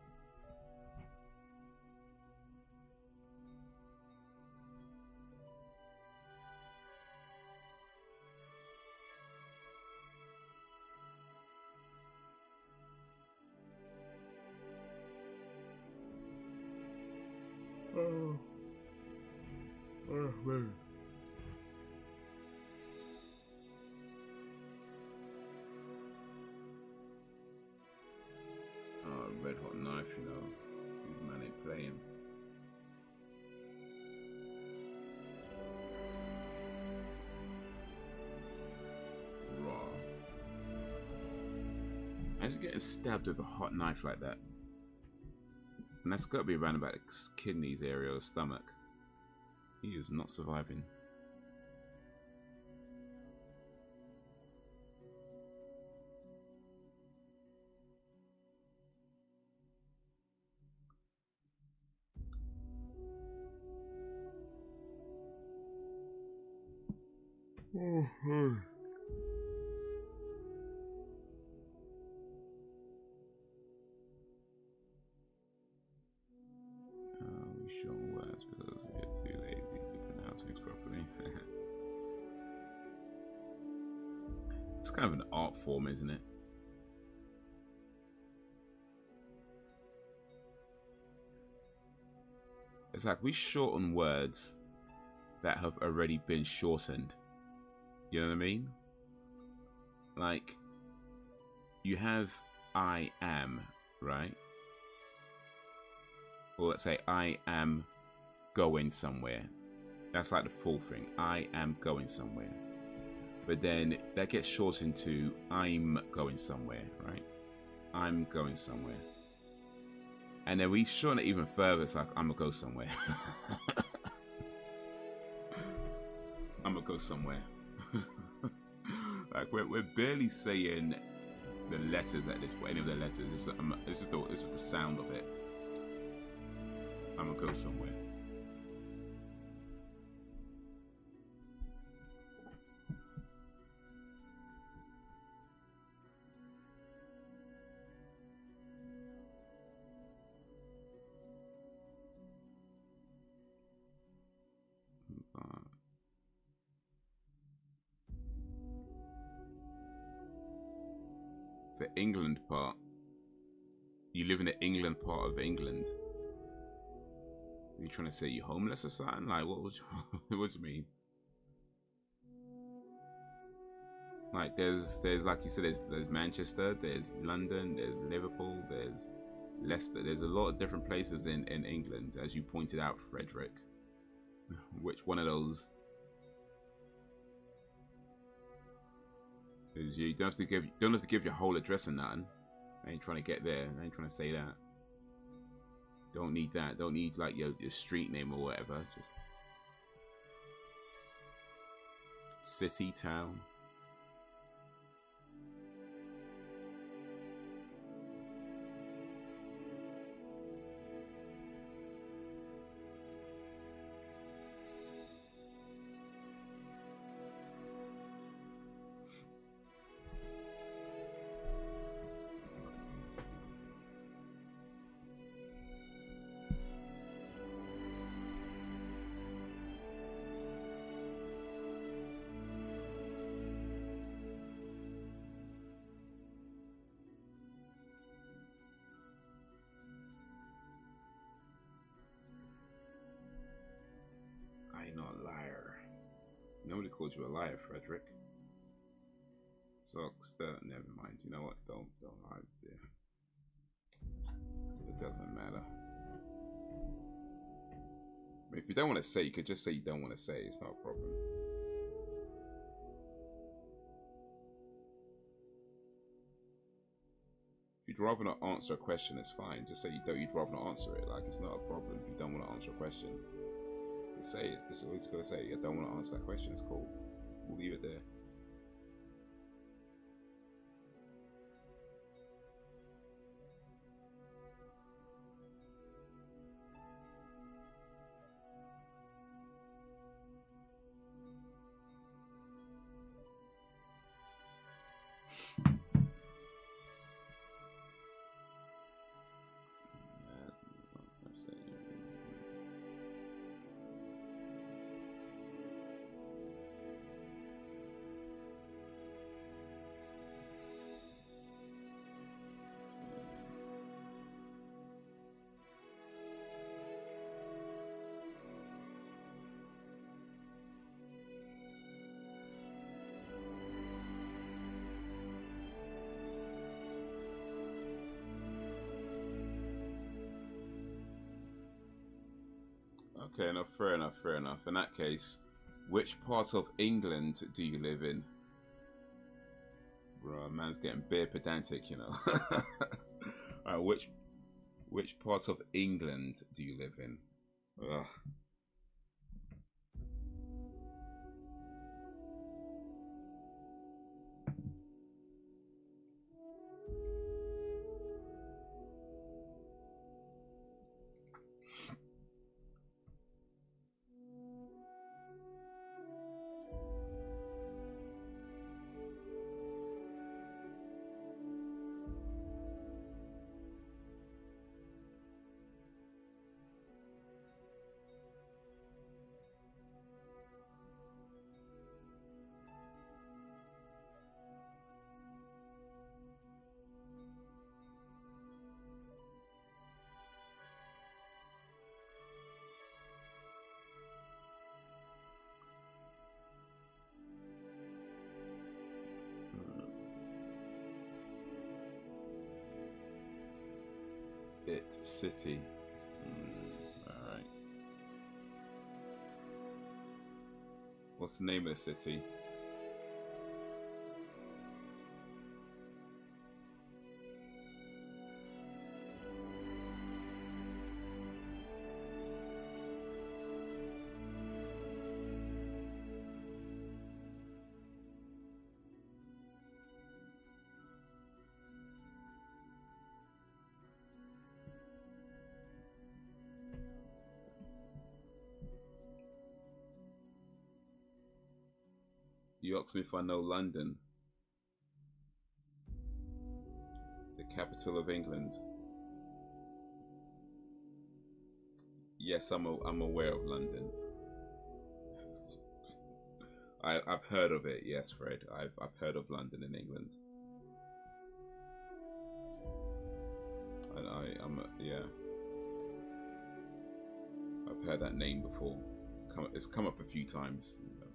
Speaker 1: Man. Red hot knife, you know. These man ain't playing. Raw. I just getting stabbed with a hot knife like that. And that's got to be around about the kidneys area or stomach. He is not surviving. Oh, we show words because we're too lazy to pronounce things properly. It's kind of an art form, isn't it? It's like we shorten words that have already been shortened. You know what I mean? Like, you have I am, right? Or let's say I am going somewhere. That's like the full thing. I am going somewhere. But then that gets shortened to I'm going somewhere, right? I'm going somewhere. And then we shorten it even further. It's like, I'm gonna go somewhere. I'm gonna go somewhere. Like we're barely saying the letters at this point. Any of the letters. This is the sound of it. I'm gonna go somewhere. The England part. You live in the England part of England. Are you trying to say you homeless or something? Like, what would you, what do you mean? Like, there's like you said, there's Manchester, there's London, there's Liverpool, there's Leicester. There's a lot of different places in England, as you pointed out, Frederick. Which one of those? You don't have to give your whole address and nothing. I ain't trying to get there. I ain't trying to say that. Don't need that. Don't need like your street name or whatever. Just city, town. I not a liar. Nobody called you a liar, Frederick. So, never mind. You know what? Don't lie there. It doesn't matter. I mean, if you don't want to say, you could just say you don't want to say. It's not a problem. If you'd rather not answer a question, it's fine. Just say you'd rather not answer it. Like, it's not a problem if you don't want to answer a question. Just say it. Just always gotta say, I don't want to answer that question. It's cool. We'll leave it there. Okay, no, fair enough, fair enough. In that case, which part of England do you live in? Bro, man's getting bare pedantic, you know. Alright, which part of England do you live in? Ugh. City. Alright. What's the name of the city? You asked me if I know London, the capital of England. Yes, I'm aware of London. I've heard of it. Yes, Fred. I've heard of London in England. And yeah. I've heard that name before. It's come up a few times. You know.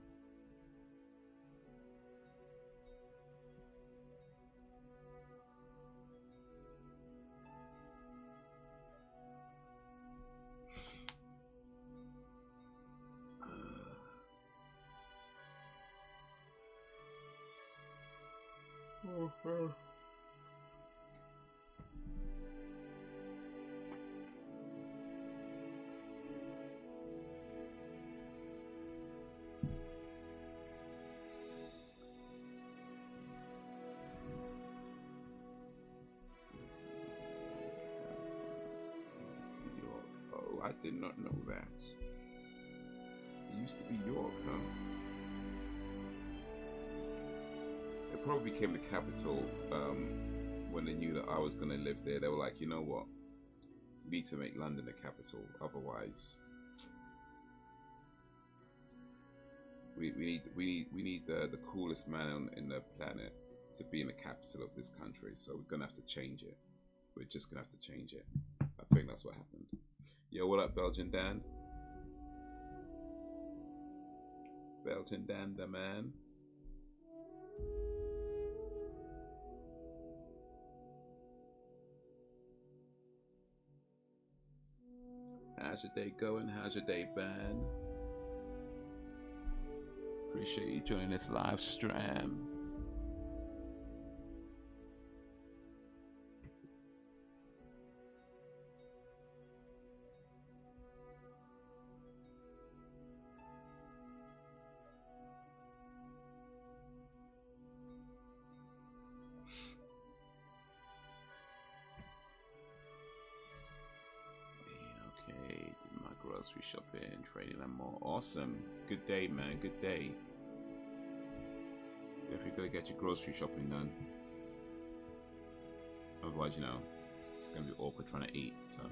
Speaker 1: Oh, I did not know that. It used to be York, huh? It probably became the capital when they knew that I was going to live there. They were like, you know what? We need to make London the capital. Otherwise, we need the coolest man in the planet to be in the capital of this country. So we're going to have to change it. We're just going to have to change it. I think that's what happened. Yo, what up, Belgian Dan? Belgian Dan, the man. How's your day going? How's your day been? Appreciate you joining this live stream. Grocery shopping, trading and more. Awesome. Good day, man. Good day. Definitely gotta get your grocery shopping done. Otherwise, you know, it's gonna be awkward trying to eat. So.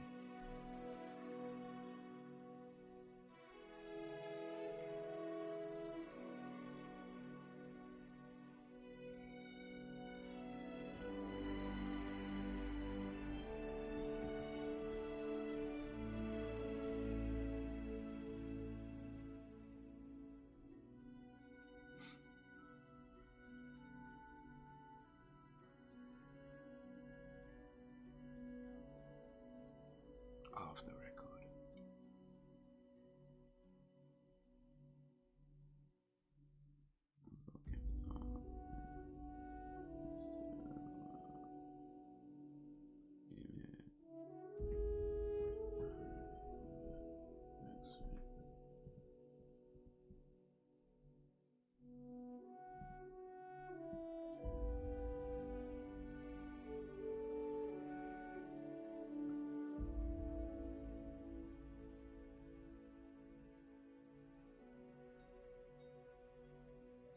Speaker 1: Off the record.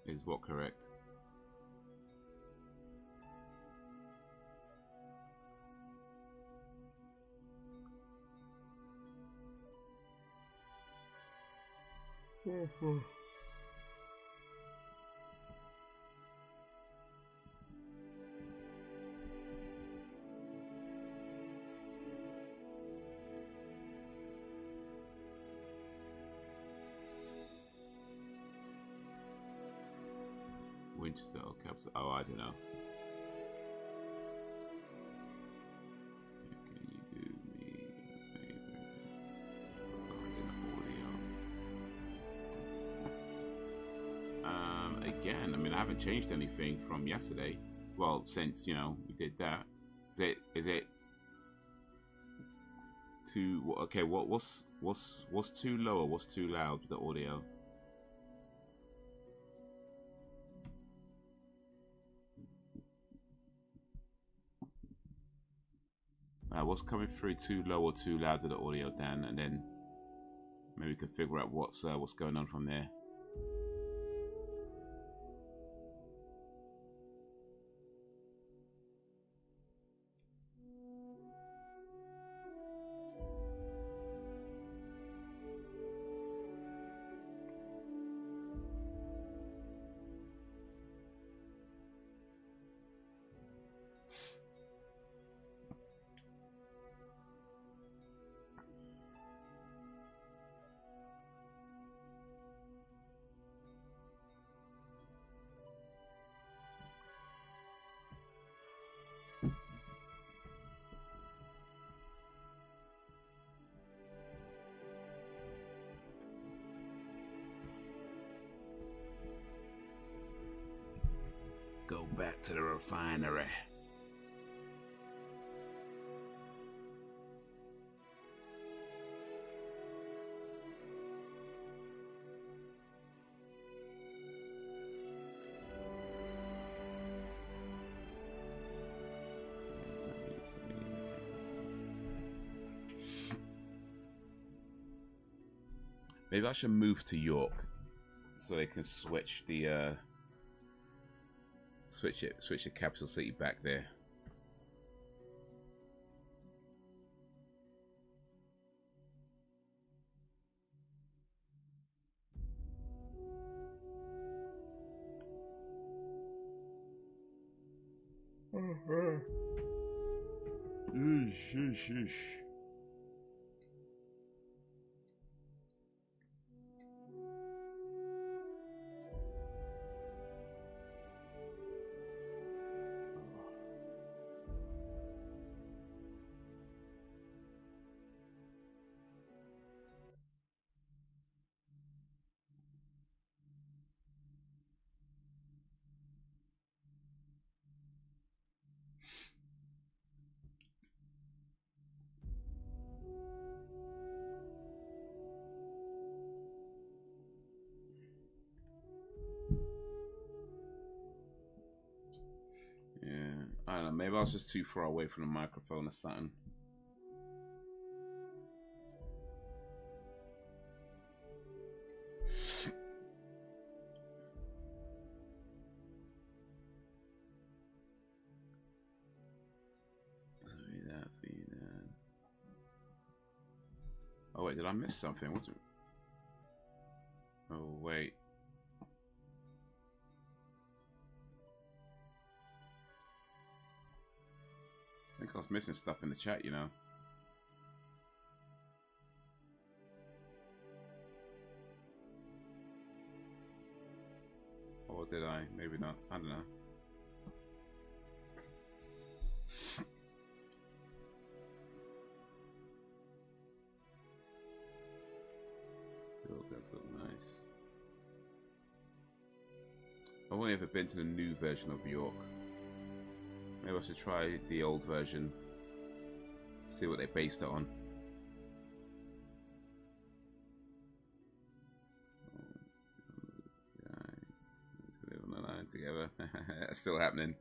Speaker 1: Is what correct? Winchester or Capital? Oh, I don't know. Can you do me a favor regarding audio? Again, I mean, I haven't changed anything from yesterday. Well, since, you know, we did that. Is it too okay? What's too low or what's too loud with the audio? What's coming through too low or too loud with the audio, Dan? And then maybe we can figure out what's going on from there. back to the refinery. Maybe I should move to York so they can switch the switch the capital city back there. I don't know, maybe I was just too far away from the microphone or something. Oh wait, did I miss something? What's it? Oh wait. I think I was missing stuff in the chat, you know. Or did I? Maybe not. I don't know. Oh, that's look nice. I've only ever been to the new version of York. Maybe I should try the old version. See what they based it on. Live on the line together. That's still happening.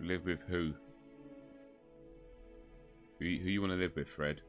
Speaker 1: Live with who? Who you want to live with, Fred?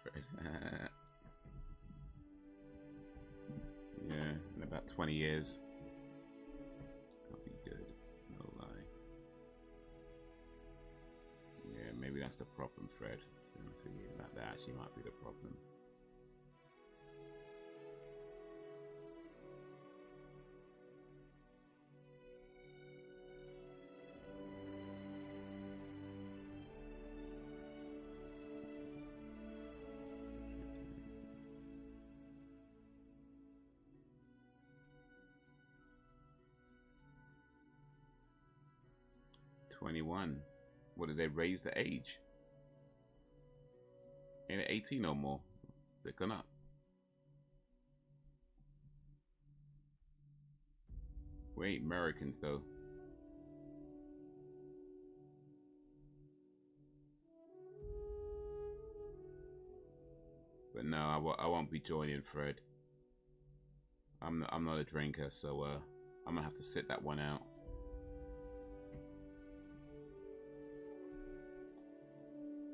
Speaker 1: Fred. Yeah, in about 20 years. That'll be good. No lie. Yeah, maybe that's the problem, Fred. To be honest with you, that actually might be the problem. $21. What did they raise the age? Ain't it 18 no more? Is it gone up? We ain't Americans though. But no, I won't be joining Fred. I'm not a drinker, so I'm gonna have to sit that one out.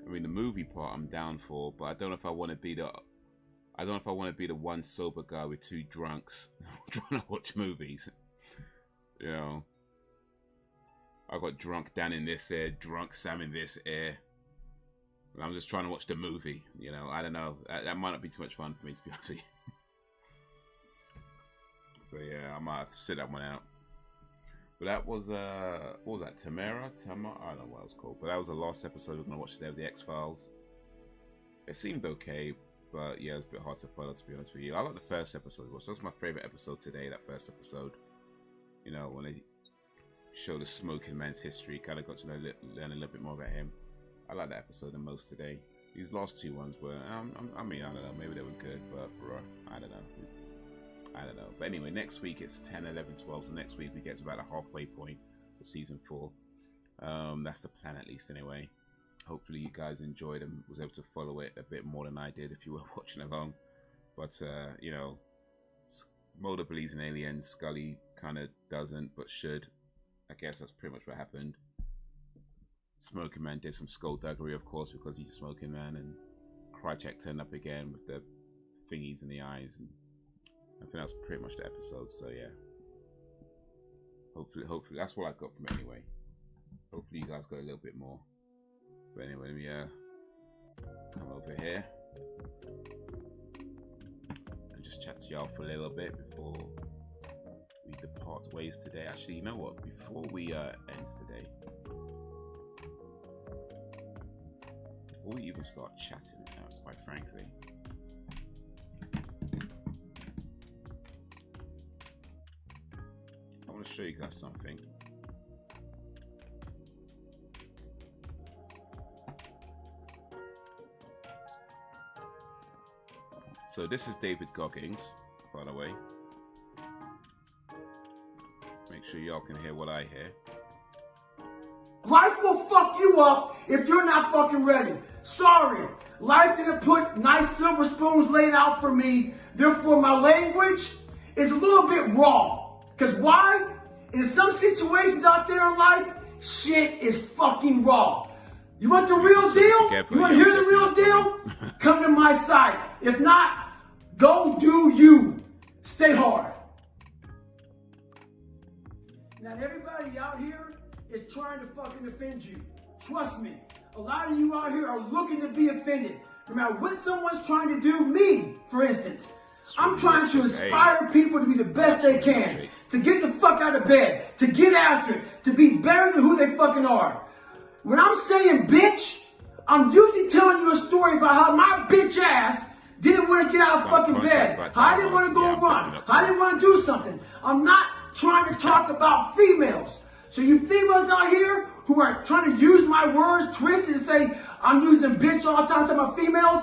Speaker 1: I mean, the movie part I'm down for, but I don't know if I want to be the one sober guy with two drunks trying to watch movies. You know, I got drunk Dan in this ear, drunk Sam in this ear, and I'm just trying to watch the movie. You know, I don't know. That might not be too much fun for me, to be honest with you. So yeah, I might have to sit that one out. But that was what was that? Terma? I don't know what it was called. But that was the last episode we're gonna watch today of the X-Files. It seemed okay, but yeah, it was a bit hard to follow, to be honest with you. I like the first episode. That's my favorite episode today. That first episode. You know, when they show the Smoking Man's history, kind of got to learn a little bit more about him. I like that episode the most today. These last two ones were, I mean, I don't know, maybe they were good, but bro, I don't know. But anyway, next week it's 10, 11, 12. So next week we get to about the halfway point for season 4. That's the plan, at least, anyway. Hopefully you guys enjoyed and was able to follow it a bit more than I did if you were watching along. But you know, Mulder believes in aliens. Scully kind of doesn't, but should. I guess that's pretty much what happened. Smoking Man did some skullduggery, of course, because he's a Smoking Man, and Krychek turned up again with the thingies in the eyes, and I think that's pretty much the episode. So yeah, hopefully that's what I got from it anyway. Hopefully you guys got a little bit more. But anyway, let me come over here and just chat to y'all for a little bit before we depart ways today. Actually, you know what? Before we end today, before we even start chatting, quite frankly, I want to show you guys something. So this is David Goggins, by the way. Make sure y'all can hear what I hear.
Speaker 3: Life will fuck you up if you're not fucking ready. Sorry, life didn't put nice silver spoons laid out for me. Therefore, my language is a little bit raw. Because why? In some situations out there in life, shit is fucking raw. You want the real deal? You want to hear the real deal? Come to my side. If not, go do you. Stay hard. Not everybody out here is trying to fucking offend you. Trust me. A lot of you out here are looking to be offended. No matter what someone's trying to do, me, for instance. I'm trying to inspire people to be the best they can. To get the fuck out of bed. To get after it. To be better than who they fucking are. When I'm saying bitch, I'm usually telling you a story about how my bitch ass didn't want to get out of fucking bed. How I didn't want to go run. How I didn't want to do something. I'm not trying to talk about females. So you females out here who are trying to use my words twisted to say I'm using bitch all the time to my females,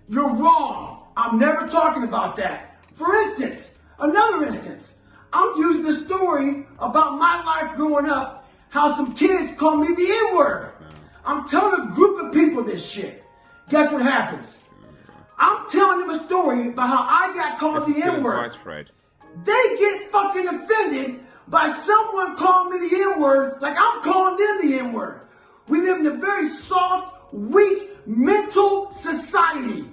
Speaker 3: you're wrong. I'm never talking about that. For instance, another instance, I'm using a story about my life growing up, how some kids call me the N-word. I'm telling a group of people this shit. Guess what happens? I'm telling them a story about how I got called the N-word. They get fucking offended by someone calling me the N-word like I'm calling them the N-word. We live in a very soft, weak, mental society.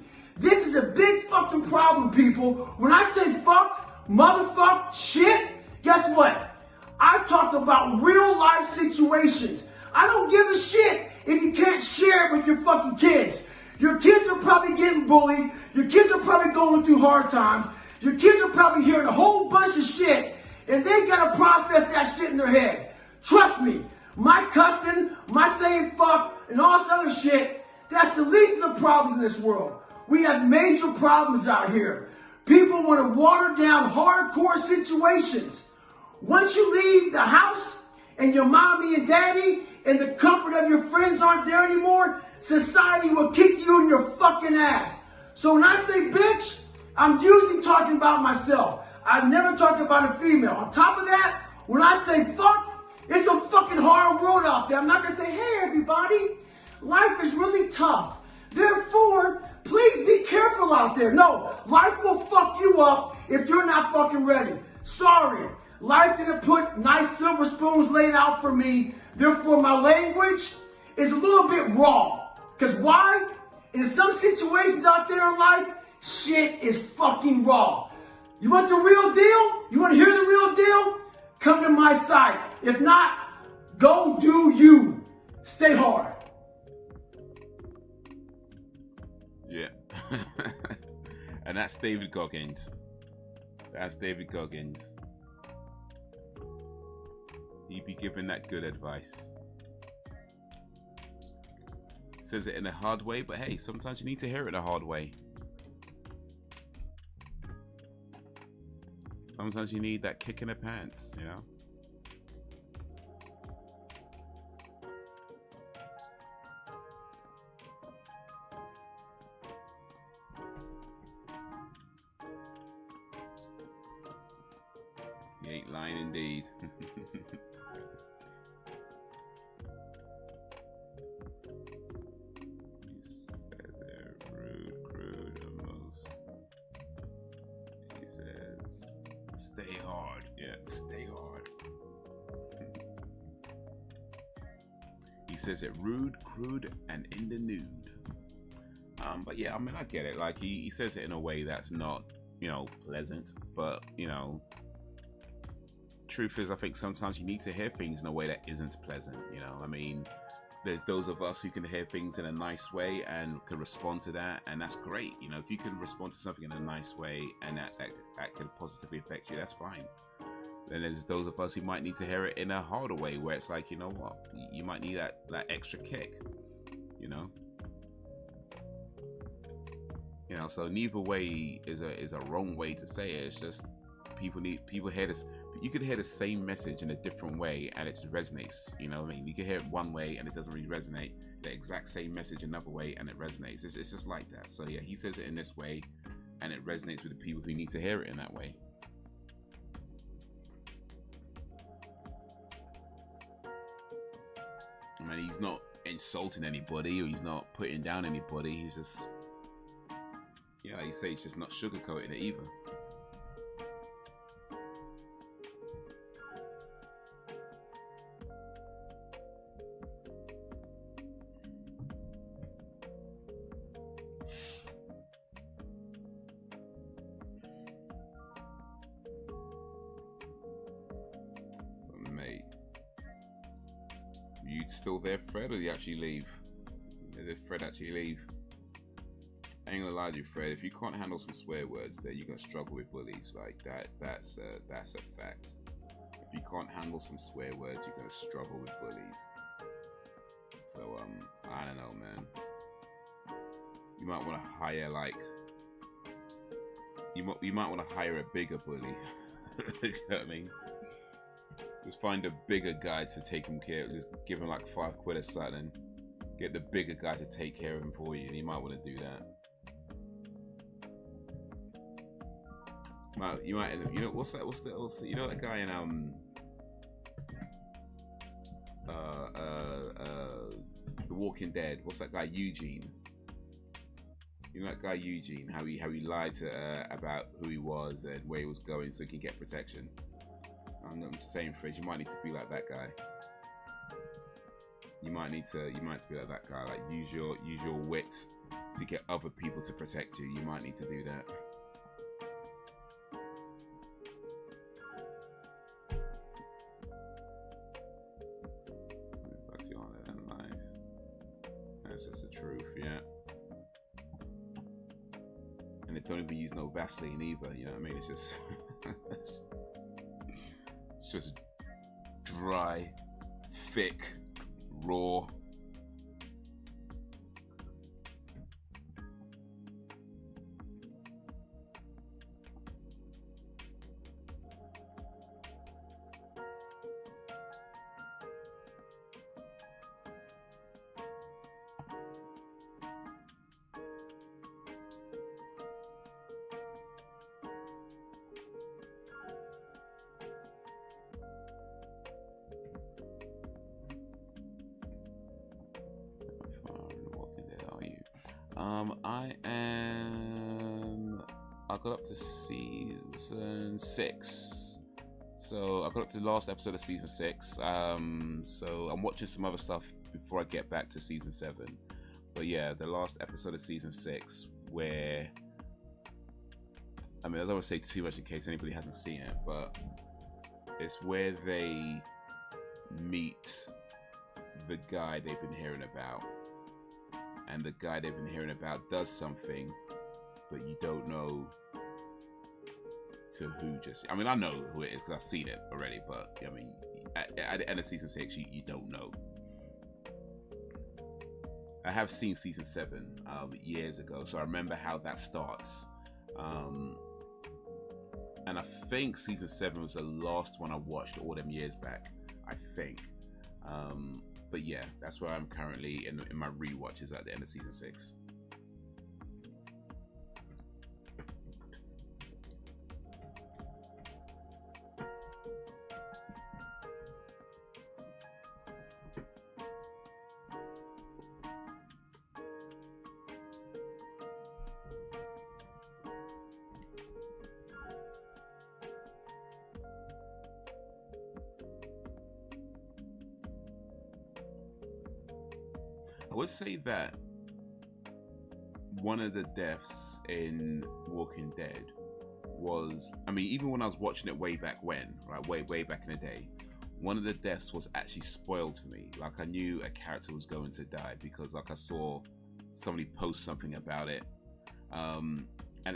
Speaker 3: people. When I say fuck, motherfuck, shit, guess what? I talk about real life situations. I don't give a shit if you can't share it with your fucking kids. Your kids are probably getting bullied. Your kids are probably going through hard times. Your kids are probably hearing a whole bunch of shit, and they gotta process that shit in their head. Trust me, my cussing, my saying fuck, and all this other shit, that's the least of the problems in this world. We have major problems out here. People want to water down hardcore situations. Once you leave the house and your mommy and daddy and the comfort of your friends aren't there anymore, society will kick you in your fucking ass. So when I say bitch, I'm usually talking about myself. I've never talked about a female. On top of that, when I say fuck, it's a fucking hard world out there. I'm not going to say, hey everybody, life is really tough. Therefore, please be careful out there. No, life will fuck you up if you're not fucking ready. Sorry, life didn't put nice silver spoons laid out for me. Therefore, my language is a little bit raw. Because why? In some situations out there in life, shit is fucking raw. You want the real deal? You want to hear the real deal? Come to my site. If not, go do you. Stay hard.
Speaker 1: Yeah. And that's David Goggins. That's David Goggins. He'd be giving that good advice. Says it in a hard way, but hey, sometimes you need to hear it in a hard way. Sometimes you need that kick in the pants, you know? You ain't lying indeed. He says it rude, crude, and most. He says, stay hard. Yeah, stay hard. He says it rude, crude, and in the nude. But yeah, I mean, I get it. Like, he says it in a way that's not, you know, pleasant, but, you know, truth is, I think sometimes you need to hear things in a way that isn't pleasant, you know. I mean, there's those of us who can hear things in a nice way and can respond to that, and that's great. You know, if you can respond to something in a nice way and that can positively affect you, that's fine. Then there's those of us who might need to hear it in a harder way, where it's like, you know what, you might need that extra kick, you know. You know, so neither way is a wrong way to say it. It's just people hear this. You could hear the same message in a different way and it resonates. You know what I mean? You can hear it one way and it doesn't really resonate. The exact same message another way and it resonates. It's just like that. So yeah, he says it in this way and it resonates with the people who need to hear it in that way. I mean, he's not insulting anybody or he's not putting down anybody. He's just, yeah, like you say, he's just not sugarcoating it either. Still there, Fred, or did he actually leave? Did Fred actually leave? I ain't gonna lie to you, Fred. If you can't handle some swear words, then you're gonna struggle with bullies. Like that's a fact. If you can't handle some swear words, you're gonna struggle with bullies. So I don't know, man. You might want to hire you might want to hire a bigger bully. You know what I mean? Just find a bigger guy to take him care of. Just give him like £5 or something and get the bigger guy to take care of him for you. And you might want to do that. You might, you know, what's the, you know that guy in The Walking Dead? What's that guy, Eugene? You know that guy Eugene? How he lied to about who he was and where he was going so he can get protection. I'm saying, Fred, you might need to be like that guy. You might need to be like that guy. Like use your wits to get other people to protect you. You might need to do that. it don't even use no Vaseline either. You know what I mean? It's just it's just dry, thick, raw. I got up to season 6. So I got up to the last episode of season 6. So I'm watching some other stuff before I get back to season 7. But yeah, the last episode of season 6, where, I mean, I don't want to say too much in case anybody hasn't seen it, but it's where they meet the guy they've been hearing about. And the guy they've been hearing about does something, but you don't know to who just... I mean, I know who it is because I've seen it already, but, I mean, at the end of season 6, you don't know. I have seen season 7 years ago, so I remember how that starts. And I think season 7 was the last one I watched all them years back, I think. But yeah, that's where I'm currently in my rewatches at the end of season 6. I would say that one of the deaths in Walking Dead was, I mean, even when I was watching it way back when, right, way back in the day, one of the deaths was actually spoiled for me. Like, I knew a character was going to die because, like, I saw somebody post something about it, and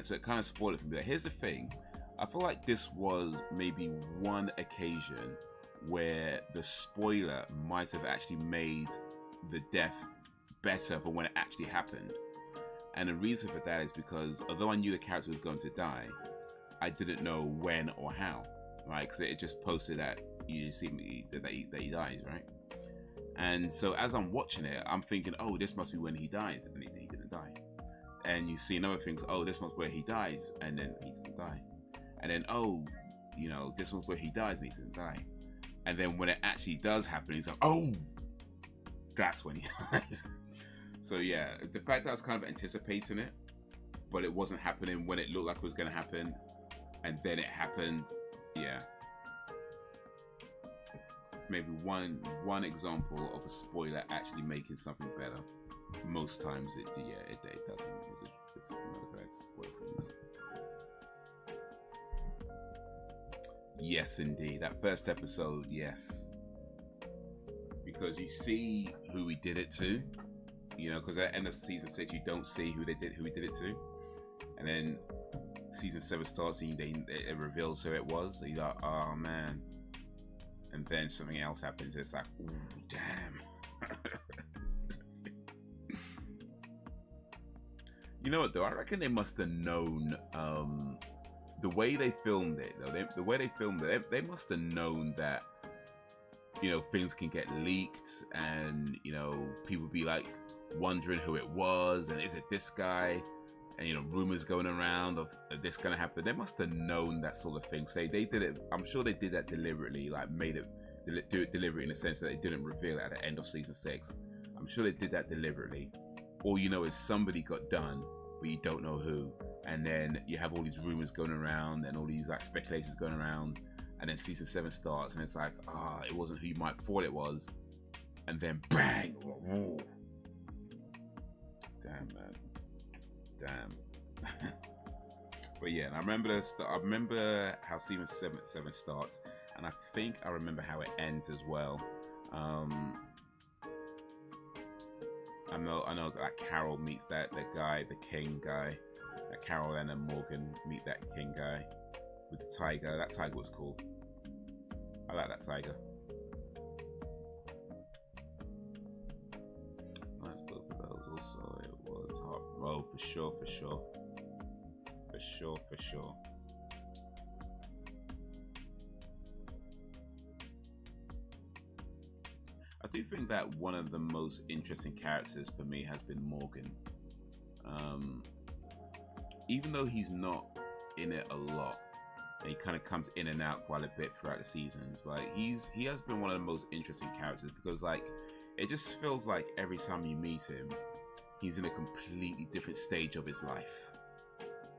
Speaker 1: so it kind of spoiled it for me. But here's the thing, I feel like this was maybe one occasion where the spoiler might have actually made the death better for when it actually happened. And the reason for that is because although I knew the character was going to die, I didn't know when or how, right? Because it just posted that you see me that he dies, right? And so as I'm watching it, I'm thinking, oh, this must be when he dies, and he didn't die. And you see another things, oh, this must be where he dies, and then he doesn't die. And then, oh, you know, this was where he dies and he didn't die. And then when it actually does happen, he's like, oh, that's when he dies. So yeah, the fact that I was kind of anticipating it, but it wasn't happening when it looked like it was going to happen, and then it happened, yeah. Maybe one example of a spoiler actually making something better. Most times it doesn't. It's not bad to spoil things. Yes, indeed. That first episode, yes. Because you see who he did it to. You know, because at the end of season 6, you don't see who he did it to, and then season 7 starts and it reveals who it was. So you're like, oh man, and then something else happens. It's like, ooh, damn. You know what though? I reckon they must have known the way they filmed it. Though the way they filmed it, they must have known that, you know, things can get leaked, and you know, people be like wondering who it was, and is it this guy, and you know, rumors going around of this gonna happen. They must have known that sort of thing. So they did it. I'm sure they did that deliberately, like made it do it deliberately in the sense that they didn't reveal it at the end of season 6. I'm sure they did that deliberately. All you know is somebody got done, but you don't know who, and then you have all these rumors going around and all these like speculations going around, and then season 7 starts and it's like, it wasn't who you might thought it was, and then bang. Whoa. Damn, man. Damn. But yeah, and I remember how season 7 starts, and I think I remember how it ends as well. I know that Carol meets that guy, the King guy, Carol and then Morgan meet that king guy with the tiger. That tiger was cool. I like that tiger. Nice both of those. Also, it was hot. Oh, for sure, for sure. For sure, for sure. I do think that one of the most interesting characters for me has been Morgan. Even though he's not in it a lot, and he kind of comes in and out quite a bit throughout the seasons, but he has been one of the most interesting characters because like it just feels like every time you meet him, he's in a completely different stage of his life.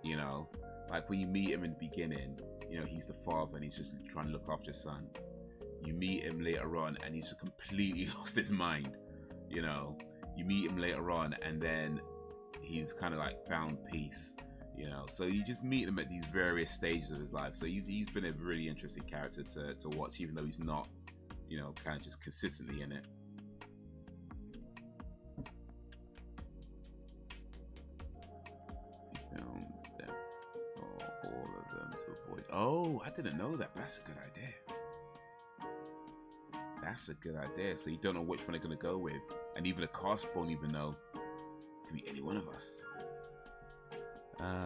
Speaker 1: You know, like when you meet him in the beginning, you know, he's the father and he's just trying to look after his son. You meet him later on and he's completely lost his mind. You know, you meet him later on and then he's kind of like found peace. You know, so you just meet him at these various stages of his life. So he's been a really interesting character to watch, even though he's not, you know, kind of just consistently in it. He filmed them, all of them to avoid. Oh, I didn't know that, but that's a good idea. That's a good idea. So you don't know which one they're gonna go with, and even the cast won't even know. It could be any one of us.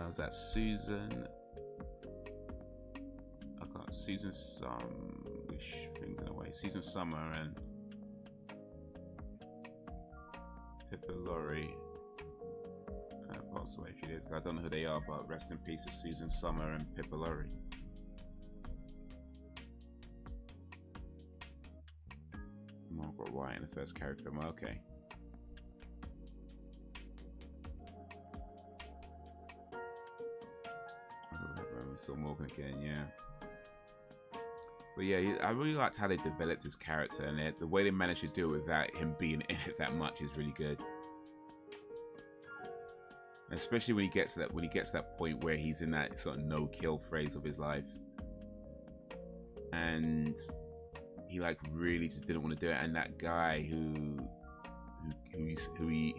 Speaker 1: Was that Susan? I got Susan which things in a way. Susan Summer and Pippa Laurie passed away a few days ago. I don't know who they are, but rest in peace to Susan Summer and Pippa Laurie. Margaret White in the first Carrie film. Okay. Saw Morgan again, yeah. But yeah, I really liked how they developed his character, and the way they managed to do it without him being in it that much is really good. And especially when he gets to that point where he's in that sort of no-kill phase of his life, and he like really just didn't want to do it. And that guy who he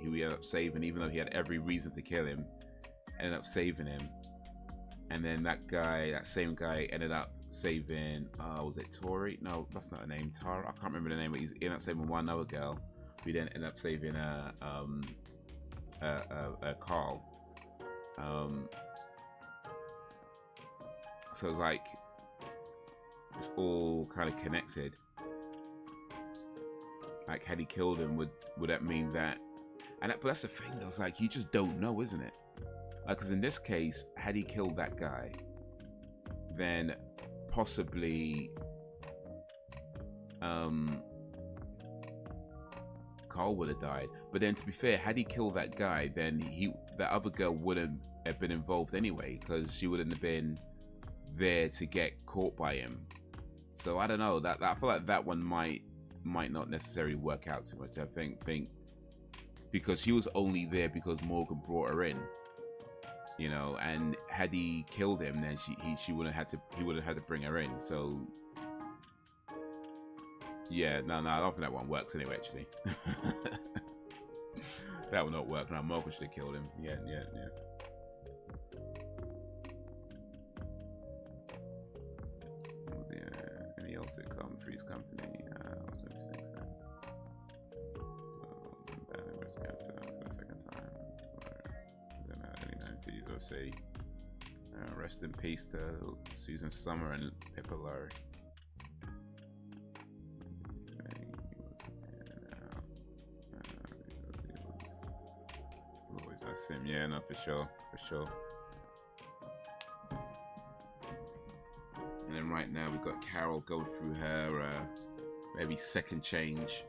Speaker 1: ended up saving, even though he had every reason to kill him, ended up saving him. And then that same guy ended up saving, was it Tori? No, that's not her name. Tara? I can't remember the name, but he ended up saving one other girl. Who then ended up saving Carl. So it's like, it's all kind of connected. Like, had he killed him, would that mean that? But that's the thing, though. It's like, you just don't know, isn't it? Because in this case, had he killed that guy, then possibly Carl would have died. But then, to be fair, had he killed that guy, then that other girl wouldn't have been involved anyway, because she wouldn't have been there to get caught by him. So I don't know. That I feel like that one might not necessarily work out too much. I think because she was only there because Morgan brought her in. You know, and had he killed him, then he would have had to bring her in. So yeah, no, I don't think that one works anyway. Actually, that would not work. Now Morgan should have killed him. Yeah. Any else that come Three's Company? Also things that. Breast cancer for the second time. I'll say rest in peace to Susan Summer and Pippa Laurie. Always that's him, yeah, no, for sure. And then right now we've got Carol go through her maybe second change.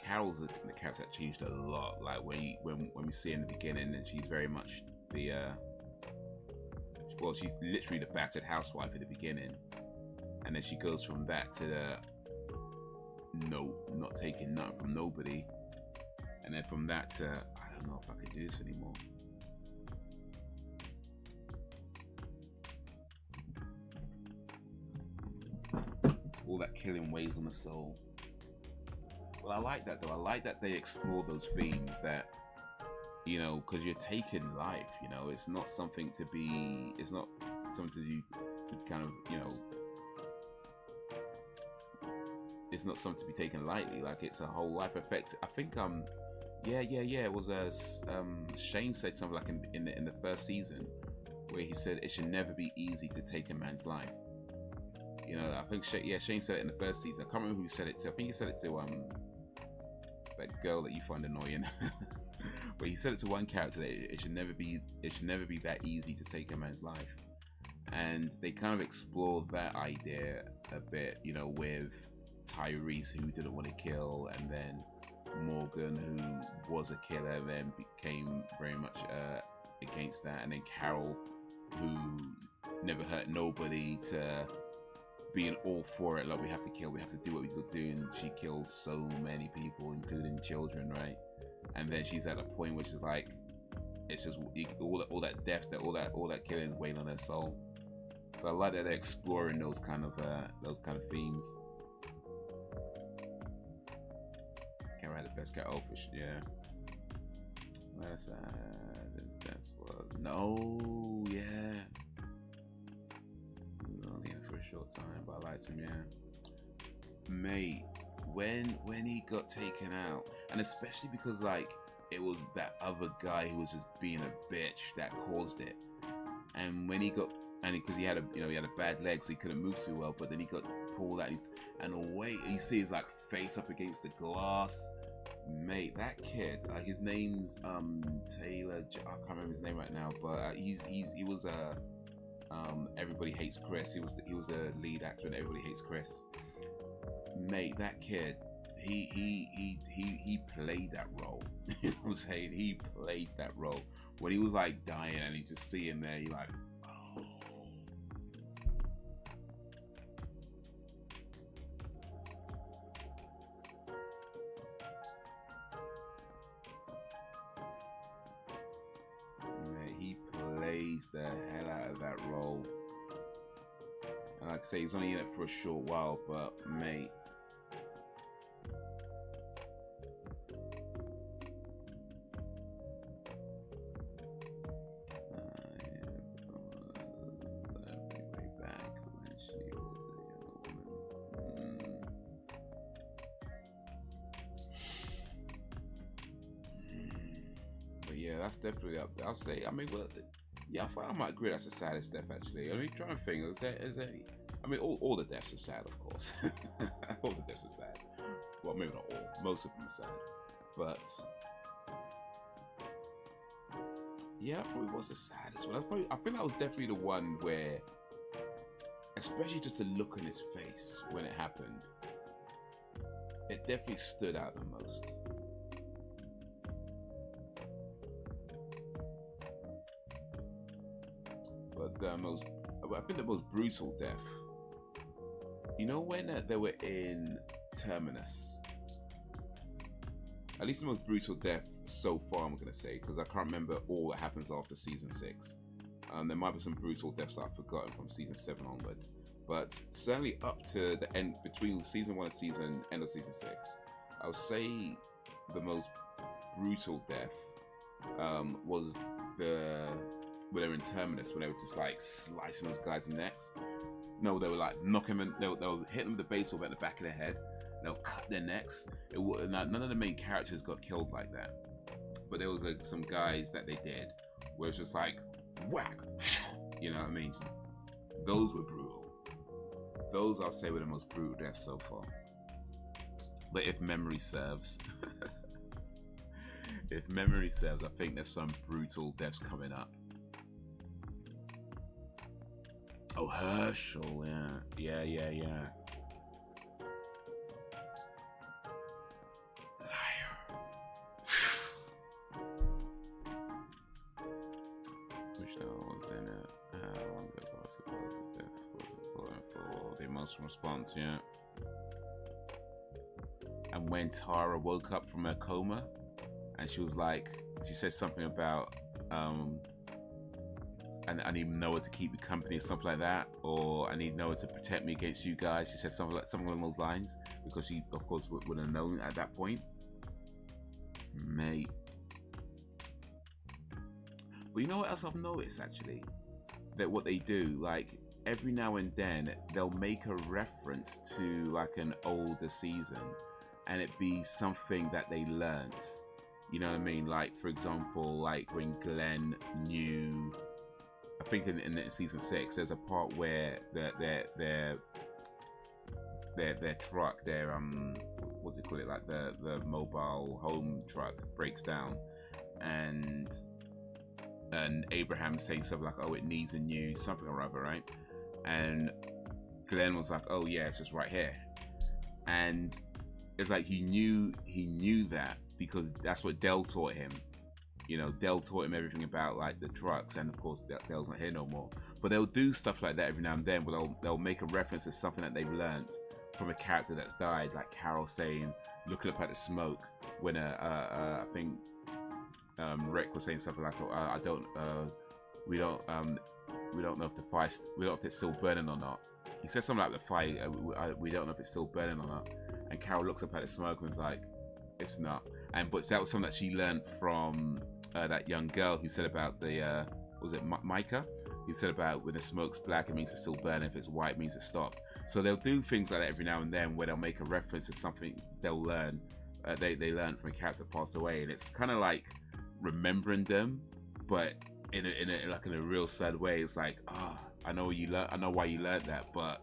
Speaker 1: Carol's the character that changed a lot. Like when we see her in the beginning, and she's very much the she's literally the battered housewife at the beginning, and then she goes from that to the not taking nothing from nobody, and then from that to I don't know if I could do this anymore. All that killing weighs on the soul. Well, I like that though. I like that they explore those themes that you know, because you're taking life, you know, it's not something to be, it's not something to kind of, you know, it's not something to be taken lightly. Like, it's a whole life effect. I think yeah, it was Shane said something like in the first season where he said it should never be easy to take a man's life. You know, I think Shane said it in the first season. I can't remember who said it to. I think he said it to that girl that you find annoying. But he said it to one character that it should never be that easy to take a man's life. And they kind of explore that idea a bit, you know, with Tyrese, who didn't want to kill, and then Morgan, who was a killer and then became very much against that, and then Carol, who never hurt nobody, to being all for it. Like, we have to kill, we have to do what we could do, and she killed so many people, including children, right? And then she's at a point which is like, it's just all that death, all that killing weighing on her soul. So I like that they're exploring those kind of themes. Can't write the best guy. Oh, for sure, yeah. That's was no, yeah. Only in for a short time, but I liked him, yeah. Mate, when he got taken out, and especially because like it was that other guy who was just being a bitch that caused it, and when he got, and because he had a bad leg, so he couldn't move too well, but then he got pulled out, and the way you see his like face up against the glass, mate, that kid, like his name's Taylor, I can't remember his name right now, but he was Everybody Hates Chris. He was the lead actor in Everybody Hates Chris. Mate, that kid, he played that role. You know what I'm saying? He played that role. When he was like dying and you just see him there, you're like, oh. Mate, he plays the hell out of that role. And like I say, he's only in it for a short while, but mate, that's definitely up there. I'll say, I mean, well, yeah, I might agree that's the saddest death, actually. I mean, trying to think, is there, I mean, all the deaths are sad, of course. All the deaths are sad. Well, maybe not all. Most of them are sad. But, yeah, that probably was the saddest one. I think that was definitely the one where, especially just the look on his face when it happened, it definitely stood out the most. But I think the most brutal death, you know, when they were in Terminus, at least the most brutal death so far, I'm gonna say, because I can't remember all that happens after season 6. There might be some brutal deaths I've forgotten from season 7 onwards, but certainly up to the end, between season 1 and end of season 6, I would say the most brutal death was when they were in Terminus, when they were just like slicing those guys' necks. No, they were like knocking them, they'll hit them with the baseball bat in the back of their head, they'll cut their necks. None of the main characters got killed like that, but there was some guys that they did where it's just like whack, you know what I mean? Those were brutal. Those, I'll say, were the most brutal deaths so far. But if memory serves, if memory serves, I think there's some brutal deaths coming up. Oh, Herschel, yeah. Liar. Wish no one was in it. How long ago I suppose his death was important for the emotional response, yeah. And when Tara woke up from her coma, and she was like, she said something about, I need Noah to keep me company or something like that, or I need Noah to protect me against you guys. She said something along those lines, because she, of course, would have known at that point. Mate, But you know what else I've noticed actually? That what they do, like every now and then they'll make a reference to like an older season and it be something that they learned. You know what I mean? Like for example, like when Glenn knew, I think in season 6, there's a part where their truck, their what's it called, like the mobile home truck breaks down, and Abraham saying something like, oh, it needs a new something or other, right? And Glenn was like, oh yeah, it's just right here. And it's like he knew that because that's what Dell taught him. You know, Dell taught him everything about like the trucks, and of course Dell's not here no more. But they'll do stuff like that every now and then where they'll make a reference to something that they've learned from a character that's died, like Carol saying, looking up at the smoke when I think Rick was saying something like, we don't know if the fire, we don't know if it's still burning or not. He said something like the fire, we don't know if it's still burning or not. And Carol looks up at the smoke and was like, it's not. But that was something that she learned from that young girl who said about the was it Micah? Who said about when the smoke's black, it means it's still burning. If it's white, it means it's stopped. So they'll do things like that every now and then, where they'll make a reference to something they'll learn. They learned from a character that passed away, and it's kind of like remembering them, but in a real sad way. It's like, I know you learn. I know why you learned that, but.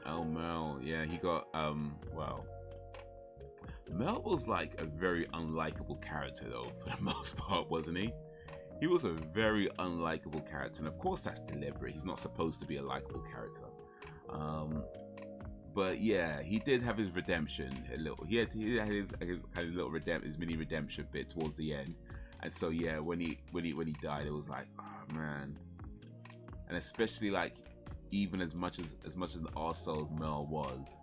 Speaker 1: Oh, Mel, yeah, he got well, Mel was like a very unlikable character though, for the most part, wasn't he? He was a very unlikable character, and of course that's deliberate. He's not supposed to be a likable character. But yeah, he did have his redemption a little. He had his kind of little his mini redemption bit towards the end, and so yeah, when he died, it was like, oh man, and especially like. Even as much as an arsehole Mel was,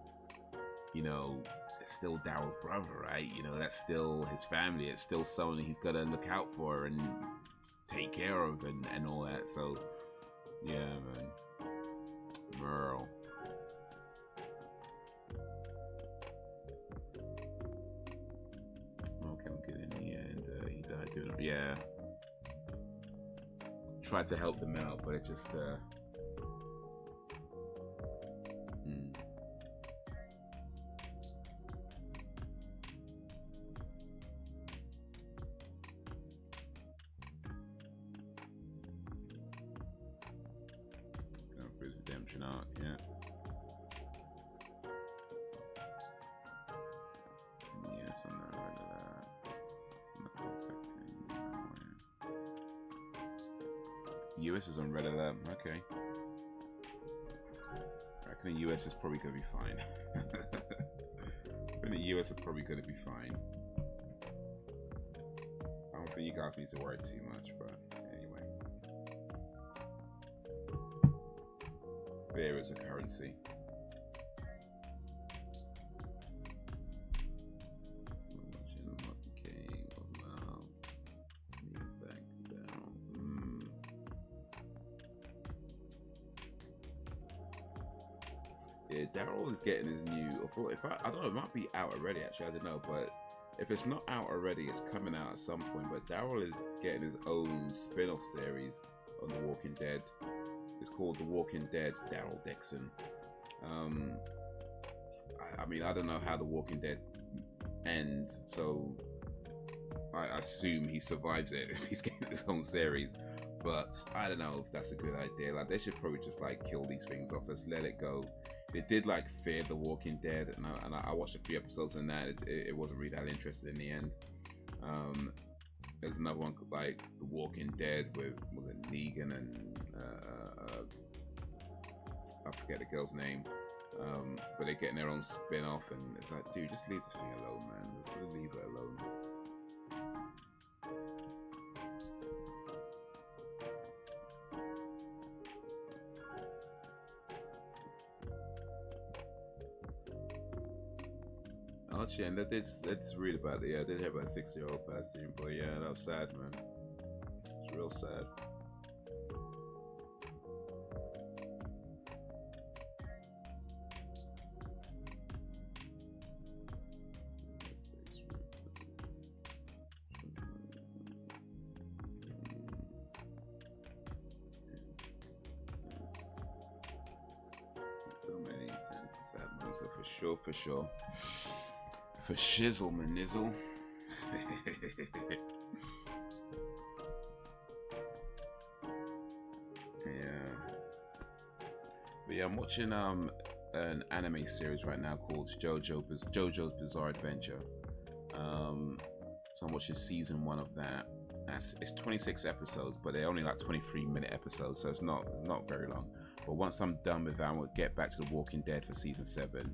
Speaker 1: you know, it's still Daryl's brother, right? You know, that's still his family. It's still someone he's got to look out for and take care of and all that. So, yeah, man. Merle. Okay, I'm good in the end. He died doing it. Yeah. Tried to help them out, but it just, redemption arc, yeah. Yes, I'm not right of that. US is on red alert. Okay. I reckon the US is probably gonna be fine. I think the US are probably gonna be fine. I don't think you guys need to worry too much, but anyway. Fear is a currency. Yeah, Daryl is getting his new. I don't know, it might be out already. Actually, I don't know, but if it's not out already, it's coming out at some point. But Daryl is getting his own spin-off series on The Walking Dead. It's called The Walking Dead Daryl Dixon. I mean, I don't know how The Walking Dead ends, so I assume he survives it if he's getting his own series. But I don't know if that's a good idea. Like, they should probably just like kill these things off. Let's let it go. They did like Fear the Walking Dead, and I watched a few episodes in that. It wasn't really that interested in the end. There's another one like The Walking Dead with Negan and I forget the girl's name, but they're getting their own spin-off, and it's like, dude, just leave this thing alone, man. Just leave it alone. Actually, and let's read about it. Yeah, I did hear about a 6-year-old passing, but yeah, that was sad, man. It's real sad. So many things to say, so for sure, for sure. For shizzle, manizzle. Yeah. But yeah, I'm watching an anime series right now called JoJo's Bizarre Adventure. So I'm watching season 1 of that. It's 26 episodes, but they're only like 23-minute episodes, so it's not very long. But once I'm done with that, I'm gonna get back to The Walking Dead for season 7.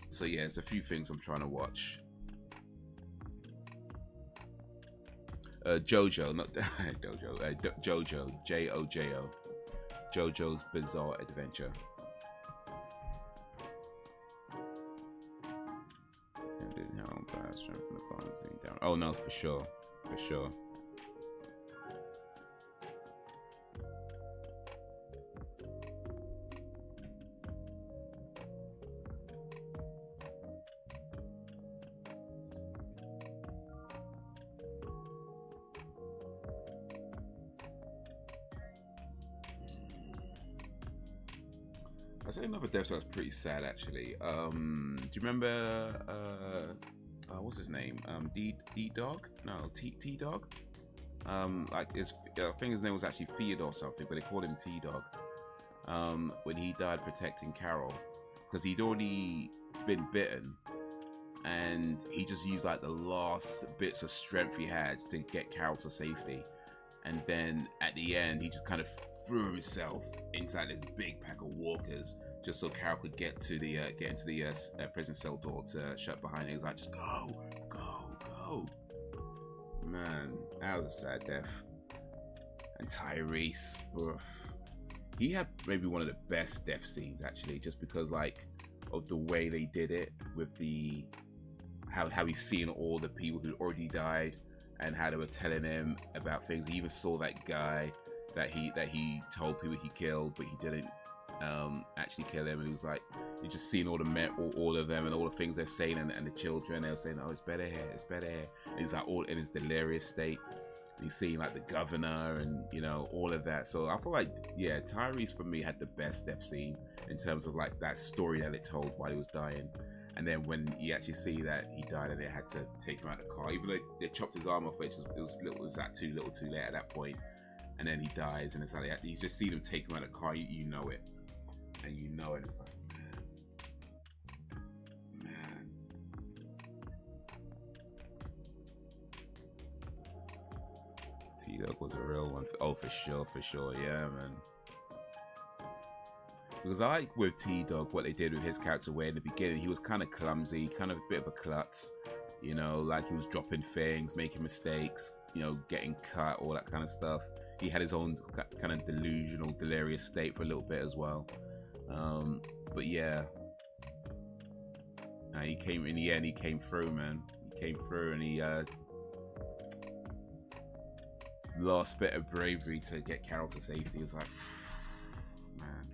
Speaker 1: So yeah, there's a few things I'm trying to watch. JoJo, not Dojo. JoJo, Jojo. JoJo's Bizarre Adventure. Oh no, for sure, for sure. I say another death that's pretty sad actually. Do you remember what's his name? D Dog? No, T Dog. Like I think his name was actually Theodore or something, but they called him T Dog. When he died protecting Carol, because he'd already been bitten, and he just used like the last bits of strength he had to get Carol to safety. And then at the end, he just kind of threw himself inside this big pack of walkers just so Carol could get into the prison cell door to shut behind him. He was like, just go. Man, that was a sad death. And Tyrese, he had maybe one of the best death scenes actually, just because like of the way they did it with the how he's seeing all the people who already died and how they were telling him about things. He even saw that guy that he told people he killed, but he didn't actually kill him. And he was like, you just seeing all the men, all of them, and all the things they're saying, and the children. They were saying, "Oh, it's better here, it's better here." And he's like all in his delirious state. And he's seeing like the governor and all of that. So I feel like Tyrese for me had the best death scene in terms of like that story that it told while he was dying. And then when you actually see that he died and they had to take him out of the car, even though they chopped his arm off, it was like too little too late at that point. And then he dies, and it's like you just see them take him out of the car, you know it. And you know it, it's like, man. T-Dog was a real one. Oh, for sure, yeah, man. Because I like with T-Dog what they did with his character, where in the beginning he was kind of clumsy, kind of a bit of a klutz, like he was dropping things, making mistakes, getting cut, all that kind of stuff. He had his own kind of delusional, delirious state for a little bit as well. But yeah, he came in the end. He came through, man. He came through, and he last bit of bravery to get Carol to safety. It's like, man.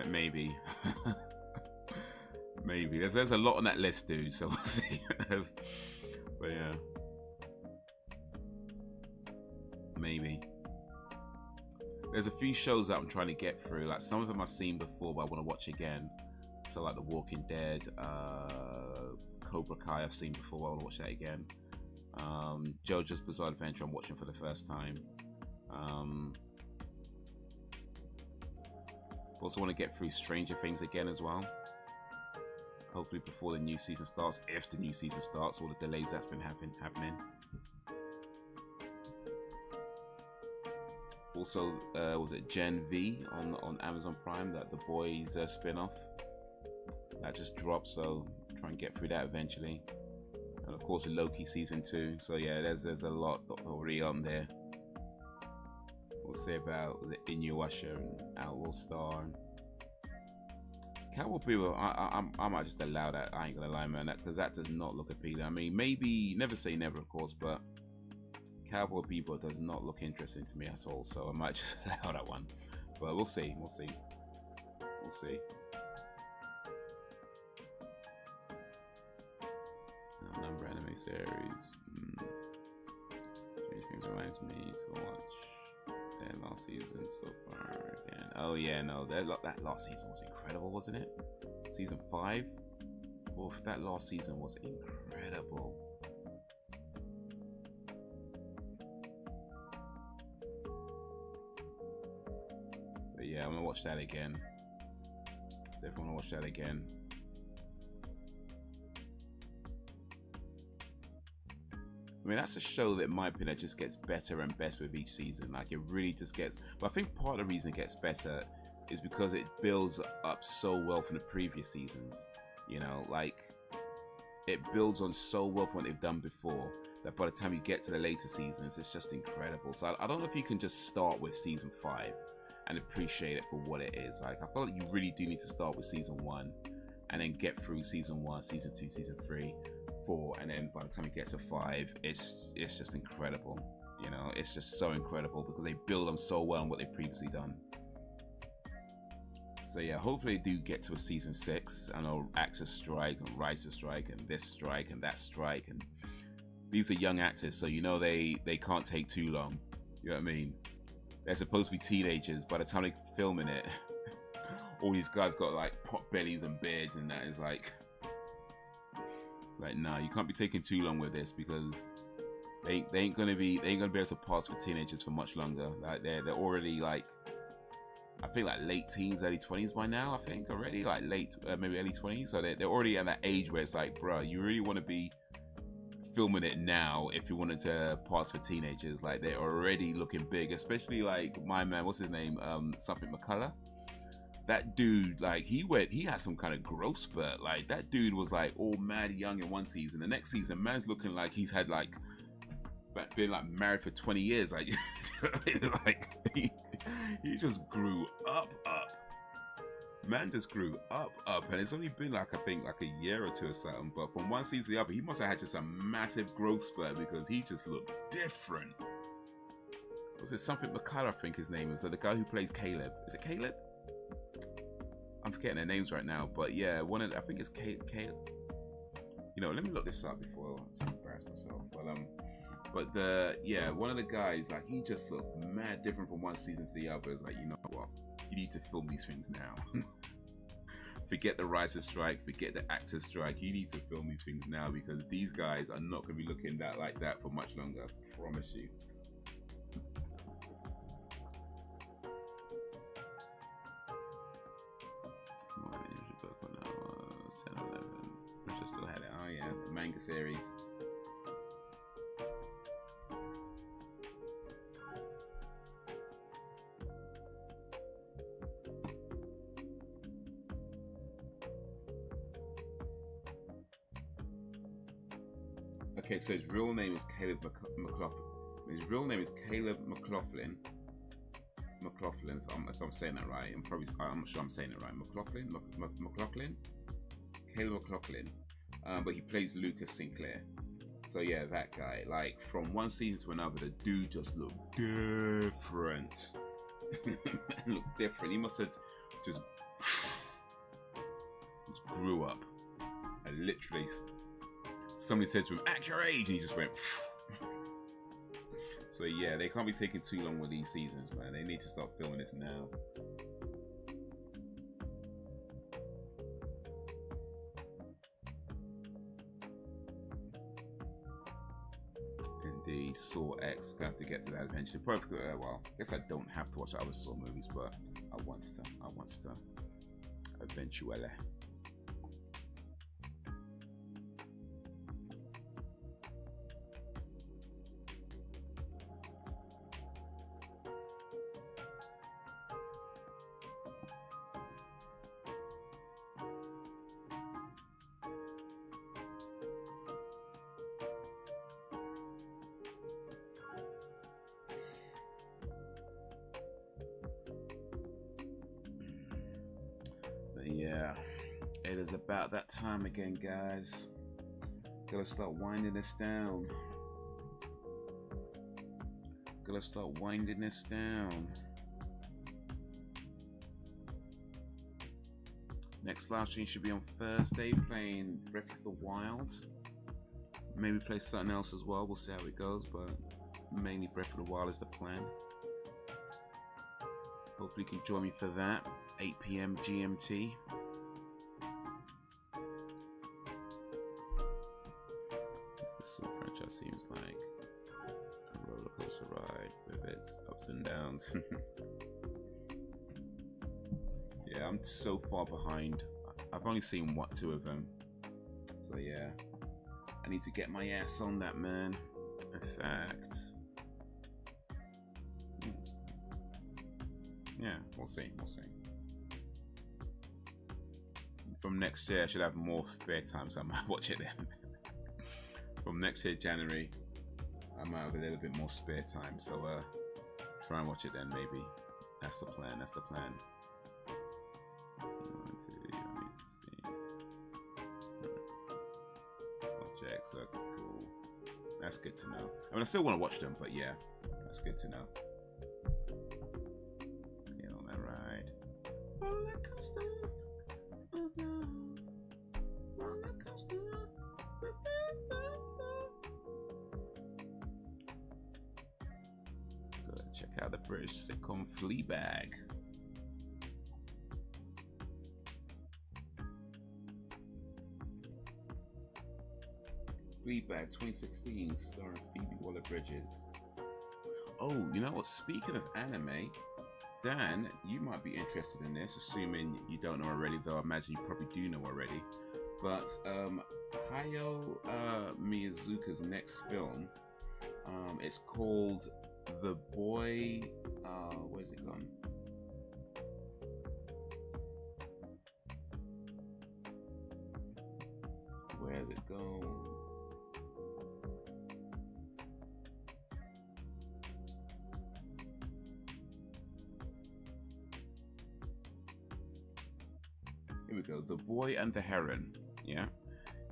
Speaker 1: Maybe. Maybe. There's a lot on that list, dude, so we'll see. But yeah. Maybe. There's a few shows that I'm trying to get through. Like some of them I've seen before, but I want to watch again. So like The Walking Dead, Cobra Kai I've seen before, I want to watch that again. JoJo's Bizarre Adventure I'm watching for the first time. Also want to get through Stranger Things again as well. Hopefully before the new season starts, if the new season starts, all the delays that's been happening. Also, was it Gen V on Amazon Prime, that The Boys spin-off that just dropped, so try and get through that eventually. And of course, Loki season 2. So yeah, there's a lot already on there. We'll say about the Inuyasha and Outlaw Star. Cowboy Bebop, I might just allow that. I ain't gonna lie, man, because that does not look appealing. I mean, maybe never say never, of course, but Cowboy Bebop does not look interesting to me at all. So I might just allow that one. But we'll see. We'll see. We'll see. Number anime series. Strange Things reminds me to watch that last season so far again. Oh yeah, no, that last season was incredible, wasn't it? Season 5. Oof, that last season was incredible. But yeah, I'm gonna watch that again. Definitely wanna watch that again. I mean, that's a show that, in my opinion, just gets better and better with each season. Like, it really just gets... But I think part of the reason it gets better is because it builds up so well from the previous seasons. You know, like, it builds on so well from what they've done before, that by the time you get to the later seasons, it's just incredible. So I don't know if you can just start with season 5 and appreciate it for what it is. Like, I feel like you really do need to start with season 1 and then get through season 1, season 2, season 3, 4, and then by the time you get to 5, it's just incredible. You know, it's just so incredible because they build them so well on what they've previously done. So yeah, hopefully they do get to a season 6. I know actors strike and writers strike and this strike and that strike, and these are young actors, so you know they can't take too long. You know what I mean? They're supposed to be teenagers. By the time they're filming it, all these guys got like pot bellies and beards, and that is like, nah, you can't be taking too long with this because they ain't gonna be able to pass for teenagers for much longer. Like they're already like, I think like late teens, early 20s by now. I think already like late, maybe early 20s. So they're already at that age where it's like, bro, you really want to be filming it now if you wanted to pass for teenagers. Like they're already looking big, especially like my man, what's his name, something McCullough. That dude, like he had some kind of growth spurt. Like that dude was like all mad young in one season. The next season, man's looking like he's had like been like married for 20 years. Like, like he just grew up. Man just grew up, and it's only been like I think like a year or two or something. But from one season to the other, he must have had just a massive growth spurt because he just looked different. Was it something McCullough? I think his name is. So the guy who plays Caleb. Is it Caleb? I'm forgetting their names right now, but yeah, I think it's Caleb. You know, let me look this up before I just embarrass myself. But one of the guys, like he just looked mad different from one season to the other. It's like, you know what? You need to film these things now. Forget the writer's strike, forget the actor's strike. You need to film these things now because these guys are not going to be looking like that for much longer. I promise you. I still had it. Oh yeah, the manga series. Okay, so his real name is Caleb McLaughlin. His real name is Caleb McLaughlin. If I'm saying that right, I'm not sure I'm saying it right. McLaughlin. Caleb McLaughlin. But he plays Lucas Sinclair. So yeah, that guy. Like from one season to another, the dude just looked different. Looked different. He must have just grew up. And literally, somebody said to him, "Act your age," and he just went. So yeah, they can't be taking too long with these seasons, man. They need to start filming this now. Indeed, Saw X. Gonna have to get to that eventually. Probably, well, I guess I don't have to watch other Saw movies, but I want to. Eventually. Yeah, it is about that time again, guys. Gotta start winding this down. Gotta start winding this down. Next live stream should be on Thursday, playing Breath of the Wild. Maybe play something else as well. We'll see how it goes, but mainly Breath of the Wild is the plan. Hopefully you can join me for that. 8 PM GMT. The Soul franchise seems like a roller coaster ride with its ups and downs. Yeah, I'm so far behind. I've only seen two of them, so yeah, I need to get my ass on that, man. In fact, yeah, we'll see. From next year, I should have more spare time, so I might watch it then. From next year, January, I might have a little bit more spare time, so try and watch it then, maybe. That's the plan. That's the plan. I need to see. Objects, okay, cool. That's good to know. I mean, I still want to watch them, but yeah, that's good to know. Get on that ride. Roller coaster. Oh no. Roller coaster. Check out the British sitcom Fleabag. Fleabag 2016, starring Phoebe Waller-Bridges. Oh, you know what? Speaking of anime, Dan, you might be interested in this, assuming you don't know already, though I imagine you probably do know already. But Hayao Miyazaki's next film, it's called The Boy, where's it gone? Where's it gone? Here we go. The Boy and the Heron. Yeah.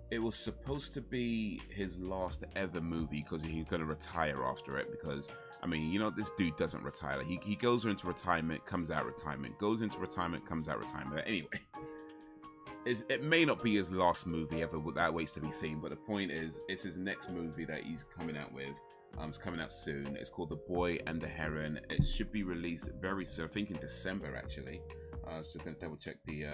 Speaker 1: It was supposed to be his last ever movie because he's going to retire after it. Because, I mean, you know, this dude doesn't retire. Like, he goes into retirement, comes out retirement, goes into retirement, comes out retirement. But anyway, it may not be his last movie ever. That waits to be seen. But the point is, it's his next movie that he's coming out with. It's coming out soon. It's called The Boy and the Heron. It should be released very soon. I think in December, actually. I was just going to double check the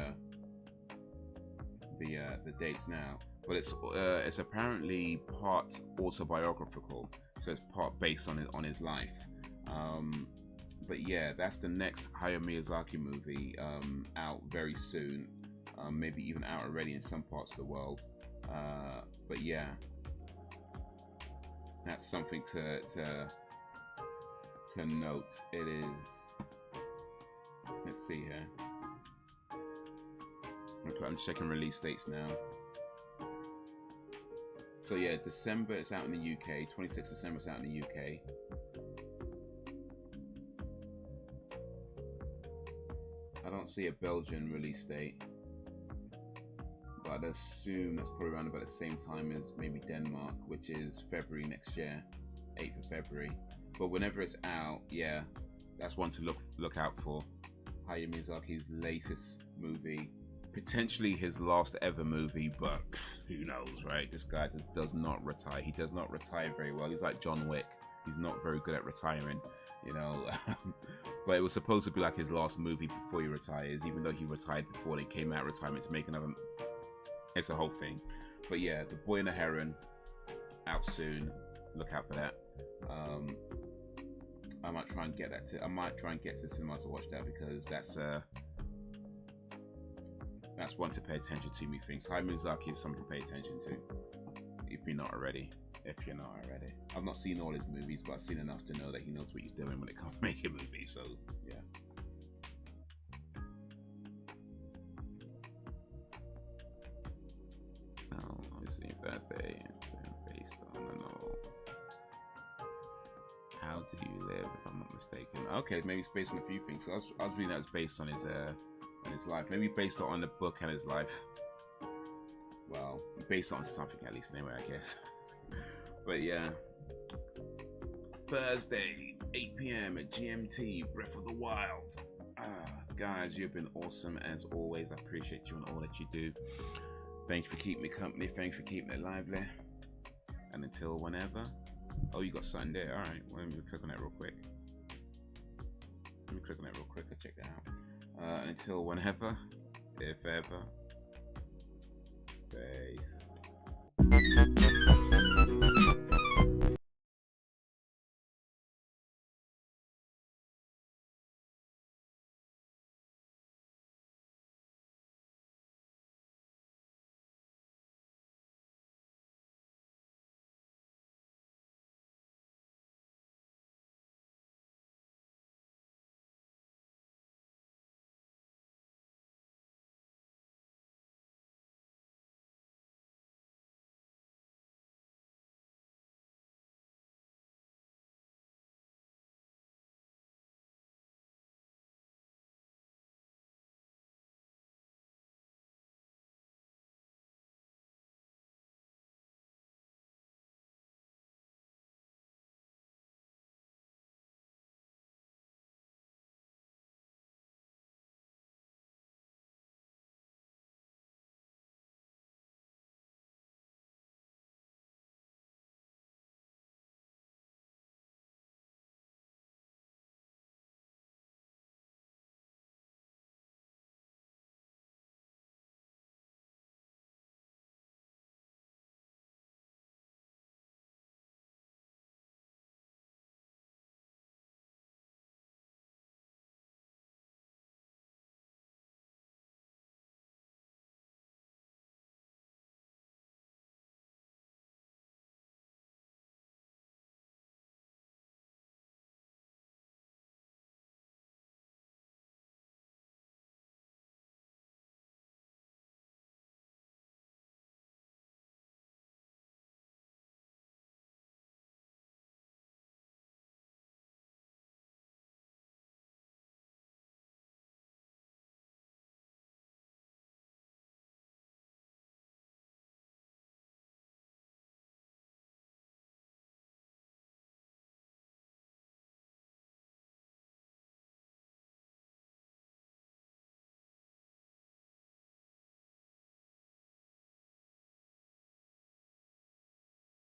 Speaker 1: dates now. But it's apparently part autobiographical, so it's part based on his life. But yeah, that's the next Hayao Miyazaki movie, out very soon. Maybe even out already in some parts of the world. But yeah, that's something to note. It is. Let's see here. I'm checking release dates now. So yeah, December it's out in the UK. 26th December it's out in the UK. I don't see a Belgian release date, but I'd assume that's probably around about the same time as maybe Denmark, which is February next year, 8th of February. But whenever it's out, yeah, that's one to look out for. Hayao Miyazaki's latest movie. Potentially his last ever movie, but who knows, right? This guy does not retire. He does not retire very well. He's like John Wick. He's not very good at retiring, you know. But it was supposed to be like his last movie before he retires, even though he retired before they came out of retirement to make another. It's a whole thing. But yeah, The Boy and the Heron, out soon. Look out for that. I might try and get that I might try and get to the cinema to watch that, because that's one to pay attention to, methinks. Hayao Miyazaki is something to pay attention to, if you're not already. I've not seen all his movies, but I've seen enough to know that he knows what he's doing when it comes to making movies, so yeah. Oh, obviously Thursday, based on, I don't know. How Do You Live, if I'm not mistaken. Okay, maybe it's based on a few things. So I was reading that it's based on his and his life. Maybe based it on the book and his life. Well, based on something at least anyway, I guess. But yeah, Thursday, 8 p.m. at GMT, Breath of the Wild. Guys, you've been awesome as always. I appreciate you and all that you do. Thank you for keeping me company. Thank you for keeping it lively. And until whenever. Oh, you got Sunday. All right. Well, let me click on that real quick. I'll check that out. And until whenever, if ever. Peace.